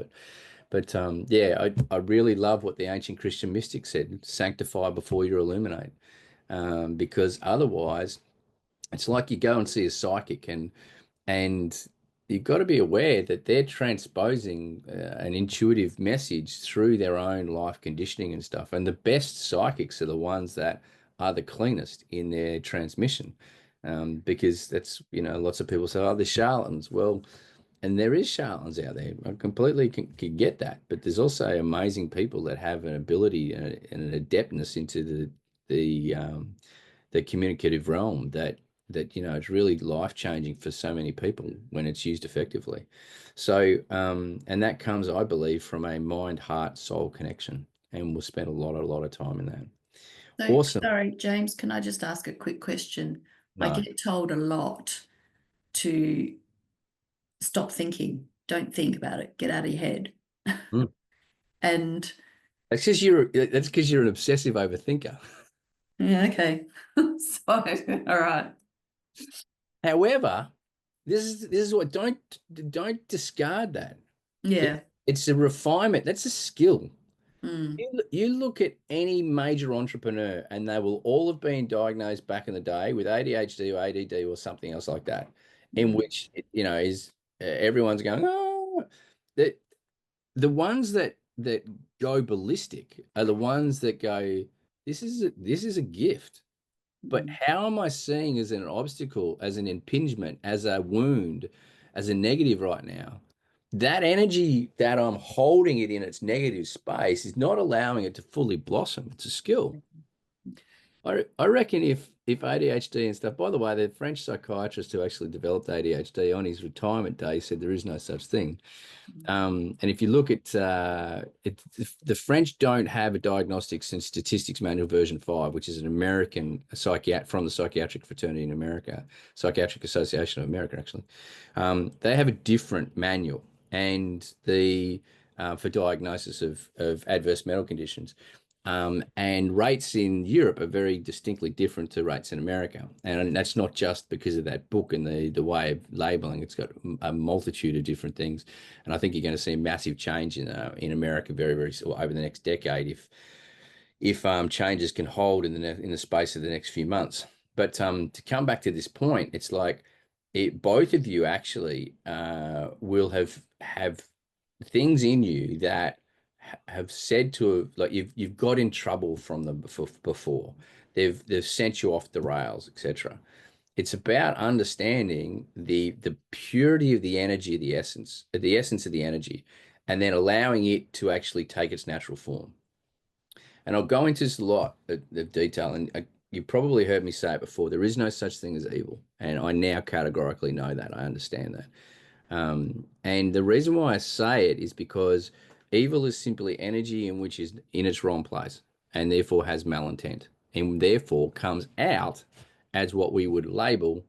But yeah, I really love what the ancient Christian mystics said: sanctify before you illuminate, because otherwise, it's like you go and see a psychic and you've got to be aware that they're transposing an intuitive message through their own life conditioning and stuff. And the best psychics are the ones that are the cleanest in their transmission. because that's, lots of people say, oh, there's charlatans. Well, and there is charlatans out there. I completely can get that, but there's also amazing people that have an ability and an adeptness into the communicative realm that it's really life-changing for so many people when it's used effectively. So and that comes, I believe, from a mind, heart, soul connection, and we'll spend a lot of time in that. So, Awesome. sorry, James, can I just ask a quick question? I No. get told a lot to stop thinking, don't think about it, get out of your head. And that's because you're an obsessive overthinker. yeah, okay. So, all right. However, this is what, don't discard that. Yeah. It's a refinement. That's a skill. Mm. You look at any major entrepreneur, and they will all have been diagnosed back in the day with ADHD or ADD or something else like that, in which is everyone's going, oh, the ones that go ballistic are the ones that go, this is a gift. But how am I seeing as an obstacle, as an impingement, as a wound, as a negative right now? That energy that I'm holding it in its negative space is not allowing it to fully blossom. It's a skill. I reckon if ADHD and stuff, by the way, the French psychiatrist who actually developed ADHD on his retirement day said there is no such thing. And if you look at the French don't have a Diagnostics and Statistics Manual version 5, which is an American from the Psychiatric Fraternity in America, Psychiatric Association of America, actually. They have a different manual, and for diagnosis of adverse mental conditions. And rates in Europe are very distinctly different to rates in America. And that's not just because of that book and the way of labeling. It's got a multitude of different things. And I think you're going to see a massive change in America very, very over the next decade if changes can hold in the space of the next few months. But to come back to this point, it's like both of you actually will have things in you that have said to, like, you've got in trouble from them before. They've sent you off the rails, etc. It's about understanding the purity of the energy, the essence of the energy, and then allowing it to actually take its natural form. And I'll go into this a lot of detail, and you probably heard me say it before. There is no such thing as evil, and I now categorically know that. I understand that. And the reason why I say it is because evil is simply energy in which is in its wrong place, and therefore has malintent, and therefore comes out as what we would label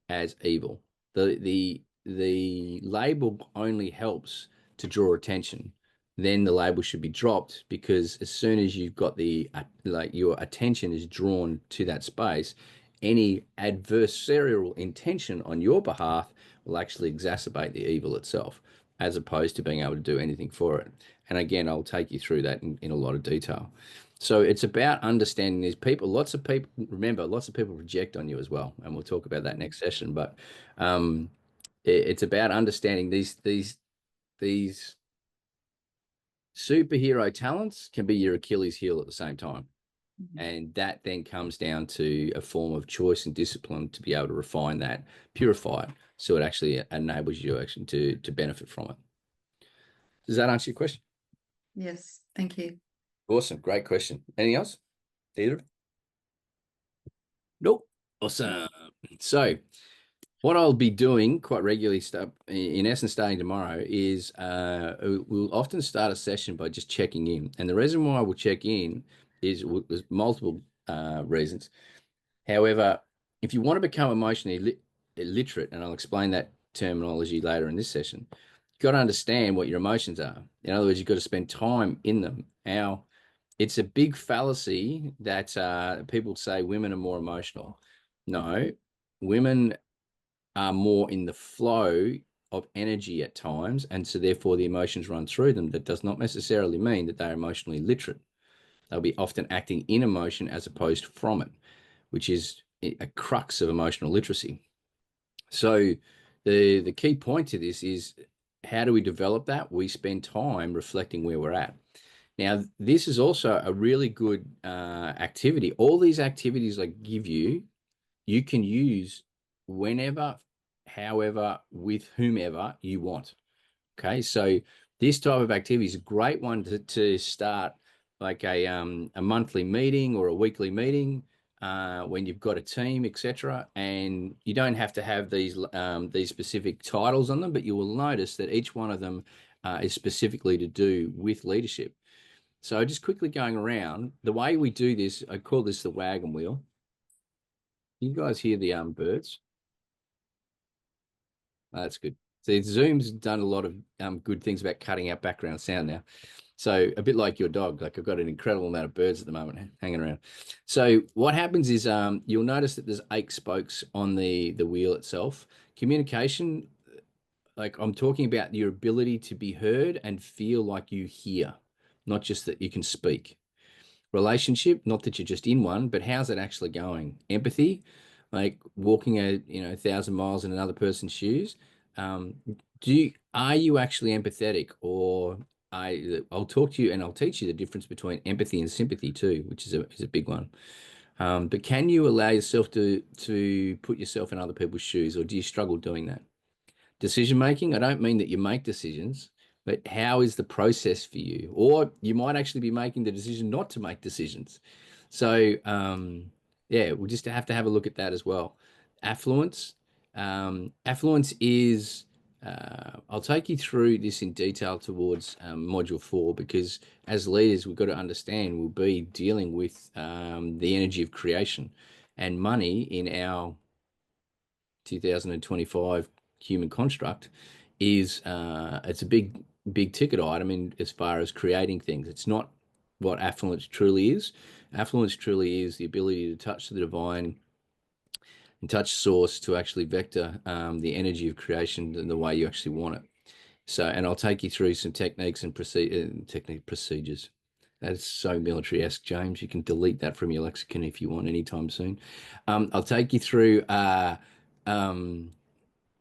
as evil. The label only helps to draw attention. Then the label should be dropped, because as soon as you've got your attention is drawn to that space, any adversarial intention on your behalf will actually exacerbate the evil itself, as opposed to being able to do anything for it. And again, I'll take you through that in a lot of detail. So it's about understanding these people. Lots of people project on you as well, and we'll talk about that next session. But it's about understanding these superhero talents can be your Achilles heel at the same time. And that then comes down to a form of choice and discipline to be able to refine that, purify it, so it actually enables you actually to benefit from it. Does that answer your question? Yes, thank you. Awesome, great question. Anything else? Either? Nope. Awesome. So what I'll be doing quite regularly, in essence, starting tomorrow, is we'll often start a session by just checking in. And the reason why we'll check in is there's multiple reasons. However, if you want to become emotionally literate, and I'll explain that terminology later in this session, you've got to understand what your emotions are. In other words, you've got to spend time in them. Now, it's a big fallacy that people say women are more emotional. No, women are more in the flow of energy at times, and so therefore the emotions run through them. That does not necessarily mean that they're emotionally literate. They'll be often acting in emotion as opposed from it, which is a crux of emotional literacy. So the key point to this is, how do we develop that? We spend time reflecting where we're at. Now, this is also a really good activity. All these activities I give you you can use whenever, however, with whomever you want. Okay, so this type of activity is a great one to start, like a monthly meeting or a weekly meeting when you've got a team, etc. And you don't have to have these specific titles on them, but you will notice that each one of them is specifically to do with leadership. So just quickly going around, the way we do this, I call this the wagon wheel. You guys hear the birds? Oh, that's good. So Zoom's done a lot of good things about cutting out background sound now. So a bit like your dog, like I've got an incredible amount of birds at the moment hanging around. So what happens is you'll notice that there's 8 spokes on the wheel itself. Communication, like I'm talking about your ability to be heard and feel like you hear, not just that you can speak. Relationship, not that you're just in one, but how's it actually going? Empathy, like walking 1,000 miles in another person's shoes. Are you actually empathetic, or I'll talk to you and I'll teach you the difference between empathy and sympathy too, which is a big one. But can you allow yourself to put yourself in other people's shoes, or do you struggle doing that? Decision making, I don't mean that you make decisions, but how is the process for you? Or you might actually be making the decision not to make decisions. So yeah, we'll just have to have a look at that as well. Affluence. Affluence is, I'll take you through this in detail towards module 4, because as leaders, we've got to understand we'll be dealing with the energy of creation, and money in our 2025 human construct is it's a big ticket item in as far as creating things. It's not what affluence truly is. Affluence truly is the ability to touch the divine and touch source to actually vector the energy of creation in the way you actually want it. So, and I'll take you through some techniques and procedures. That's so military-esque, James. You can delete that from your lexicon if you want anytime soon. I'll take you through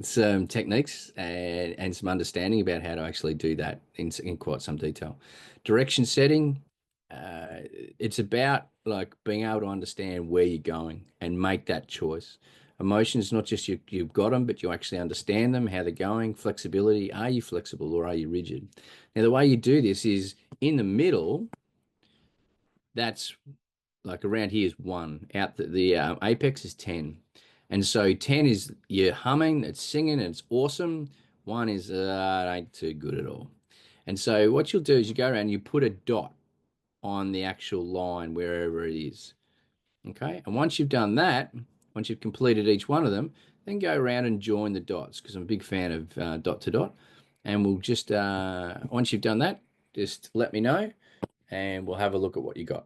some techniques and some understanding about how to actually do that in quite some detail. Direction setting, it's about like being able to understand where you're going and make that choice. Emotions, not just you've got them, but you actually understand them, how they're going. Flexibility, are you flexible or are you rigid? Now, the way you do this is in the middle, that's like around here is 1. Out the apex is 10. And so 10 is you're humming, it's singing, and it's awesome. 1 is it ain't too good at all. And so what you'll do is you go around, you put a dot on the actual line wherever it is. Okay. And once you've done that, once you've completed each one of them, then go around and join the dots, because I'm a big fan of dot to dot. And we'll just, once you've done that, just let me know and we'll have a look at what you got.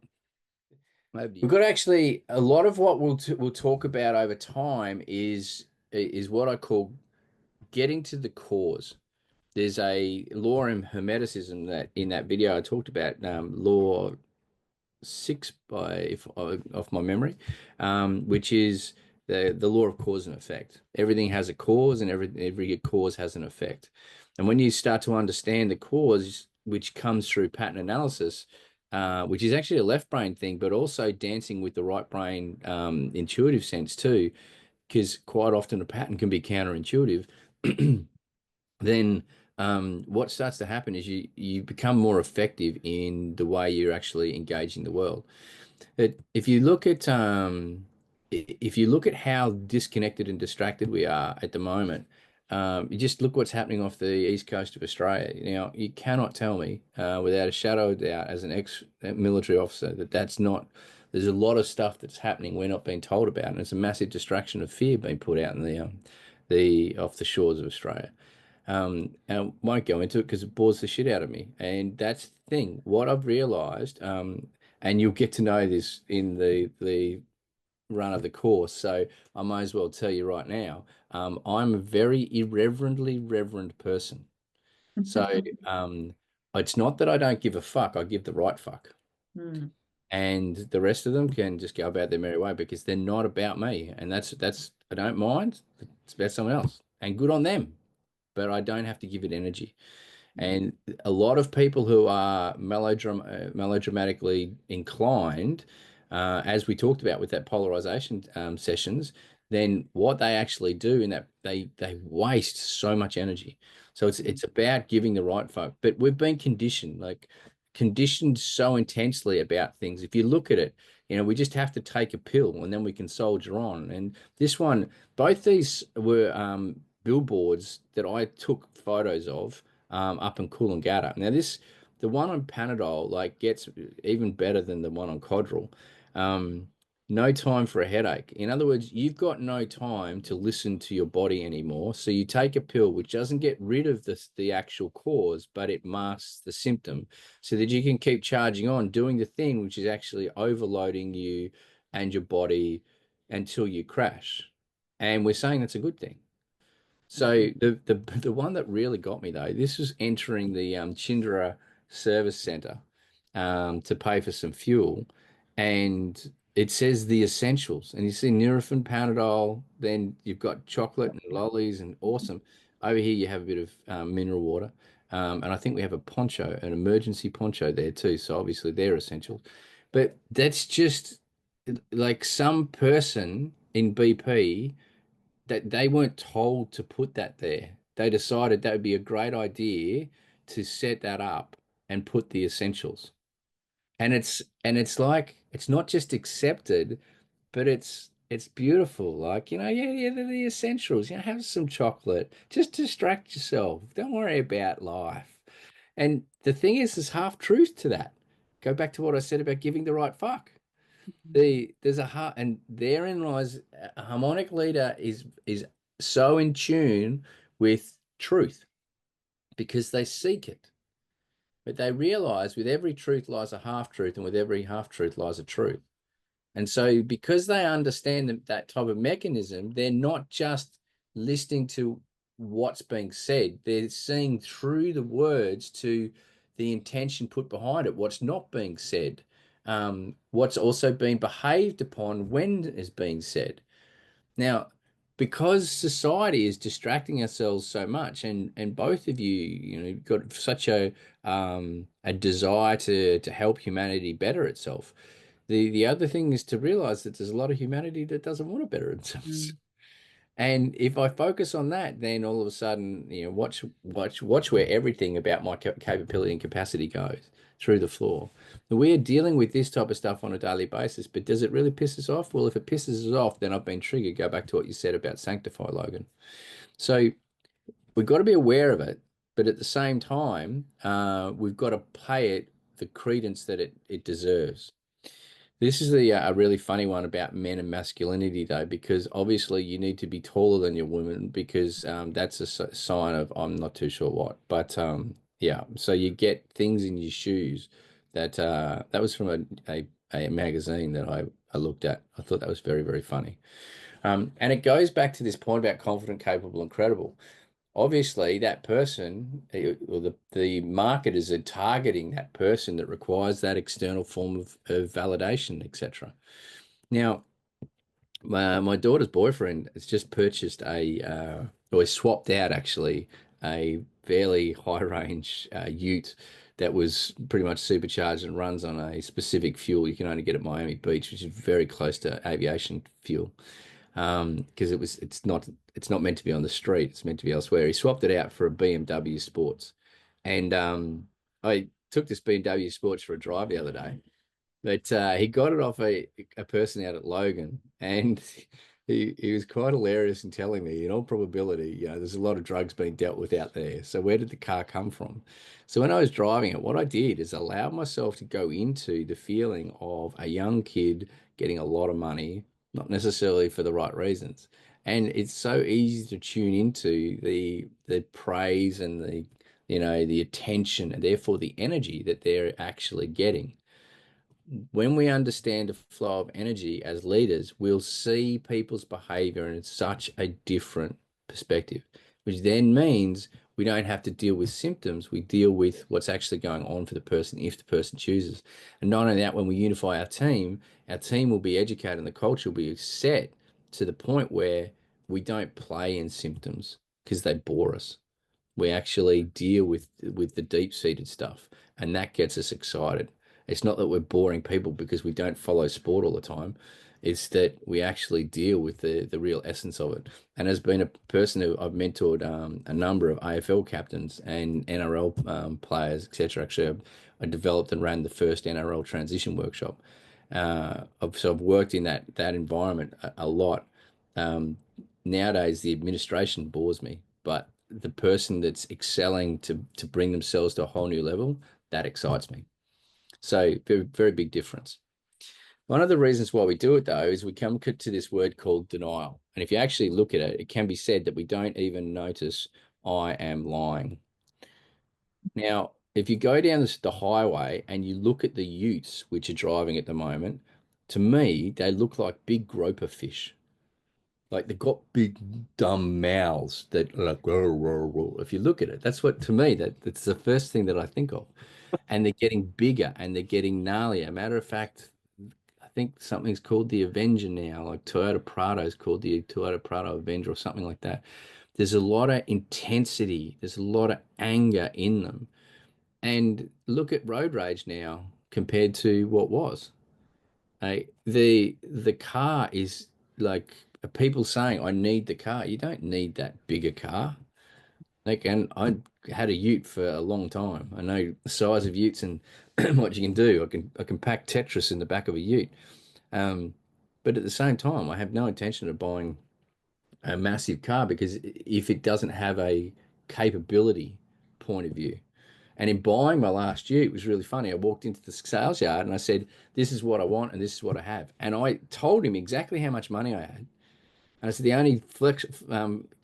We've got actually a lot of what we'll talk about over time is what I call getting to the cause. There's a law in Hermeticism that in that video I talked about, law 6 off my memory, which is the law of cause and effect. Everything has a cause, and every cause has an effect. And when you start to understand the cause, which comes through pattern analysis, which is actually a left brain thing, but also dancing with the right brain intuitive sense too, because quite often a pattern can be counterintuitive. Then what starts to happen is you become more effective in the way you're actually engaging the world. If you look at how disconnected and distracted we are at the moment, you just look what's happening off the east coast of Australia. Now, you cannot tell me without a shadow of doubt, as an ex-military officer, that's not. There's a lot of stuff that's happening we're not being told about, and it's a massive distraction of fear being put out in the off the shores of Australia. And I won't go into it because it bores the shit out of me. And that's the thing. What I've realized, and you'll get to know this in the run of the course, so I might as well tell you right now, I'm a very irreverently reverend person. So it's not that I don't give a fuck, I give the right fuck. And the rest of them can just go about their merry way, because they're not about me. And that's I don't mind. It's about someone else. And good on them. But I don't have to give it energy. And a lot of people who are melodramatically inclined as we talked about with that polarization sessions, then what they actually do in that they waste so much energy. So it's about giving the right folk. But we've been conditioned so intensely about things. If you look at it, we just have to take a pill and then we can soldier on. And this one, both these were billboards that I took photos of up in Coolangatta. Now the one on Panadol gets even better than the one on Codral. No time for a headache. In other words, you've got no time to listen to your body anymore. So you take a pill which doesn't get rid of the actual cause, but it masks the symptom so that you can keep charging on, doing the thing which is actually overloading you and your body until you crash. And we're saying that's a good thing. So the one that really got me though, this was entering the Chindra service center to pay for some fuel, and it says the essentials, and you see Nurofen, Panadol, then you've got chocolate and lollies, and awesome. Over here you have a bit of mineral water, and I think we have a poncho, an emergency poncho there too. So obviously they're essentials, but that's just like some person in BP that they weren't told to put that there. They decided that would be a great idea to set that up and put the essentials. And it's like it's not just accepted, but it's beautiful. Like, yeah, they're the essentials. Have some chocolate. Just distract yourself. Don't worry about life. And the thing is, there's half truth to that. Go back to what I said about giving the right fuck. There's a heart, and therein lies a harmonic leader is so in tune with truth because they seek it. But they realize with every truth lies a half truth, and with every half truth lies a truth. And so because they understand that type of mechanism, they're not just listening to what's being said, they're seeing through the words to the intention put behind it, what's not being said, what's also being behaved upon when is being said. Now, because society is distracting ourselves so much, and both of you, got such a desire to help humanity better itself. The other thing is to realize that there's a lot of humanity that doesn't want to better themselves. And if I focus on that, then all of a sudden, watch where everything about my capability and capacity goes through the floor. We're dealing with this type of stuff on a daily basis, but does it really piss us off? Well, if it pisses us off, then I've been triggered. Go back to what you said about sanctify, Logan. So we've got to be aware of it, but at the same time, we've got to pay it the credence that it deserves. This is a really funny one about men and masculinity, though, because obviously you need to be taller than your woman because that's a sign of I'm not too sure what. But yeah, so you get things in your shoes that was from a magazine that I looked at. I thought that was very, very funny. And it goes back to this point about confident, capable, and credible. Obviously, that person or the marketers are targeting that person that requires that external form of validation, etc. Now, my daughter's boyfriend has just purchased or swapped out actually a fairly high range ute that was pretty much supercharged and runs on a specific fuel you can only get at Miami Beach, which is very close to aviation fuel. Because it's not meant to be on the street, it's meant to be elsewhere. He swapped it out for a BMW Sports, and I took this BMW Sports for a drive the other day, but he got it off a person out at Logan, and he was quite hilarious in telling me, in all probability, there's a lot of drugs being dealt with out there. So where did the car come from? So when I was driving it, what I did is allow myself to go into the feeling of a young kid getting a lot of money, not necessarily for the right reasons. And it's so easy to tune into the praise and the attention and therefore the energy that they're actually getting. When we understand the flow of energy as leaders, we'll see people's behavior in such a different perspective, which then means we don't have to deal with symptoms. We deal with what's actually going on for the person if the person chooses. And not only that, when we unify our team will be educated and the culture will be set to the point where we don't play in symptoms because they bore us. We actually deal with the deep-seated stuff, and that gets us excited. It's not that we're boring people because we don't follow sport all the time. It's that we actually deal with the real essence of it. And as being a person who I've mentored a number of AFL captains and NRL players, etc. Actually, I developed and ran the first NRL transition workshop. So I've worked in that environment a lot. Nowadays, the administration bores me, but the person that's excelling to bring themselves to a whole new level, that excites me. So very, very big difference. One of the reasons why we do it, though, is we come to this word called denial. And if you actually look at it, it can be said that we don't even notice I am lying. Now, if you go down the highway and you look at the utes which are driving at the moment, to me, they look like big groper fish. Like they've got big dumb mouths that like, if you look at it, that's what, to me, that's the first thing that I think of. And they're getting bigger and they're getting gnarlier. Matter of fact, I think something's called the Avenger now, like Toyota Prado is called the Toyota Prado Avenger or something like that. There's a lot of intensity. There's a lot of anger in them. And look at road rage now compared to what was. The car is like people saying, I need the car. You don't need that bigger car. Like, and I had a ute for a long time. I know the size of utes and what you can do. I can pack Tetris in the back of a ute. But at the same time, I have no intention of buying a massive car because if it doesn't have a capability point of view. And in buying my last ute, it was really funny. I walked into the sales yard and I said, this is what I want and this is what I have. And I told him exactly how much money I had. And I said, the only flex,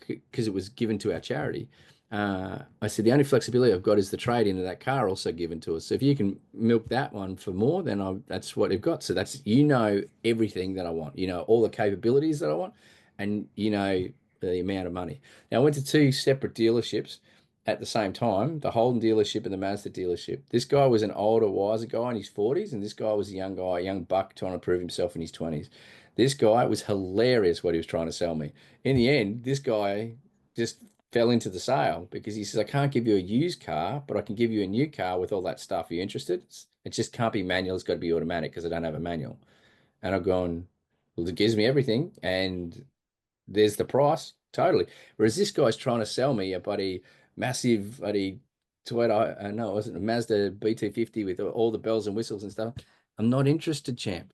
because it was given to our charity, I said, the only flexibility I've got is the trade into that car also given to us. So if you can milk that one for more, then that's what they've got. So that's, everything that I want, all the capabilities that I want, and the amount of money. Now I went to two separate dealerships at the same time, the Holden dealership and the Mazda dealership. This guy was an older, wiser guy in his 40s, and this guy was a young guy, a young buck trying to prove himself in his 20s. This guy was hilarious what he was trying to sell me. In the end, this guy just fell into the sale because he says, I can't give you a used car, but I can give you a new car with all that stuff. Are you interested? It just can't be manual. It's got to be automatic because I don't have a manual. And I've gone, well, it gives me everything. And there's the price. Totally. Whereas this guy's trying to sell me a massive Toyota, no, it wasn't a Mazda BT50 with all the bells and whistles and stuff. I'm not interested, champ.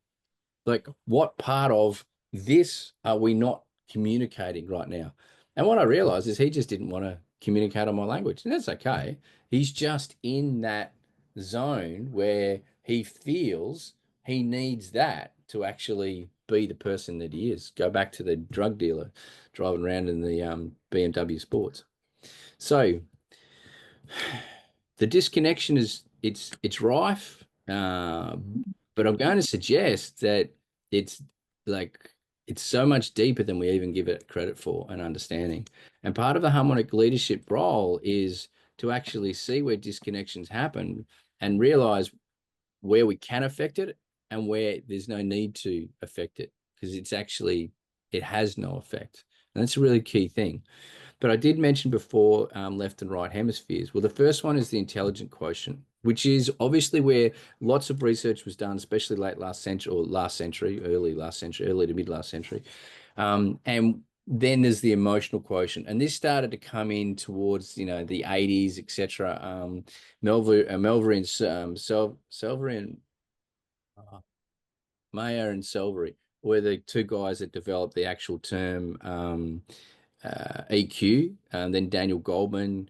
Like, what part of this are we not communicating right now? And what I realized is he just didn't want to communicate on my language. And that's okay. He's just in that zone where he feels he needs that to actually be the person that he is. Go back to the drug dealer driving around in the BMW Sports. So the disconnection is it's rife, but I'm going to suggest that it's so much deeper than we even give it credit for and understanding. And part of the harmonic leadership role is to actually see where disconnections happen and realize where we can affect it and where there's no need to affect it, because it has no effect. And that's a really key thing. But I did mention before left and right hemispheres. Well, the first one is the intelligent quotient, which is obviously where lots of research was done, especially early last century, early to mid last century. And then there's the emotional quotient. And this started to come in towards, the 80s, etc. Melver and Mayer and Selvery were the two guys that developed the actual term EQ. And then Daniel Goldman,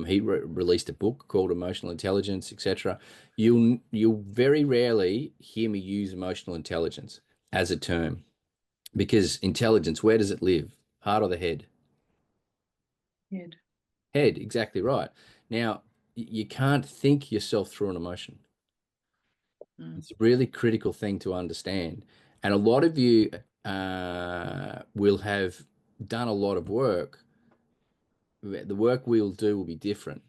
he released a book called Emotional Intelligence, etc. You'll very rarely hear me use emotional intelligence as a term, because intelligence, where does it live? Heart or the head? Head, exactly right. Now, you can't think yourself through an emotion. It's a really critical thing to understand. And a lot of you will have done a lot of work. The work we'll do will be different,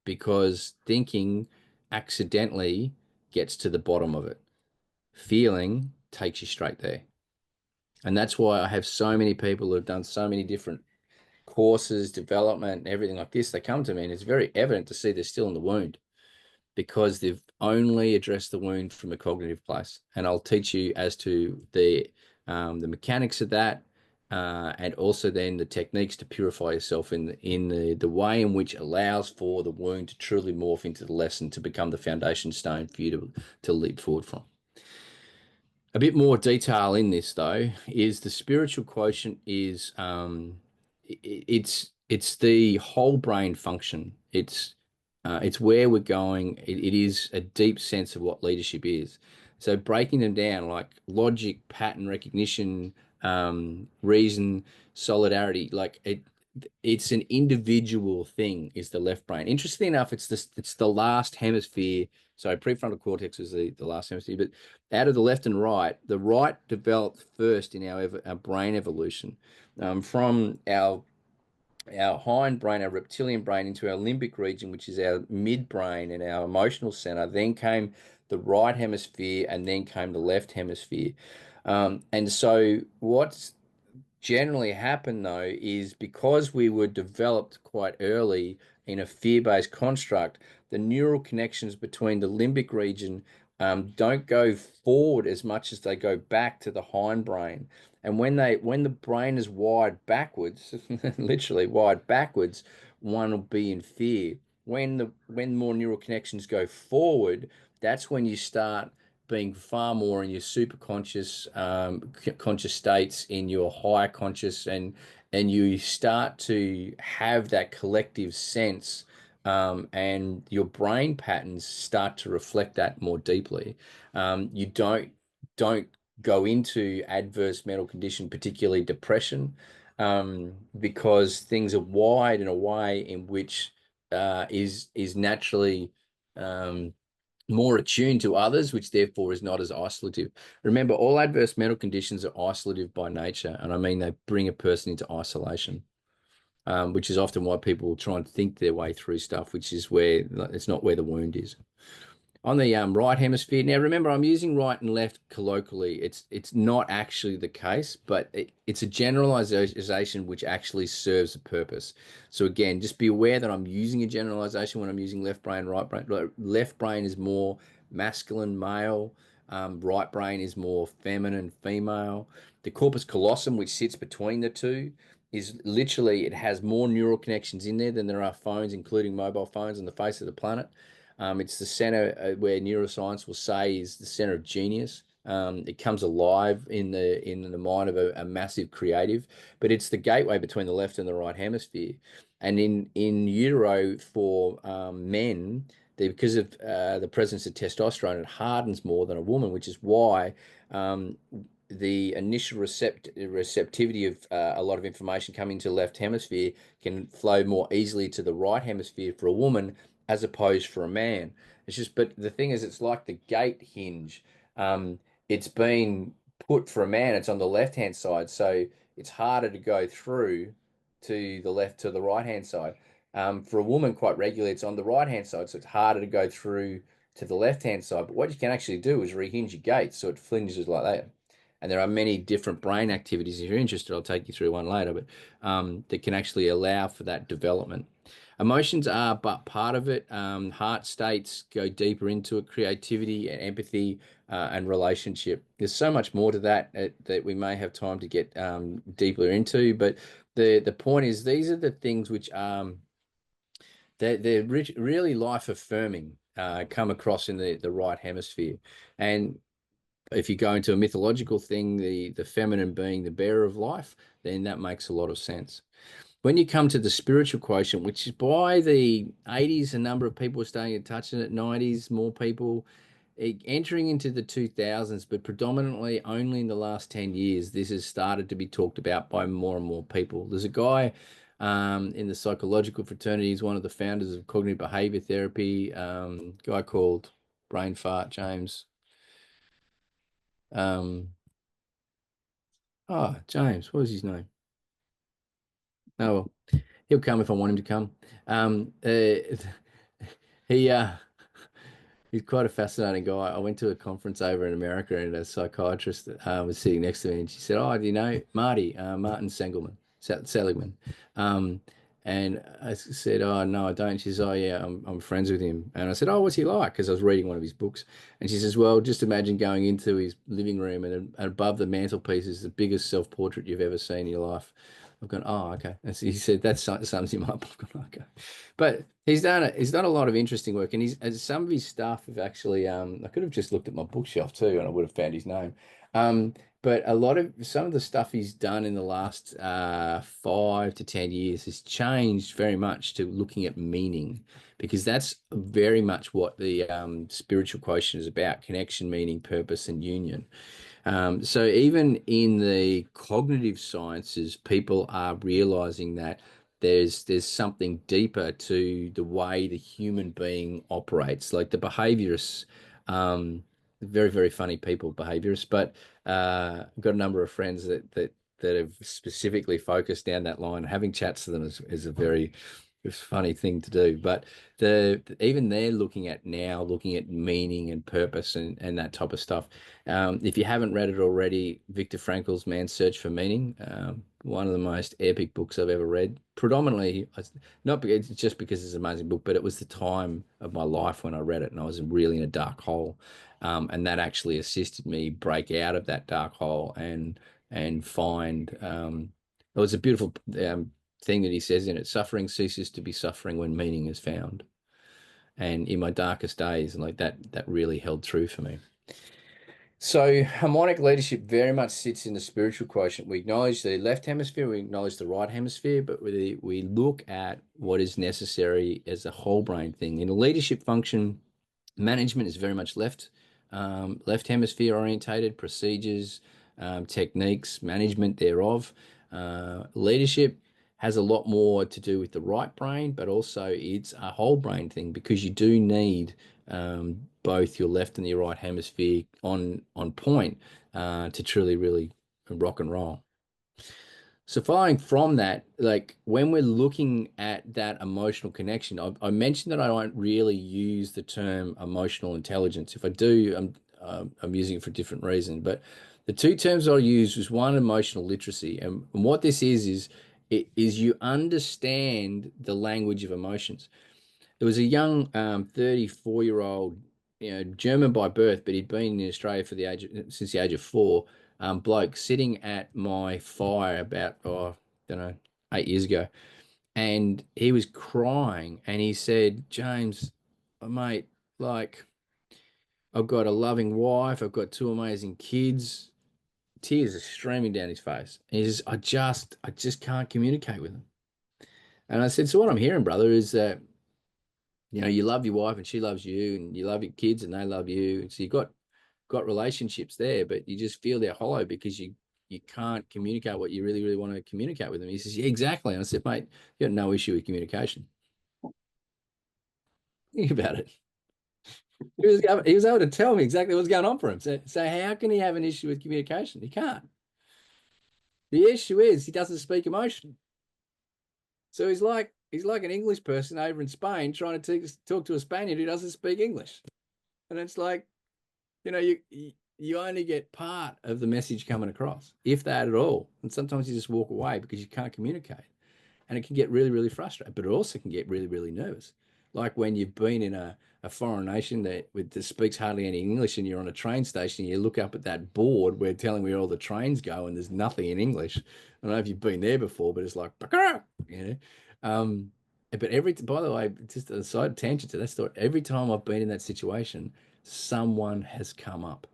because thinking accidentally gets to the bottom of it. Feeling takes you straight there. And that's why I have so many people who have done so many different courses, development, everything like this. They come to me and it's very evident to see they're still in the wound. because they've only addressed the wound from a cognitive place. And I'll teach you as to the mechanics of that, and also then the techniques to purify yourself in the way in which allows for the wound to truly morph into the lesson to become the foundation stone for you to leap forward from. A bit more detail in this, though, is the spiritual quotient is it's the whole brain function. It's where we're going. It is a deep sense of what leadership is. So breaking them down like logic, pattern recognition, reason, solidarity, like it's an individual thing is the left brain. Interestingly enough, it's the last hemisphere. So prefrontal cortex is the last hemisphere, but out of the left and right, the right developed first in our brain evolution, from our hind brain, our reptilian brain, into our limbic region, which is our midbrain and our emotional center. Then came the right hemisphere, and then came the left hemisphere. And so what's generally happened, though, is because we were developed quite early in a fear-based construct, the neural connections between the limbic region don't go forward as much as they go back to the hindbrain. And when the brain is wired backwards, literally wired backwards, one will be in fear. When more neural connections go forward, that's when you start being far more in your super conscious conscious states, in your higher conscious, and you start to have that collective sense, and your brain patterns start to reflect that more deeply. You don't go into adverse mental condition, particularly depression, because things are wired in a way in which is naturally more attuned to others, which therefore is not as isolative. Remember, all adverse mental conditions are isolative by nature, and I mean they bring a person into isolation, which is often why people will try and think their way through stuff, which is where it's not where the wound is. On the right hemisphere, now remember, I'm using right and left colloquially. It's not actually the case, but it's a generalization which actually serves a purpose. So again, just be aware that I'm using a generalization when I'm using left brain, right brain. Left brain is more masculine, male. Right brain is more feminine, female. The corpus callosum, which sits between the two, is literally, it has more neural connections in there than there are phones, including mobile phones, on the face of the planet. It's the center where neuroscience will say is the center of genius. It comes alive in the mind of a massive creative, but it's the gateway between the left and the right hemisphere. And in utero for men, because of the presence of testosterone, it hardens more than a woman, which is why the initial receptivity of a lot of information coming to the left hemisphere can flow more easily to the right hemisphere for a woman as opposed for a man. It's just, but the thing is, it's like the gate hinge. It's been put for a man, it's on the left-hand side, so it's harder to go through to the left, to the right-hand side. For a woman, quite regularly, it's on the right-hand side, so it's harder to go through to the left-hand side. But what you can actually do is rehinge your gate so it flinges like that. And there are many different brain activities. If you're interested, I'll take you through one later, but that can actually allow for that development. Emotions are but part of it. Heart states go deeper into it, creativity and empathy and relationship. There's so much more to that that we may have time to get deeper into. But the point is, these are the things which they're really life affirming, come across in the right hemisphere. And if you go into a mythological thing, the feminine being the bearer of life, then that makes a lot of sense. When you come to the spiritual quotient, which is by the 80s, a number of people are starting to touch on it, 90s, more people, entering into the 2000s, but predominantly only in the last 10 years, this has started to be talked about by more and more people. There's a guy in the psychological fraternity, he's one of the founders of cognitive behavior therapy, guy called Brain Fart James. James, what was his name? Oh, well, he'll come if I want him to come. He's quite a fascinating guy. I went to a conference over in America, and a psychiatrist was sitting next to me, and she said, "Oh, do you know Martin Seligman?" And I said, "Oh no, I don't." She says, "Oh yeah, I'm friends with him." And I said, "Oh, what's he like?" Because I was reading one of his books. And she says, "Well, just imagine going into his living room and above the mantelpiece is the biggest self-portrait you've ever seen in your life." I've gone, "Oh, okay." And so he said, "That sums him up." I've gone, "Okay." But he's done a lot of interesting work, and some of his stuff have actually I could have just looked at my bookshelf too, and I would have found his name. But some of the stuff he's done in the last 5 to 10 years has changed very much to looking at meaning, because that's very much what the spiritual quotient is about: connection, meaning, purpose, and union. So even in the cognitive sciences, people are realizing that there's something deeper to the way the human being operates. Like the behaviorists, very, very funny people, behaviorists, but I've got a number of friends that have specifically focused down that line. Having chats to them is a very funny thing to do. But even they're looking at meaning and purpose and that type of stuff. If you haven't read it already, Viktor Frankl's Man's Search for Meaning, one of the most epic books I've ever read. Predominantly, not just because it's an amazing book, but it was the time of my life when I read it, and I was really in a dark hole. And that actually assisted me break out of that dark hole and find. It was a beautiful thing that he says in it: suffering ceases to be suffering when meaning is found. And in my darkest days, and like that really held true for me. So harmonic leadership very much sits in the spiritual quotient. We acknowledge the left hemisphere, we acknowledge the right hemisphere, but we look at what is necessary as a whole brain thing. In a leadership function, management is very much left hemisphere orientated, procedures, techniques, management thereof. Leadership has a lot more to do with the right brain, but also it's a whole brain thing, because you do need both your left and your right hemisphere on point to truly, really rock and roll. So following from that, like when we're looking at that emotional connection, I mentioned that I don't really use the term emotional intelligence. If I do, I'm using it for a different reason. But the two terms I use was one, emotional literacy, and what this is you understand the language of emotions. There was a young 34-year-old, German by birth, but he'd been in Australia since the age of 4. Bloke sitting at my fire about, I don't know, 8 years ago. And he was crying and he said, "James, mate, like, I've got a loving wife, I've got 2 amazing kids." Tears are streaming down his face. And he says, I just can't communicate with them. And I said, "So what I'm hearing, brother, is that, you love your wife and she loves you, and you love your kids and they love you. So you've got relationships there, but you just feel they're hollow because you can't communicate what you really, really want to communicate with them." He says, "Yeah, exactly." And I said, "Mate, you got no issue with communication." Think about it. He was able to tell me exactly what's going on for him. So how can he have an issue with communication? He can't. The issue is he doesn't speak emotion. So he's like an English person over in Spain trying to talk to a Spaniard who doesn't speak English. And it's like, you only get part of the message coming across, if that at all. And sometimes you just walk away because you can't communicate. And it can get really, really frustrating, but it also can get really, really nervous. Like when you've been in a foreign nation that speaks hardly any English, and you're on a train station, and you look up at that board where telling where all the trains go, and there's nothing in English. I don't know if you've been there before, but it's like, but by the way, just a side tangent to that story, every time I've been in that situation, someone has come up.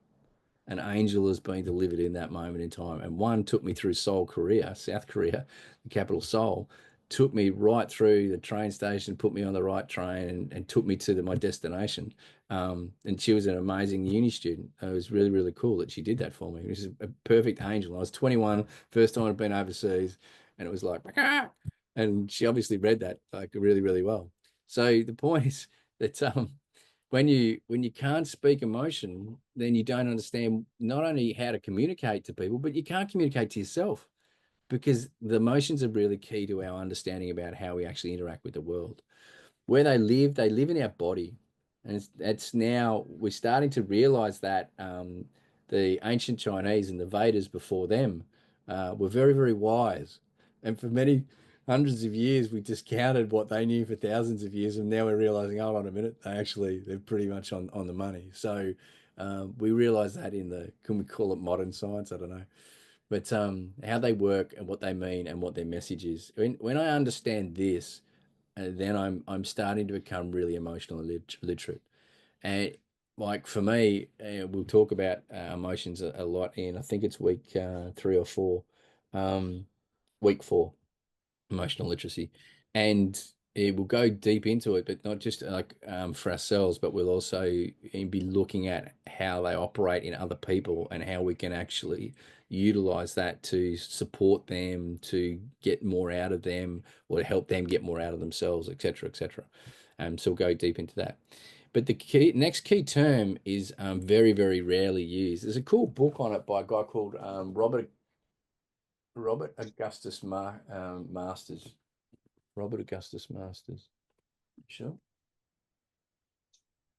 An angel has been delivered in that moment in time. And one took me through Seoul, Korea, South Korea, the capital Seoul, took me right through the train station, put me on the right train, and took me to my destination. And she was an amazing uni student. It was really, really cool that she did that for me. It was a perfect angel. I was 21, first time I'd been overseas, and it was like, and she obviously read that like really, really well. So the point is that when you can't speak emotion, then you don't understand not only how to communicate to people, but you can't communicate to yourself, because the emotions are really key to our understanding about how we actually interact with the world. Where they live in our body. And it's now we're starting to realize that the ancient Chinese and the Vedas before them were very, very wise. And for many hundreds of years, we discounted what they knew for thousands of years, and now we're realizing, hold on a minute, they're pretty much on the money. So we realize that in the, can we call it modern science? I don't know. But how they work and what they mean and what their message is. When I understand this, then I'm starting to become really emotionally literate. And like for me, we'll talk about emotions a lot in, I think it's week 3 or 4, week 4, emotional literacy, and it will go deep into it, but not just like for ourselves, but we'll also be looking at how they operate in other people and how we can actually utilize that to support them, to get more out of them, or to help them get more out of themselves, etc., etc. So we'll go deep into that. But the next key term is very, very rarely used. There's a cool book on it by a guy called Robert Augustus Masters. Robert Augustus Masters. Sure.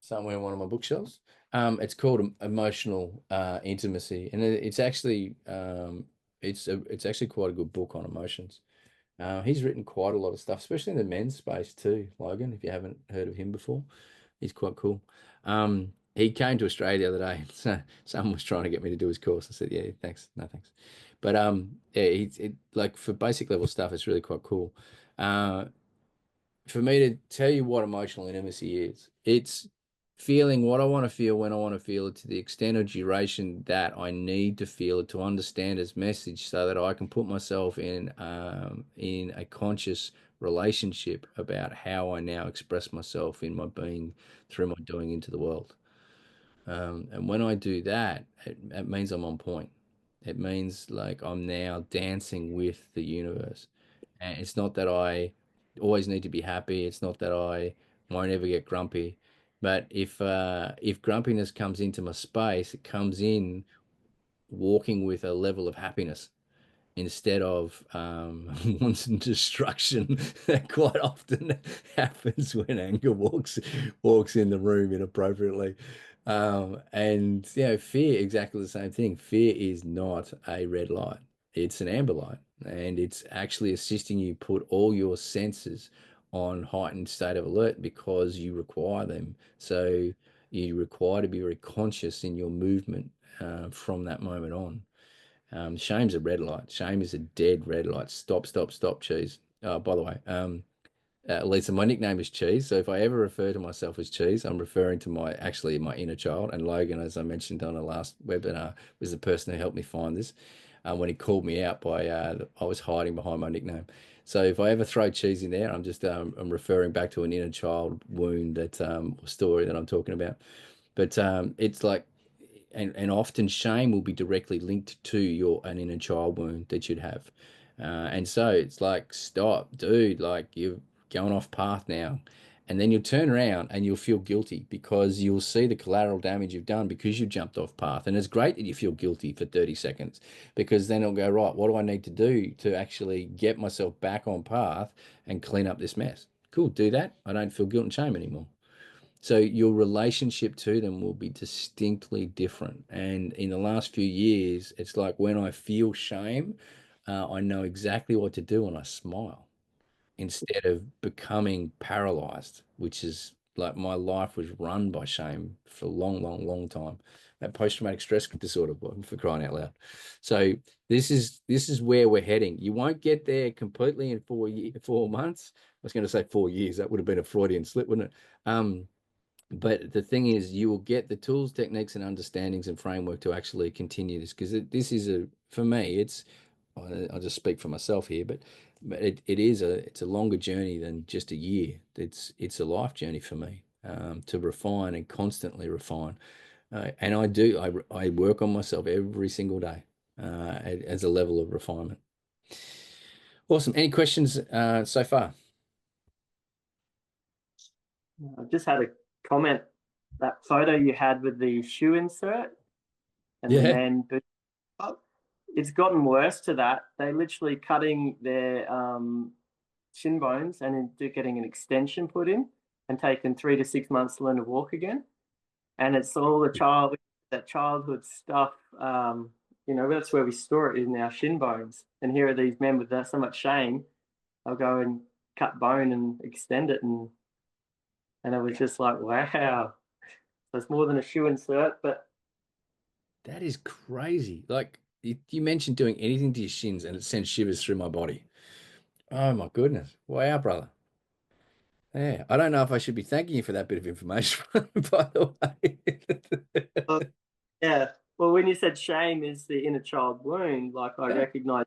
Somewhere in one of my bookshelves. It's called Emotional Intimacy, and it's actually it's actually quite a good book on emotions. He's written quite a lot of stuff, especially in the men's space too, Logan, if you haven't heard of him before. He's quite cool. He came to Australia the other day. So someone was trying to get me to do his course. I said, yeah, thanks. No, thanks. But yeah, like for basic level stuff, it's really quite cool. For me to tell you what emotional intimacy is, it's feeling what I want to feel when I want to feel it to the extent of duration that I need to feel it to understand its message, so that I can put myself in a conscious relationship about how I now express myself in my being through my doing into the world. And when I do that, it means I'm on point. It means like I'm now dancing with the universe. And it's not that I always need to be happy. It's not that I won't ever get grumpy. But if grumpiness comes into my space, it comes in walking with a level of happiness instead of wanton destruction that quite often happens when anger walks in the room inappropriately. And fear, exactly the same thing. Fear is not a red light. It's an amber light, and it's actually assisting you put all your senses on heightened state of alert because you require them. So you require to be very conscious in your movement from that moment on. Shame's a red light. Shame is a dead red light. Stop, stop, stop, Cheese. By the way, Lisa, my nickname is Cheese. So if I ever refer to myself as Cheese, I'm referring to my inner child. And Logan, as I mentioned on the last webinar, was the person who helped me find this. When he called me out I was hiding behind my nickname. So if I ever throw Cheese in there, I'm just I'm referring back to an inner child wound, that story that I'm talking about. But it's like, and often shame will be directly linked to an inner child wound that you'd have. And so it's like, stop, dude, like you're going off path now. And then you'll turn around and you'll feel guilty because you'll see the collateral damage you've done because you jumped off path. And it's great that you feel guilty for 30 seconds, because then it'll go, right, what do I need to do to actually get myself back on path and clean up this mess? Cool, do that. I don't feel guilt and shame anymore. So your relationship to them will be distinctly different. And in the last few years, it's like when I feel shame, I know exactly what to do, and I smile instead of becoming paralyzed, which is like my life was run by shame for a long, long, long time. That post-traumatic stress disorder, for crying out loud. So this is where we're heading. You won't get there completely in 4 months. I was going to say 4 years. That would have been a Freudian slip, wouldn't it? But the thing is, you will get the tools, techniques, and understandings and framework to actually continue this, because this is for me, I'll just speak for myself here, but it's a longer journey than just a year. It's a life journey for me, to refine and constantly refine. And I work on myself every single day as a level of refinement. Awesome. Any questions so far? I've just had a comment. That photo you had with the shoe insert and the man, it's gotten worse to that. They're literally cutting their shin bones and getting an extension put in, and taking 3 to 6 months to learn to walk again. And it's all that childhood stuff. That's where we store it, in our shin bones. And here are these men with so much shame I'll go and cut bone and extend it, and it was just like, wow, that's more than a shoe insert. But that is crazy. Like you mentioned doing anything to your shins and it sends shivers through my body. Oh my goodness. Wow, brother. Yeah, I don't know if I should be thanking you for that bit of information, by the way. Yeah, well, when you said shame is the inner child wound, like I Yeah. recognize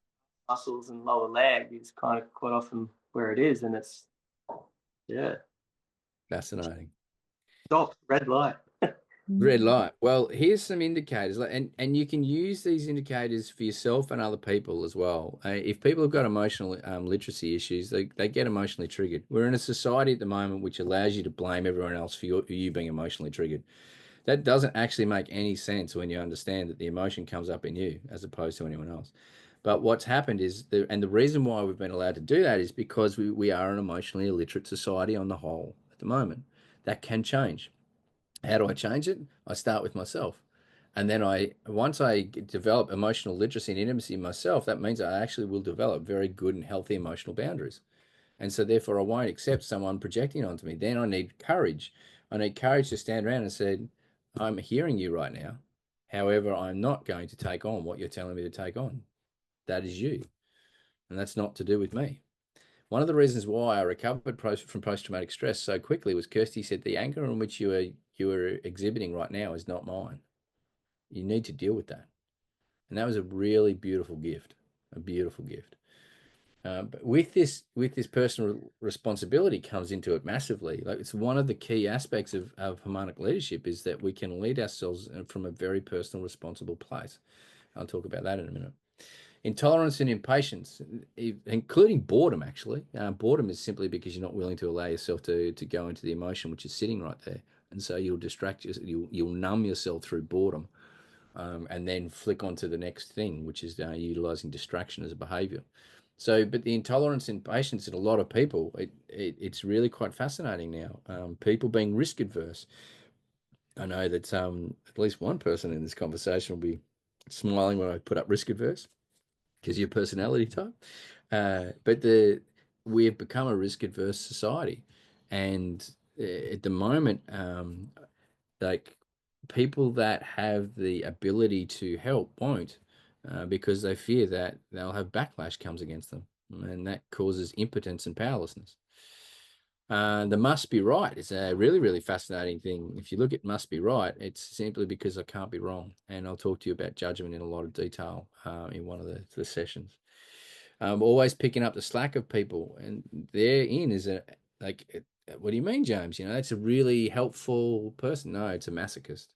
muscles and lower leg is kind of quite often where it is, and it's, yeah, Fascinating. stop, red light. Red light. Well, here's some indicators, and you can use these indicators for yourself and other people as well. If people have got emotional literacy issues, they get emotionally triggered. We're in a society at the moment which allows you to blame everyone else for you being emotionally triggered. That doesn't actually make any sense when you understand that the emotion comes up in you as opposed to anyone else. But what's happened is, and the reason why we've been allowed to do that is because we are an emotionally illiterate society on the whole at the moment. That can change. How do I change it? I start with myself. And then once I develop emotional literacy and intimacy in myself, that means I actually will develop very good and healthy emotional boundaries. And so therefore I won't accept someone projecting onto me. Then I need courage. I need courage to stand around and say, I'm hearing you right now. However, I'm not going to take on what you're telling me to take on. That is you. And that's not to do with me. One of the reasons why I recovered from post-traumatic stress so quickly was Kirsty said, the anger in which you are exhibiting right now is not mine. You need to deal with that. And that was a really beautiful gift, a beautiful gift. But with this personal responsibility comes into it massively. Like, it's one of the key aspects of harmonic leadership is that we can lead ourselves from a very personal, responsible place. I'll talk about that in a minute. Intolerance and impatience, including boredom, actually. Boredom is simply because you're not willing to allow yourself to go into the emotion which is sitting right there. And so you'll distract yourself, you'll numb yourself through boredom, and then flick on to the next thing, which is utilizing distraction as a behavior. So, but the intolerance and impatience in a lot of people, it's really quite fascinating now. People being risk adverse. I know that at least one person in this conversation will be smiling when I put up risk adverse, because your personality type. But we have become a risk adverse society, and at the moment, like, people that have the ability to help won't, because they fear that they'll have backlash comes against them, and that causes impotence and powerlessness. The must be right is a really, really fascinating thing. If you look at must be right, it's simply because I can't be wrong. And I'll talk to you about judgment in a lot of detail in one of the sessions. Always picking up the slack of people, and therein is what do you mean, James? It's a really helpful person. No, it's a masochist.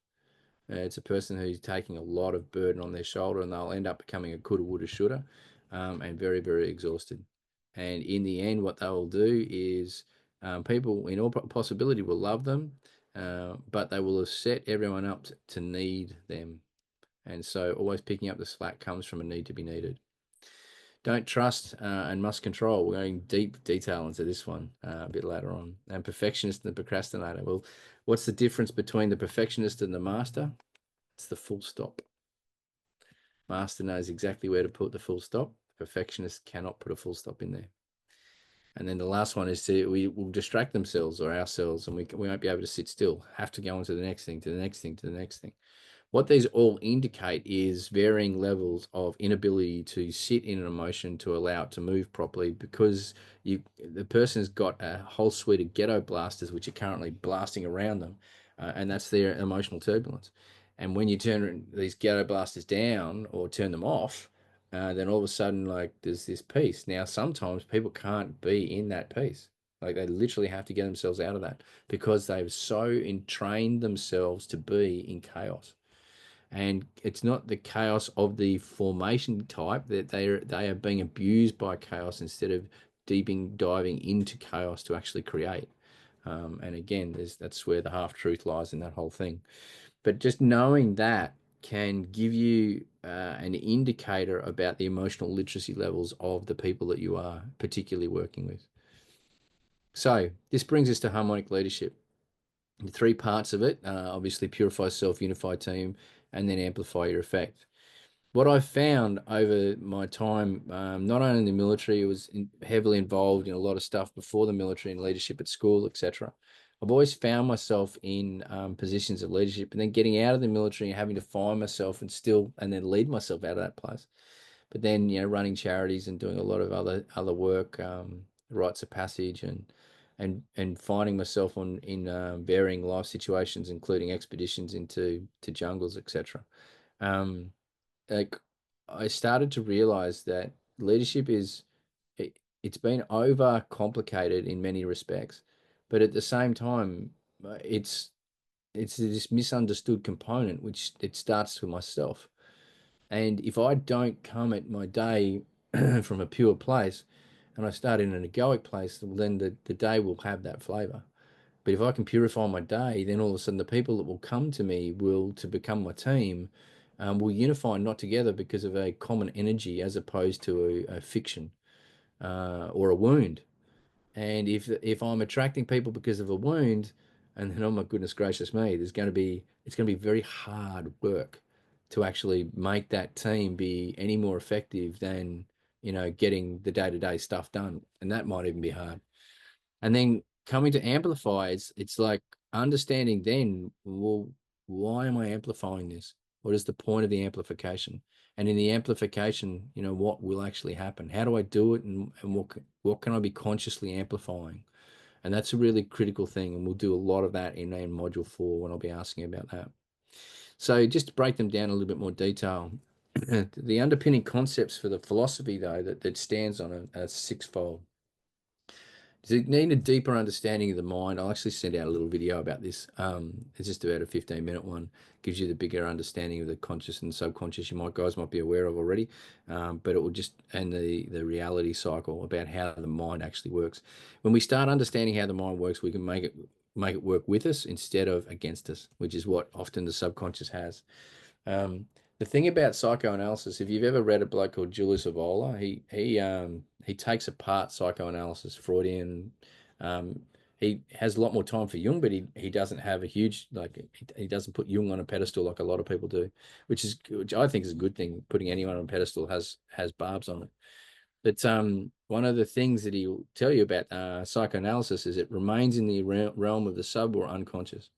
It's a person who's taking a lot of burden on their shoulder, and they'll end up becoming a coulda, woulda, shoulda, and very, very exhausted. And in the end, what they will do is, people in all possibility will love them, but they will have set everyone up to need them. And so always picking up the slack comes from a need to be needed. Don't trust and must control. We're going deep detail into this one a bit later on. And perfectionist and the procrastinator. Well, what's the difference between the perfectionist and the master? It's the full stop. Master knows exactly where to put the full stop. Perfectionist cannot put a full stop in there. And then the last one is we will distract themselves or ourselves, and we won't be able to sit still. Have to go on to the next thing, to the next thing, to the next thing. What these all indicate is varying levels of inability to sit in an emotion to allow it to move properly, because the person has got a whole suite of ghetto blasters which are currently blasting around them, and that's their emotional turbulence. And when you turn these ghetto blasters down or turn them off, then all of a sudden, like, there's this peace. Now, sometimes people can't be in that peace. Like, they literally have to get themselves out of that because they've so entrained themselves to be in chaos. And it's not the chaos of the formation type, that they are being abused by chaos instead of diving into chaos to actually create. And again, that's where the half truth lies in that whole thing. But just knowing that can give you an indicator about the emotional literacy levels of the people that you are particularly working with. So this brings us to harmonic leadership. The three parts of it, obviously: purify self, unify team, and then amplify your effect. what I found over my time, not only in the military, I was heavily involved in a lot of stuff before the military and leadership at school, etc. I've always found myself in positions of leadership, and then getting out of the military and having to find myself and then lead myself out of that place. But then, running charities and doing a lot of other work, rites of passage, and finding myself in varying life situations, including expeditions into jungles, etc. Like, I started to realize that leadership it's been over complicated in many respects, but at the same time, it's this misunderstood component, which it starts with myself. And if I don't come at my day from a pure place, and I start in an egoic place, then the day will have that flavor. But if I can purify my day, then all of a sudden the people that will come to me to become my team will unify, not together because of a common energy as opposed to a fiction or a wound. And if I'm attracting people because of a wound, and then, oh my goodness gracious me, it's going to be very hard work to actually make that team be any more effective than getting the day-to-day stuff done, and that might even be hard. And then coming to amplify, it's like understanding then, well, why am I amplifying this? What is the point of the amplification? And in the amplification, what will actually happen? How do I do it? And what can I be consciously amplifying? And that's a really critical thing. And we'll do a lot of that in module 4 when I'll be asking about that. So just to break them down a little bit more detail, the underpinning concepts for the philosophy, though, that stands on a sixfold. To need a deeper understanding of the mind, I'll actually send out a little video about this. It's just about a 15-minute one. Gives you the bigger understanding of the conscious and subconscious you guys might be aware of already. But it will and the reality cycle about how the mind actually works. When we start understanding how the mind works, we can make it work with us instead of against us, which is what often the subconscious has. The thing about psychoanalysis, if you've ever read a bloke called Julius Evola, he takes apart psychoanalysis, Freudian. He has a lot more time for Jung, but he doesn't have a huge, he doesn't put Jung on a pedestal like a lot of people do, which I think is a good thing. Putting anyone on a pedestal has barbs on it. But one of the things that he'll tell you about psychoanalysis is it remains in the realm of the sub or unconscious.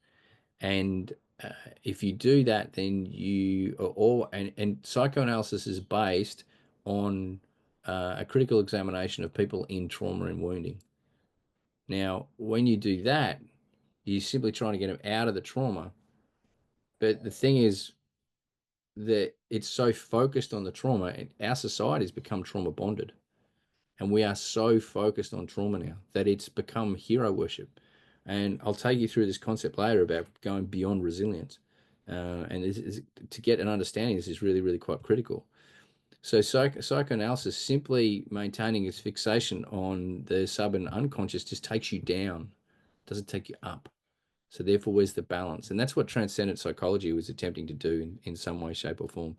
And if you do that, then and psychoanalysis is based on a critical examination of people in trauma and wounding. Now, when you do that, you're simply trying to get them out of the trauma. But the thing is that it's so focused on the trauma, and our society has become trauma bonded. And we are so focused on trauma now that it's become hero worship. And I'll take you through this concept later about going beyond resilience. And to get an understanding, this is really, really quite critical. So psychoanalysis, simply maintaining its fixation on the sub and unconscious, just takes you down, doesn't take you up. So therefore, where's the balance? And that's what transcendent psychology was attempting to do in some way, shape, or form,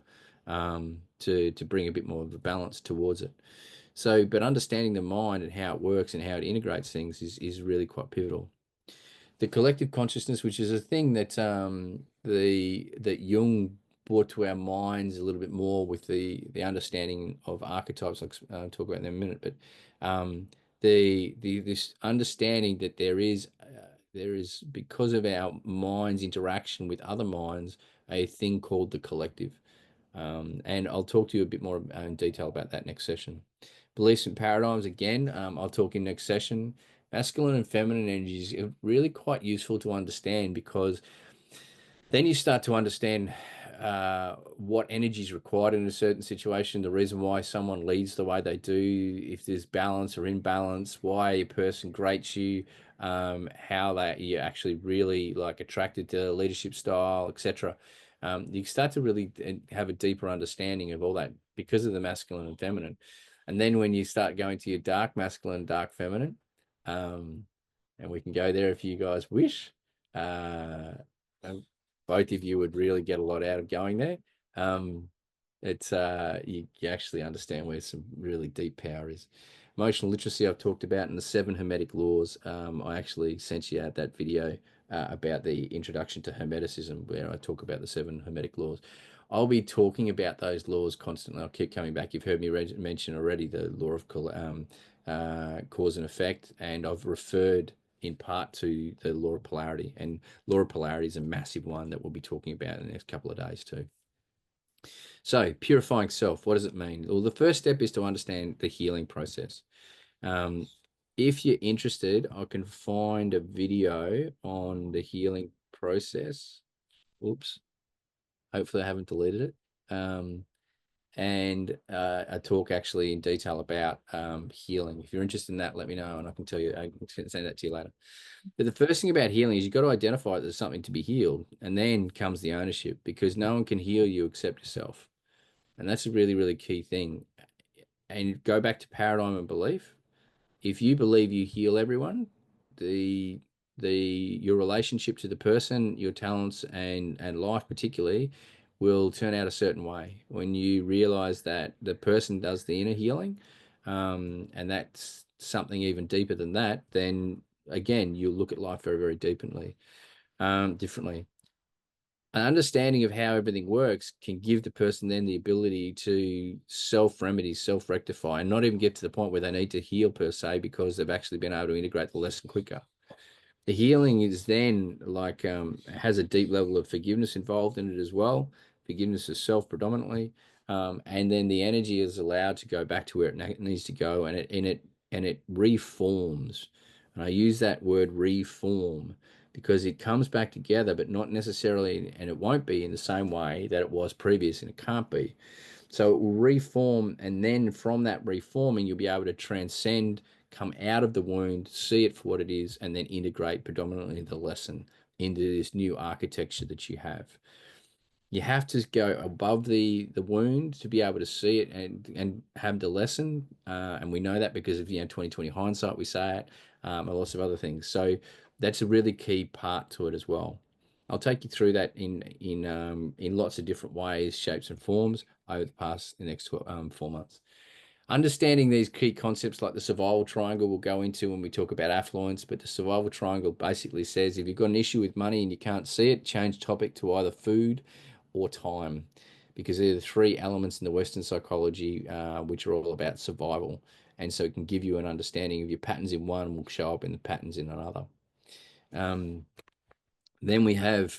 to bring a bit more of a balance towards it. So, but understanding the mind and how it works and how it integrates things is really quite pivotal. The collective consciousness, which is a thing that that Jung brought to our minds a little bit more with the understanding of archetypes. I'll talk about that in a minute. But this understanding that there is because of our mind's interaction with other minds, a thing called the collective. And I'll talk to you a bit more in detail about that next session. Beliefs and paradigms, again, I'll talk in next session. Masculine and feminine energies are really quite useful to understand, because then you start to understand what energy is required in a certain situation, the reason why someone leads the way they do, if there's balance or imbalance, why a person grates you, how you're actually really attracted to leadership style, etc. You start to really have a deeper understanding of all that because of the masculine and feminine. And then when you start going to your dark masculine, dark feminine, and we can go there if you guys wish, both of you would really get a lot out of going there. It's you actually understand where some really deep power is. Emotional literacy I've talked about, in the 7 Hermetic laws. I actually sent you out that video about the introduction to Hermeticism, where I talk about the 7 Hermetic laws. I'll be talking about those laws constantly. I'll keep coming back. You've heard me mention already the law of cause and effect, and I've referred in part to the law of polarity, and law of polarity is a massive one that we'll be talking about in the next couple of days too. So purifying self, what does it mean? Well, the first step is to understand the healing process. If you're interested, I can find a video on the healing process. Oops. Hopefully I haven't deleted it. And I talk actually in detail about healing. If you're interested in that, let me know and I can tell you, I can send that to you later. But the first thing about healing is you've got to identify that there's something to be healed, and then comes the ownership, because no one can heal you except yourself. And that's a really, really key thing. And go back to paradigm and belief. If you believe you heal everyone, your relationship to the person, your talents and life particularly, will turn out a certain way. When you realize that the person does the inner healing, and that's something even deeper than that, then again, you'll look at life very, very differently. An understanding of how everything works can give the person then the ability to self-remedy, self-rectify, and not even get to the point where they need to heal per se, because they've actually been able to integrate the lesson quicker. The healing is then like has a deep level of forgiveness involved in it as well. Forgiveness of self predominantly, and then the energy is allowed to go back to where it needs to go, and it reforms. And I use that word reform because it comes back together, but not necessarily, and it won't be in the same way that it was previous, and it can't be. So it will reform, and then from that reforming, you'll be able to transcend, come out of the wound, see it for what it is, and then integrate predominantly the lesson into this new architecture that you have. You have to go above the wound to be able to see it and have the lesson. And we know that because of 2020 hindsight, we say it, and lots of other things. So that's a really key part to it as well. I'll take you through that in lots of different ways, shapes, and forms over the next 4 months. Understanding these key concepts like the survival triangle we'll go into when we talk about affluence, but the survival triangle basically says if you've got an issue with money and you can't see it, change topic to either food or time, because they're the three elements in the Western psychology which are all about survival. And so it can give you an understanding of your patterns in one will show up in the patterns in another. Then we have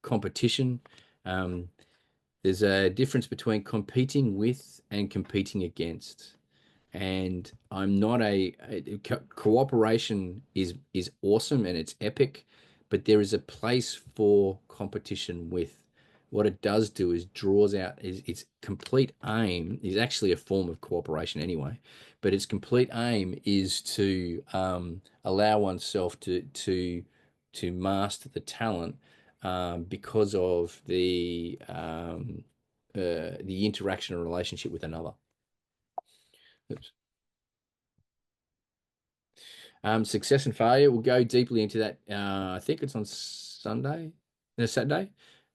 competition. There's a difference between competing with and competing against. And I'm not cooperation is awesome and it's epic, but there is a place for competition with. What it does do is draws out its complete aim is actually a form of cooperation anyway, but its complete aim is to allow oneself to master the talent because of the interaction and relationship with another. Oops. Success and failure, we'll go deeply into that. I think it's on Sunday, no, Saturday.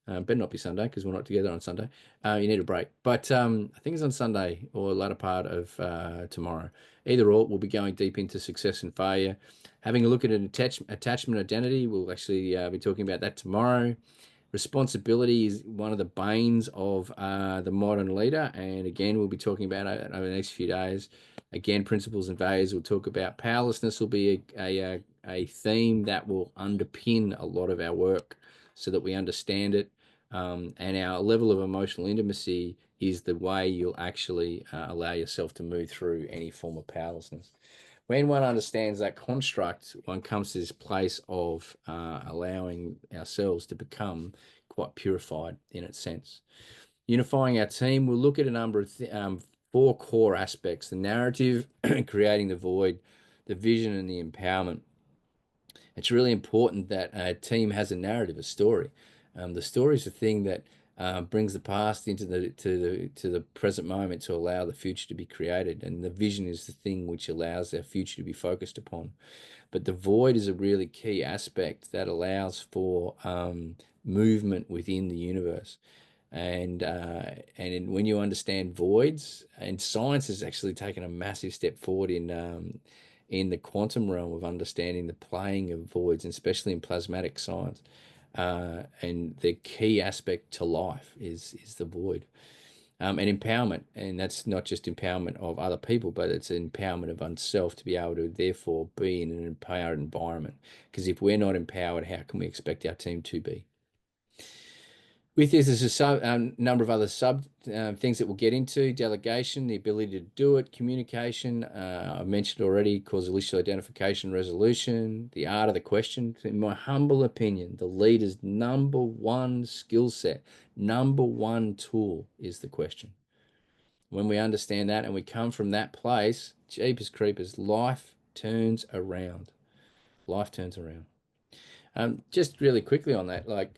Better not be Sunday because we're not together on Sunday. You need a break. But I think it's on Sunday or latter part of tomorrow. Either or, we'll be going deep into success and failure. Having a look at an attachment identity, we'll actually be talking about that tomorrow. Responsibility is one of the banes of the modern leader. And again, we'll be talking about it over the next few days. Again, principles and values, we'll talk about powerlessness will be a theme that will underpin a lot of our work so that we understand it. And our level of emotional intimacy is the way you'll actually allow yourself to move through any form of powerlessness. When one understands that construct, one comes to this place of allowing ourselves to become quite purified in its sense. Unifying our team, we'll look at a number of 4 core aspects: the narrative, creating the void, the vision, and the empowerment. It's really important that a team has a narrative, a story. The story is the thing that brings the past into the present moment to allow the future to be created, and the vision is the thing which allows our future to be focused upon. But the void is a really key aspect that allows for movement within the universe. And when you understand voids, and science has actually taken a massive step forward in the quantum realm of understanding the playing of voids, and especially in plasmatic science. and the key aspect to life is the void. And empowerment, and that's not just empowerment of other people, but it's empowerment of oneself to be able to therefore be in an empowered environment. Because if we're not empowered, how can we expect our team to be? With this, there's a number of other things that we'll get into: delegation, the ability to do it, communication. I've mentioned already, causal issue identification, resolution, the art of the question. In my humble opinion, the leader's number one skill set, number one tool is the question. When we understand that and we come from that place, jeepers creepers, life turns around. Life turns around. Just really quickly on that, like,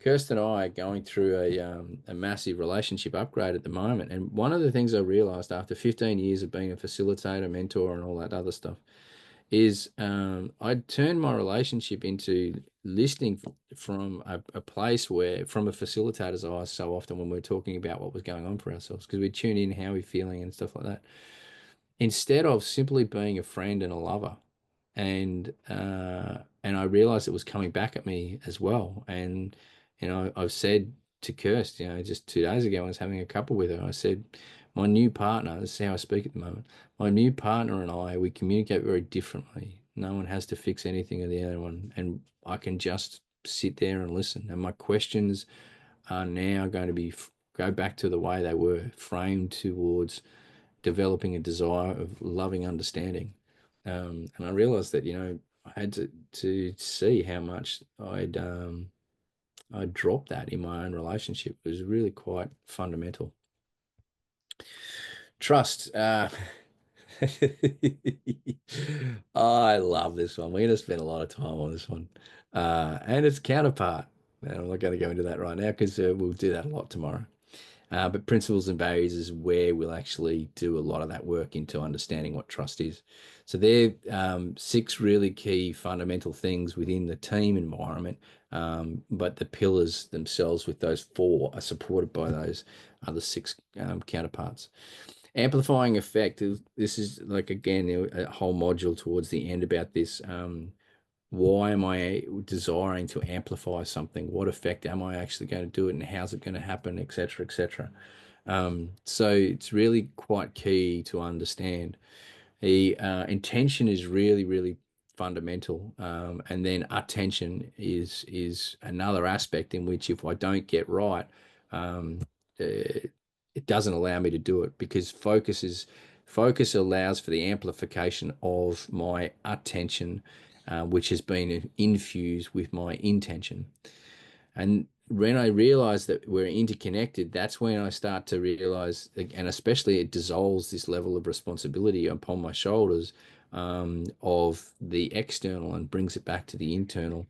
Kirsten and I are going through a massive relationship upgrade at the moment. And one of the things I realized after 15 years of being a facilitator, mentor, and all that other stuff is I'd turned my relationship into listening from a place where, from a facilitator's eyes, so often when we were talking about what was going on for ourselves, because we'd tune in how we're feeling and stuff like that, instead of simply being a friend and a lover. And I realized it was coming back at me as well. And I've said to Kirst, just 2 days ago, I was having a couple with her. I said, my new partner, this is how I speak at the moment, my new partner and I, we communicate very differently. No one has to fix anything of the other one. And I can just sit there and listen. And my questions are now going to be, go back to the way they were, framed towards developing a desire of loving understanding. And I realized that, I had to see how much I'd dropped that in my own relationship. It was really quite fundamental. Trust. I love this one. We're going to spend a lot of time on this one. And its counterpart. And I'm not going to go into that right now because we'll do that a lot tomorrow. But principles and values is where we'll actually do a lot of that work into understanding what trust is. So they're 6 really key fundamental things within the team environment, but the pillars themselves with those 4 are supported by those other 6 counterparts. Amplifying effect, this is like, again, a whole module towards the end about this. Why am I desiring to amplify something? What effect am I actually going to do it, and how's it going to happen, etc., etc. So it's really quite key to understand. The intention is really, really fundamental, and then attention is another aspect in which, if I don't get right, it doesn't allow me to do it, because focus allows for the amplification of my attention, which has been infused with my intention. And when I realize that we're interconnected, that's when I start to realize, and especially it dissolves this level of responsibility upon my shoulders of the external and brings it back to the internal,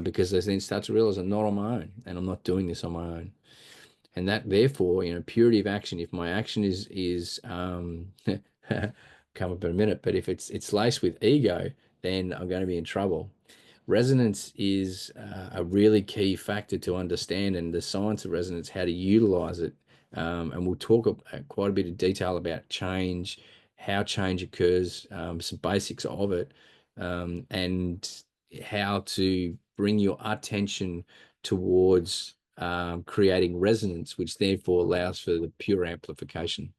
because I then start to realize I'm not on my own and I'm not doing this on my own. And that, therefore, purity of action, if my action is come up in a minute, but if it's laced with ego, then I'm going to be in trouble. Resonance is a really key factor to understand, and the science of resonance, how to utilize it. And we'll talk quite a bit of detail about change, how change occurs, some basics of it, and how to bring your attention towards creating resonance, which therefore allows for the pure amplification.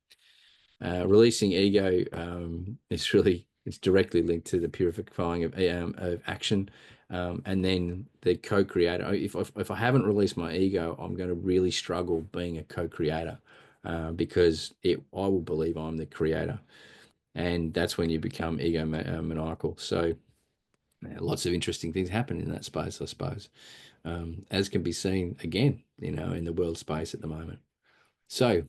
Releasing ego it's directly linked to the purifying of action, and then the co-creator. If I haven't released my ego, I'm going to really struggle being a co-creator, because I will believe I'm the creator, and that's when you become ego maniacal. So lots of interesting things happen in that space, I suppose, as can be seen again, in the world space at the moment. So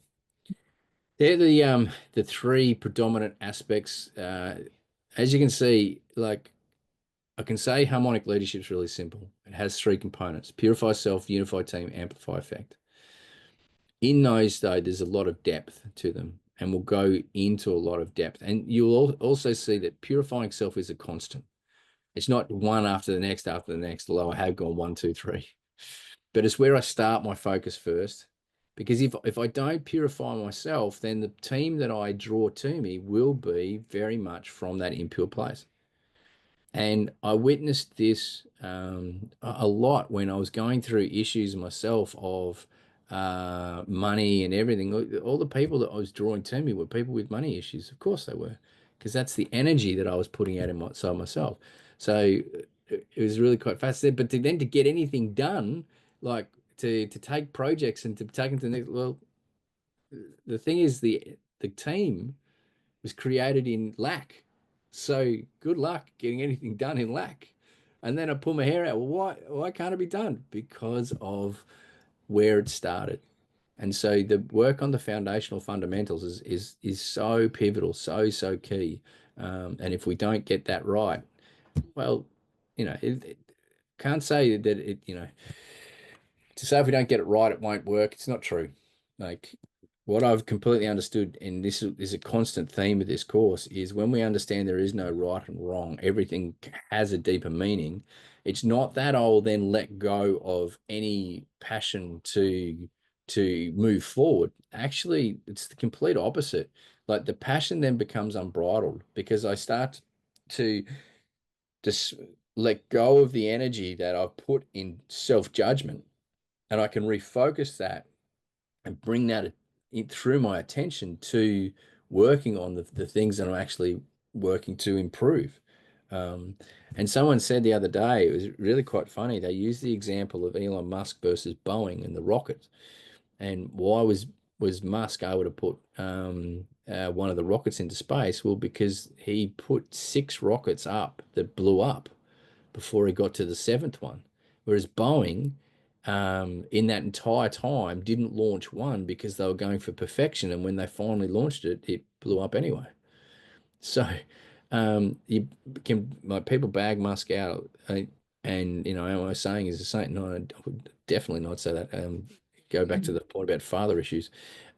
they're the 3 predominant aspects. As you can see, like, I can say harmonic leadership is really simple. It has 3 components: purify self, unify team, amplify effect. In those, though, there's a lot of depth to them, and we'll go into a lot of depth. And you'll also see that purifying self is a constant. It's not one after the next, although I have gone 1, 2, 3. But it's where I start my focus first. Because if I don't purify myself, then the team that I draw to me will be very much from that impure place. And I witnessed this a lot when I was going through issues myself of money and everything. All the people that I was drawing to me were people with money issues. Of course they were, because that's the energy that I was putting out inside myself. So it was really quite fascinating. But then to get anything done, like to take projects and to take them to the next, well, the thing is the team was created in lack. So good luck getting anything done in lack. And then I pull my hair out. Well, why can't it be done? Because of where it started. And so the work on the foundational fundamentals is so pivotal, so key. And if we don't get that right, well, can't say that to say if we don't get it right, it won't work. It's not true. Like, what I've completely understood, and this is a constant theme of this course, is when we understand there is no right and wrong, everything has a deeper meaning. It's not that I'll then let go of any passion to move forward. Actually, it's the complete opposite. Like, the passion then becomes unbridled because I start to just let go of the energy that I've put in self-judgment, and I can refocus that and bring that through my attention to working on the things that I'm actually working to improve. And someone said the other day, it was really quite funny. They used the example of Elon Musk versus Boeing and the rocket. And why was Musk able to put one of the rockets into space? Well, because he put 6 rockets up that blew up before he got to the 7th one. Whereas Boeing, in that entire time, didn't launch one because they were going for perfection. And when they finally launched it, it blew up anyway. So you can, like, people bag Musk out. And, am I saying is a saint? No, I would definitely not say that. Go back to the point about father issues.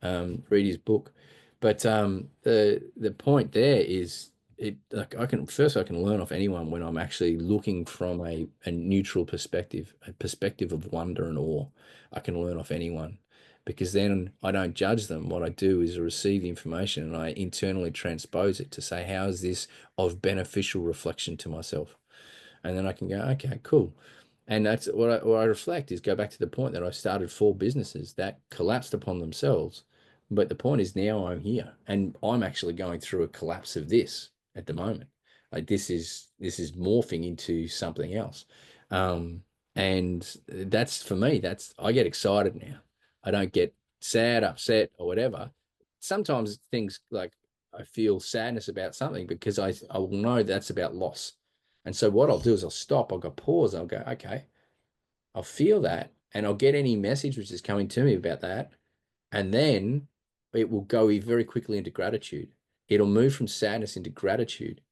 Read his book. But the point there is, like, I can learn off anyone when I'm actually looking from a neutral perspective, a perspective of wonder and awe. I can learn off anyone, because then I don't judge them. What I do is I receive the information and I internally transpose it to say, how is this of beneficial reflection to myself? And then I can go, okay, cool. And that's what I reflect is go back to the point that I started 4 businesses that collapsed upon themselves. But the point is, now I'm here and I'm actually going through a collapse of this at the moment. Like, this is morphing into something else. And that's, for me, I get excited now. I don't get sad, upset, or whatever. Sometimes things, like, I feel sadness about something because I will know that's about loss. And so what I'll do is I'll stop, I'll go pause, I'll go, okay, I'll feel that, and I'll get any message which is coming to me about that. And then it will go very quickly into gratitude. It'll move from sadness into gratitude,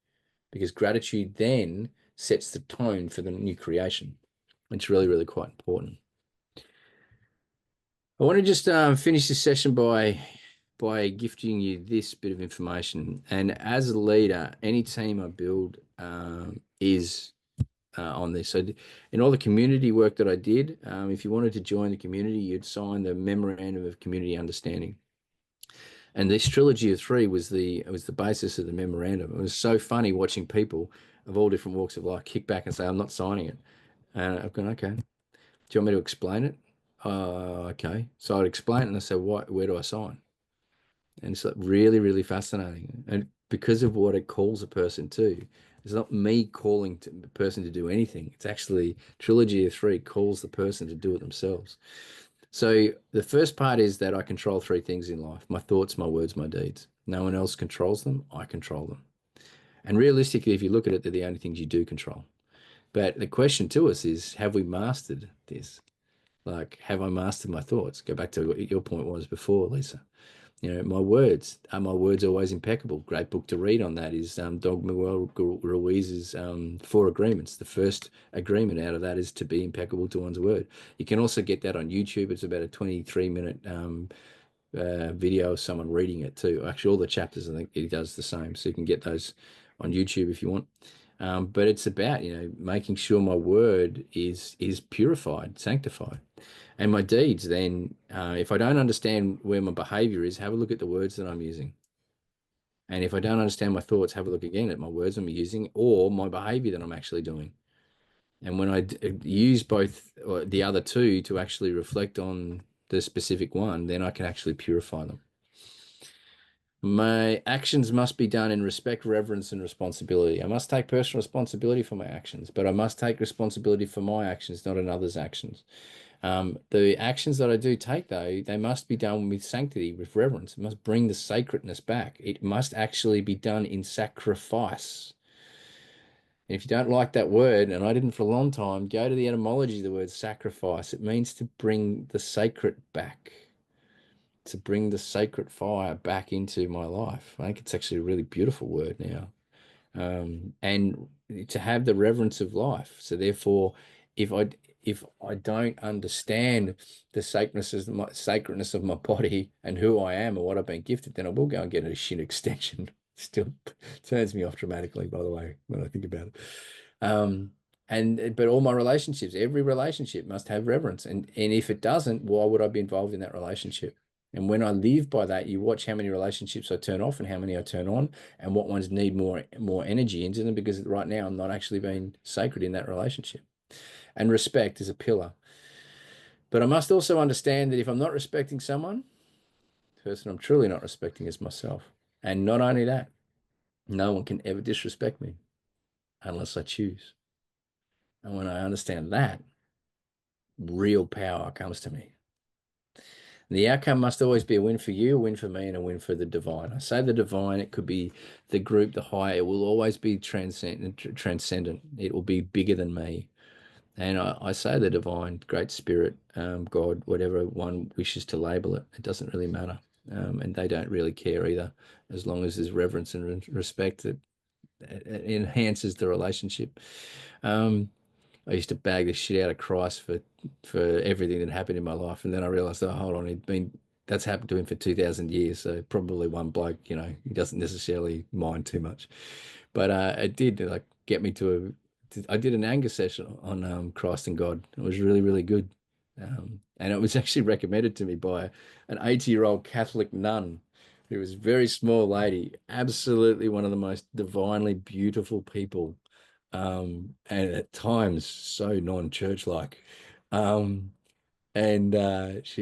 because gratitude then sets the tone for the new creation. It's really, really quite important. I want to just finish this session by gifting you this bit of information. And as a leader, any team I build is on this. So in all the community work that I did, if you wanted to join the community, you'd sign the Memorandum of Community Understanding. And this trilogy of 3 was the basis of the memorandum. It was so funny watching people of all different walks of life kick back and say, I'm not signing it. And I've gone, okay, do you want me to explain it? Okay. So I'd explain it and I said, where do I sign? And it's like really, really fascinating. And because of what it calls a person to, it's not me calling the person to do anything. It's actually trilogy of 3 calls the person to do it themselves. So the first part is that I control 3 things in life: my thoughts, my words, my deeds. No one else controls them. I control them. And realistically, if you look at it, they're the only things you do control. But the question to us is, have we mastered this? Like, have I mastered my thoughts? Go back to what your point was before, Lisa. My words, are my words always impeccable? Great book to read on that is Don Miguel Ruiz's 4 Agreements. The first agreement out of that is to be impeccable to one's word. You can also get that on YouTube. It's about a 23-minute video of someone reading it too. Actually, all the chapters, I think he does the same. So you can get those on YouTube if you want. But it's about, making sure my word is purified, sanctified. And my deeds, then, if I don't understand where my behavior is, have a look at the words that I'm using. And if I don't understand my thoughts, have a look again at my words I'm using or my behavior that I'm actually doing. And when I use both or the other two to actually reflect on the specific one, then I can actually purify them. My actions must be done in respect, reverence, and responsibility. I must take personal responsibility for my actions, but I must take responsibility for my actions, not another's actions. The actions that I do take, though, they must be done with sanctity, with reverence. It must bring the sacredness back. It must actually be done in sacrifice. And if you don't like that word, and I didn't for a long time, go to the etymology of the word sacrifice. It means to bring the sacred back, to bring the sacred fire back into my life. I think it's actually a really beautiful word now. And to have the reverence of life. So therefore, if I don't understand the sacredness of my body and who I am and what I've been gifted, then I will go and get a shin extension. Still turns me off dramatically, by the way, when I think about it. But all my relationships, every relationship must have reverence. And if it doesn't, why would I be involved in that relationship? And when I live by that, you watch how many relationships I turn off and how many I turn on, and what ones need more energy into them, because right now I'm not actually being sacred in that relationship. And respect is a pillar. But I must also understand that if I'm not respecting someone, the person I'm truly not respecting is myself. And not only that, no one can ever disrespect me unless I choose. And when I understand that, real power comes to me. The outcome must always be a win for you, a win for me, and a win for the divine. I say the divine, it could be the group, the higher. It will always be transcendent. It will be bigger than me. And I say the divine, great spirit, God, whatever one wishes to label it, it doesn't really matter. And they don't really care either, as long as there's reverence and respect that enhances the relationship. I used to bag the shit out of Christ for everything that happened in my life, and then I realized, oh, hold on, that's happened to him for 2,000 years, so probably one bloke, he doesn't necessarily mind too much. But it did get me to I did an anger session on Christ and God. It was really, really good, and it was actually recommended to me by an 80-year-old Catholic nun who was a very small lady, absolutely one of the most divinely beautiful people. And at times so non-church like. She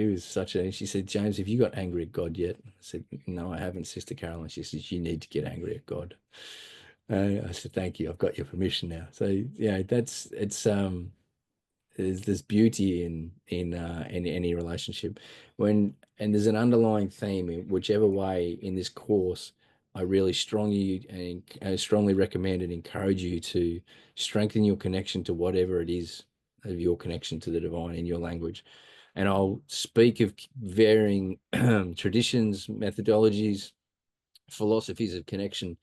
was she said, James, have you got angry at God yet? I said, no, I haven't, Sister Carolyn. She says, you need to get angry at God. I said, thank you. I've got your permission now. So yeah, there's beauty in any relationship and there's an underlying theme in whichever way in this course. I really strongly recommend and encourage you to strengthen your connection to whatever it is of your connection to the divine in your language. And I'll speak of varying traditions, methodologies, philosophies of connection,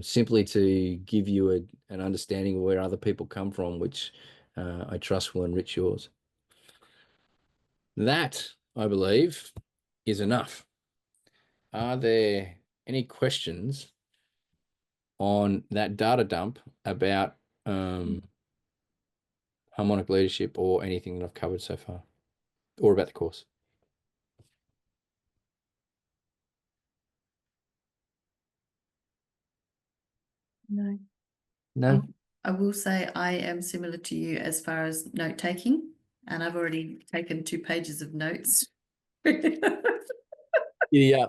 simply to give you an understanding of where other people come from, which I trust will enrich yours. That, I believe, is enough. Are there any questions on that data dump about harmonic leadership or anything that I've covered so far, or about the course? No. No. I will say I am similar to you as far as note taking, and I've already taken 2 pages of notes. Yeah.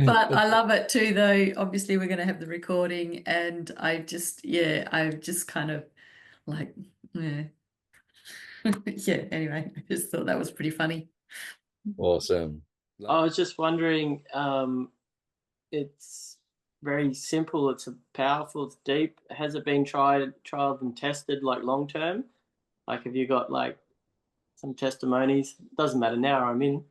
But I love it too, though. Obviously, we're going to have the recording, and I've just kind of like, yeah. Yeah, anyway, I just thought that was pretty funny. Awesome. I was just wondering, it's very simple, it's powerful, it's deep. Has it been trialed and tested like long term? Like, have you got like some testimonies? Doesn't matter now, I'm in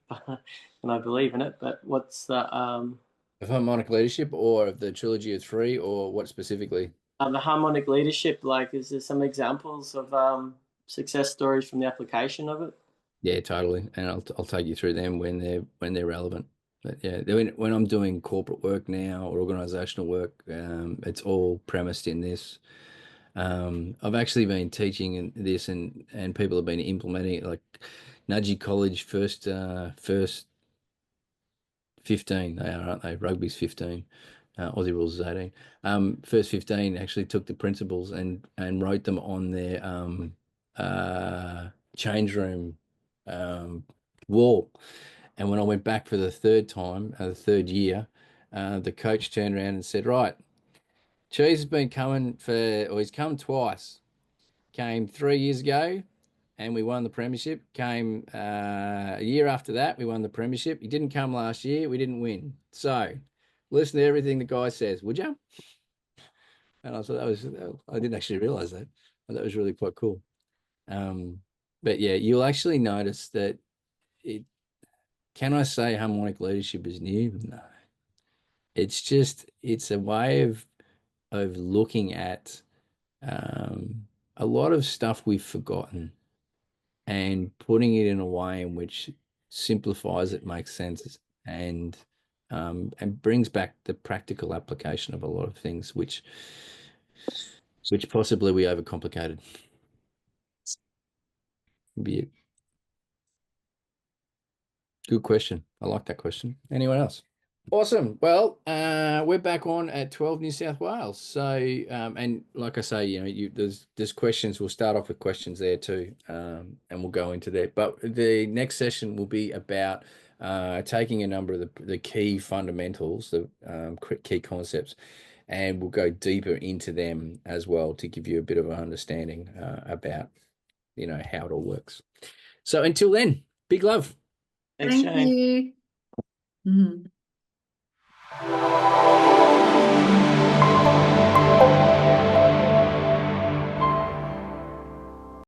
and I believe in it, but what's the of harmonic leadership or of the trilogy of 3, or what specifically? The harmonic leadership, like, is there some examples of success stories from the application of it? Yeah, totally. And I'll take you through them when they're relevant. But yeah, when I'm doing corporate work now or organizational work, it's all premised in this. I've actually been teaching this and people have been implementing it, like Nudgee College first 15, they are, aren't they? Rugby's 15. Aussie rules is 18. First 15 actually took the principles and wrote them on their change room wall. And when I went back for the third time, the third year, the coach turned around and said, right, Cheese has been coming he's come twice. Came 3 years ago and we won the premiership. Came a year after that, we won the premiership. He didn't come last year, we didn't win. So listen to everything the guy says, would you? And I thought I didn't actually realize that. But that was really quite cool. But yeah, you'll actually notice that can I say harmonic leadership is new? No. It's a way of looking at a lot of stuff we've forgotten and putting it in a way in which simplifies it, makes sense, and brings back the practical application of a lot of things which possibly we overcomplicated. Be it. Good question. I like that question. Anyone else? Awesome. Well, we're back on at 12 New South Wales. So, and like I say, you know, there's questions. We'll start off with questions there too, and we'll go into that. But the next session will be about taking a number of the key fundamentals, the key concepts, and we'll go deeper into them as well to give you a bit of an understanding about, you know, how it all works. So until then, big love. Thanks, Thank Shane. you.